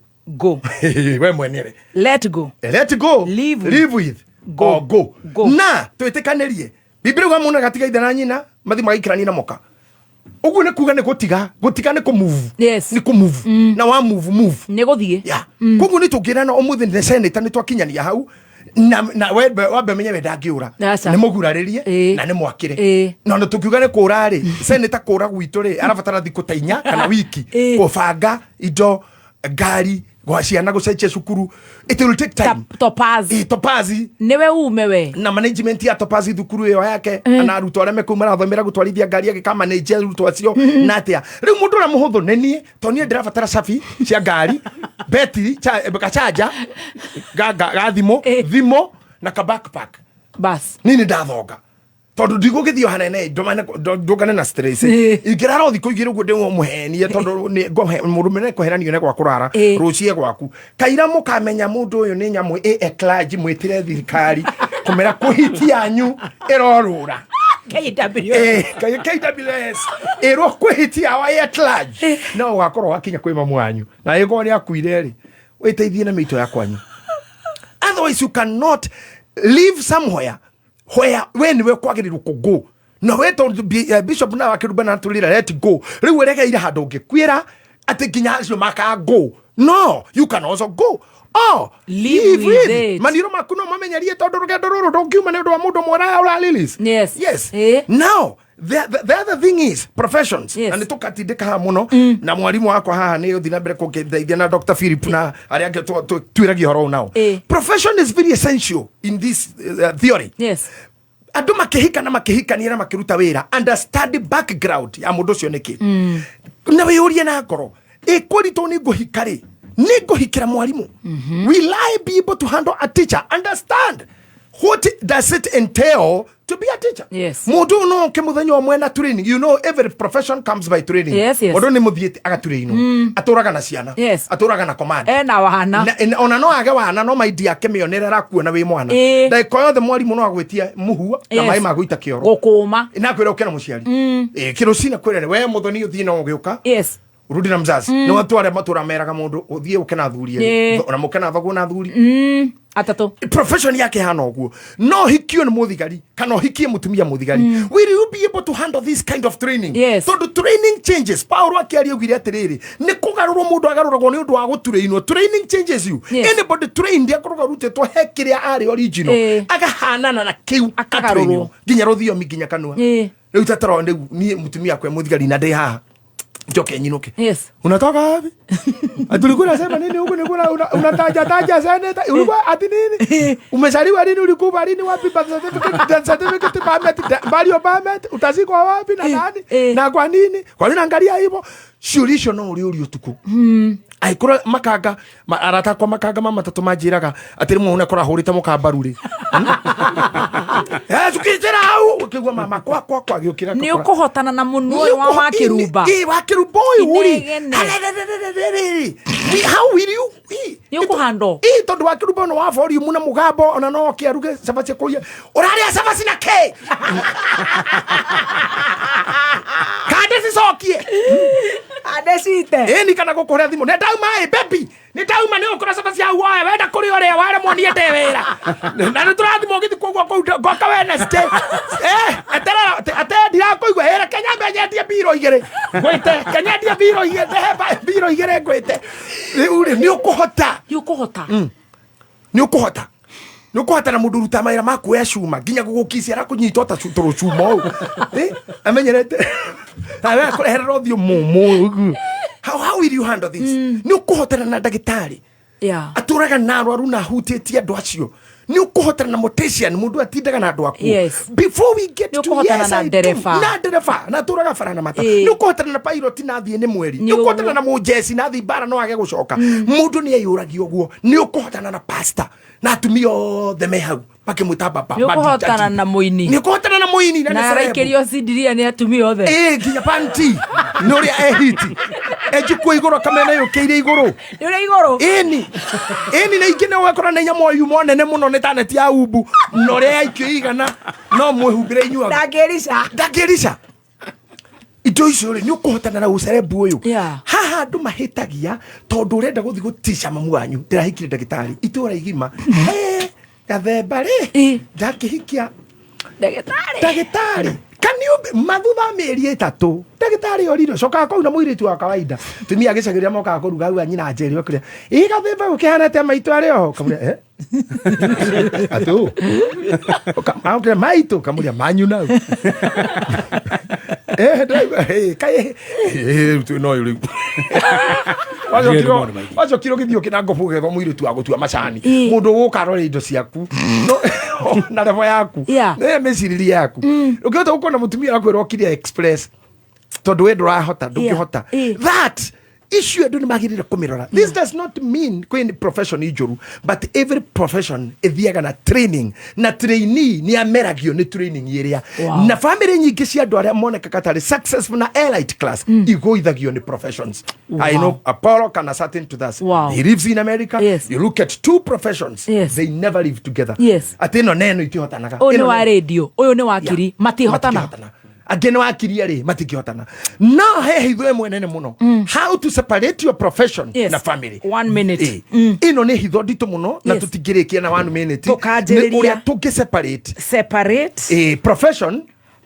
we mwenere. Let go, live with or go. Na twitikanĩrie Biblia wa muna katika idana nyina mathi magikirani na moka ugu ne kuga ne gutiga ni ku move. Yes. Ni ku move na wa move ne guthie. Yeah. Kugu ni tugirana omuthi ne senator ni twakinyania hau na webe menye wendangiura ni muguraririe na ni mwakire no ndo tukiuga ni kura ri senator kura gwitu ri arabatara thiku ta 4 kana wiki kubanga indo ngari gwasiana gucenjia cukuru. It will take time. Topazi newe umewe na management ya Topazi thukuru yo yake ana aruto areme kumara thomera gutwarithia ngari yake kama manage aruto acio na atia riu mundu na muhuthu nenie to nie ndirabatara safi cia ngari beti cha charger thimo na ka backpack bas nini ndathonga tondu ndigugithio hanene ndogane na stress ingirara thiko igire guo ndimo muhenie tondu ni murumene kuheranio ne gwa kurara rucie gwaku kaira mukamenya mundu uyu ni nyamu eclarge mwitire thirikari kumera kuhitia anyu erorura KWS ero kuhitia wa eclarge no wakorwo wakinya kwi mamu wanyu na ego ni akuire ri witeithie na mito ya kwanyu. Otherwise you cannot live somewhere where when we kwagirirwo kugo no we to bishop na wakirubana tulira let go riu werega ira handu ngikwira ati ginya acio maka go. No, you can also go. Live with it. Maniro makuno mamenyarie tondu rugendo ruru ndungiuma ni undu wa mundu mwara ura Lilies. Yes. Now the other thing is professions. And tukatindika ha muno na mwalimu wako haha ni uthina mbere kugithaithia na Dr. Philip na aria ange twiragia horo now. Profession is very essential in this theory. Yes. Andu makihikania na makiruta wira understand background ya mundu cio niki na wiurie na ngoro ikwirito ni nguhikari ni nguhikira mwalimu. Will I be able to handle a teacher? Understand what does it entail to be a teacher? Yes. Mundu no ke muthenyo mwena training. You know every profession comes by training. Yes. Mundu ni muthiete agatrain aturaga na ciana. Yes. Aturaga na command na wana ona no age wana no maidi yake mionera kuona wi mwana ndako yothe mwalimu no agwitia muhua na mai maguita kioro gukuma na kwira ukena muciari kirucina kwira we Muthoni uthi no ugiuka urudi na mzazi ni watu wale matura meraga mundu uthie ukena thurie na mukena thogu na thuri atatu profession yake hana oguo no hikio ni muthigari kana hikie mutumia muthigari will you be able to handle this kind of training so the training changes Paulo akiaria ugire atiriri ni kugarurwo mundu agaruragwo ni undu wa guturainwo training changes you anybody trained akuruga rutetwo hekiria ari original agahanana na kiu akagarurwo ginya ruthiomi ginya kanua riu tataro ni mutumia kwe muthigari na ndai haha Joke nyinuke. Unatoka wapi? Atulikuwa nasema nini huko nikuna unataja seneta? Ulikuwa ati nini? Umezaliwa lini, ulikufa lini, wapi certificate permit utazikwa wapi na nani? Na kwa nini? Kwa nini angalia hivyo? Shulisho no uri tuku. Aikora makanga arata kwa makanga mama tatu majiraga atiri mu una kora horita mukambaruri. Tukitera au ukigwa mama kwa giukira. Ni ukuhotana na mundu wa kirumba. Boy, how will you? Yoko hando. Tondu wa kirubo no wa volume na mugambo ona no kiaruge sabache kuya. Oraria sabasi na ke. Kade sisokie. Adesite. Ni kana gukoria thimu. Ne dauma baby. Ni dauma ni ukora sabaci ya wa wenda kuri ore wale monie tewera. Na niturathi mogithi kugwa goka Wednesday. Ate dira koigwa era Kenya menyetie biro igere. Gwite Kenya dia biro igere biro igere gwite. Ni ukuhota. Ni ukuhota na mundu ruta maira maku ya shuma ginya gugukisia arakunyita ta turu shuma amenyerete awe kureherera thio mumu. How will you handle this? Ni ukuhotana na dagitari aturaga na arwaru na hutete andu acio. Ni ukuhotana na mortician mundu atindaga na andu aku. Before we get to na nderefa na turaga farana mata. Ni ukuhotana na pilot na thie ni mweri. Ni ukuhotana na mujesi na thie bara no age gucoka. Mundu ni ayuragi oguo. Ni ukuhotana na pastor na atumio the mehau makimwita baba. Ni ukuhotana na muini. Ni ukuhotana na muini na raikirio sidiria ni atumio othe. Ginya panti nuri ehiti ejukwo igoro kamena yukiire igoro yure igoro ini na ikine wakora na nyamo yumo nene muno ne taneti ya ubu nore aikio igana no mwehumbire inyua dagerisha indo icio ni ukuhotana na ucerebu uyu haha andu mahitagia tondu urenda guthi gutisha mamu wanyu ndirahikire ndagitari itura igima gathemba ri ndakihikia ndagitari kaniu mathutha meri 3 ndagitari oriro coka kau na muiritu wa kawaida tumia agicagiria moka kuruga u anyina njeri okire gathemba ukihanete maitu ari ho kamure atu kamure maitu kamure manyu na kai tu no yuri wacho kiro githio kinango fuge tho muiritu wa gutua macani mundu gukarore indo ciaku no na revo yaku meciriri yaku ukihota gukona mutumia akwira okiria express tondu we ndurahota ndungihota that issue andu ni magirire kumirora. This does not mean kweni profession ijuru, but every profession ethiaga na training na trainee ni ameragio ni training iria na family nyingi cia andu aria moneka katari successful na elite class igoithagio ni professions. I know Apollo can attest to that. He lives in America. You look at two professions, they never live together. Atino neno itihotanaga. Uyu ni wa radio, uyu ni wa kiri, matihotana. Again wakiria ri matikihotana no he hitho mwenene muno how to separate your profession na family 1 minute ino ni hitho ndito muno na tutigirikia na 1 minute ni uria tungi separate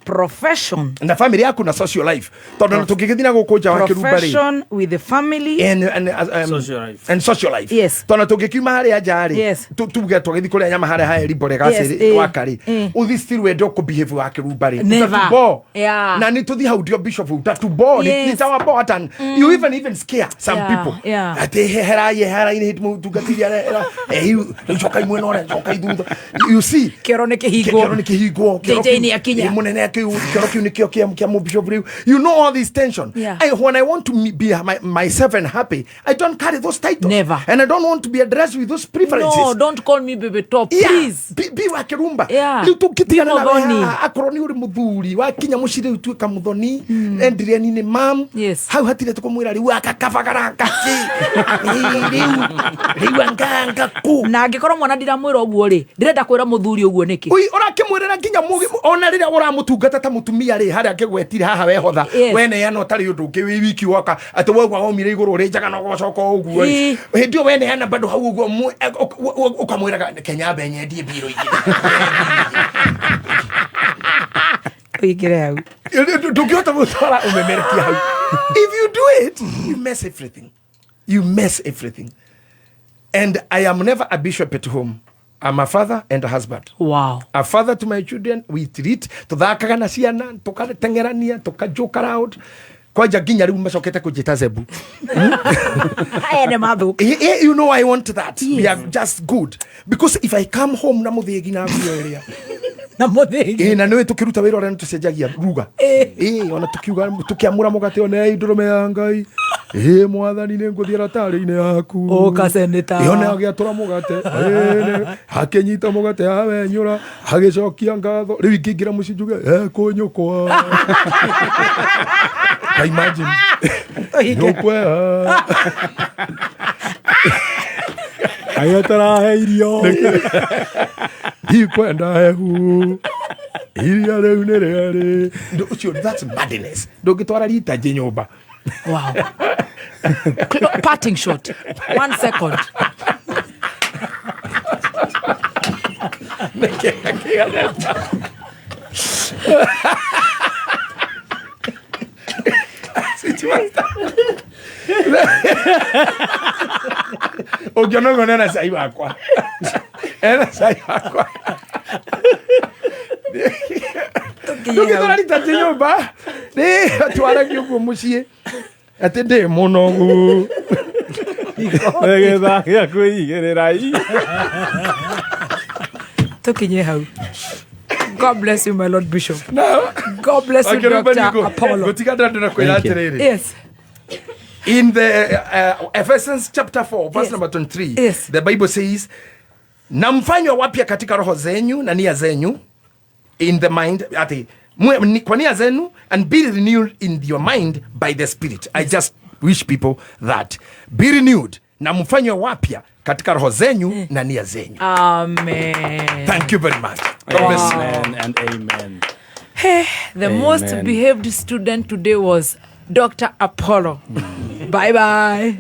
profession na family yaku na social life tondu tungigithina gukunja wa kirumba ri profession with the family and social life tondu tungikiuma hari ajari tuge tugithi kuria nyama hari ha ribore gaciri wakari uthi still we do behave wa kirumba ri tubo na ni tuthi how dio bishop tubo ni tawa botan you even scare some people ate hera ini hit mu tugatiria chokai mweno ora chokai thutha you see kerone kihigo ni akinya munene akiu you know all this tension. When I want to be myself and happy, I don't carry those titles. Never. And I don't want to be addressed with those preferences. No, don't call me baby top, please. Be wa kirumba. Muthoni. Akoroni uri muthuri wakinya mucire utuika muthoni endire ni mam. Hau hatire tukumwira riu akakabagara kaki. Riu anganga ku. Na angikorwo mwana ndiramwira oguo ri ndirenda kwira muthuri oguo niki. Ui urakimwirira nginya mugi ona rira uramutunga ndungata ta mutumia ri haria ngegwetire haha wehotha wene yana utari undu ungi wi wiki waka ati wogwa omire iguru ri njaga no gocoka uguo hindi wene yana bado hau uguo ukamwiraga Kenya benye ndie biro igire igire hau ndungihota gutwara umemerekia hau. If you do it, you mess everything. You mess everything. And I am never a bishop at home. I'm a father and a husband. Wow. A father to my children. We treat. Tuthakaga na ciana, tukatengerania, tukajoke around. Kwaja ginya riu macokete kujita Zebu. You know I want that. Yes. We are just good. Because if I come home na muthegi na vioria. Na muthegi. Na niwe tukiruta wira ora nitucenjagia ruga. Ona tukiuga tukiamura mugate ona idurume ya Ngai. Mwathani nĩ ngũthiĩ ratari-inĩ yaku ũkacenĩta ona agĩatũra mũgate akĩnyita mũgate awenyũra agĩcokia ngatho rĩu ingĩingĩra mũciĩ njuge kũnyũkwa imagine nyũkwa agĩatarahe irio ikwenda hehu iria rĩu nĩ rĩarĩ ũcio. That's madness. Ndũngĩtwara rita njĩ nyũmba. Wow. Parting shot. 1 second. Ukionongo nena sai wakwa. Ena sai wakwa. Tukitwara rita njĩ nyũmba. Twara kiugo muciĩ. Ati ndi munogu Magetha gĩa kwĩigĩrĩra tukinye hau. God bless you, my Lord Bishop. No. God bless you, Dr. Apollo. Yes. In the Ephesians chapter 4 verse number 23, the Bible says, na mfanywa wapya katika roho zenyu na nia zenyu, in the mind, kwa nia zenu, and be renewed in your mind by the Spirit. I just wish people that. Be renewed. Na mfanywa wapya katika roho zenyu na nia zenyu. Amen. Thank you very much. Amen and amen. Hey, the most behaved student today was Dr. Apollo. Bye-bye.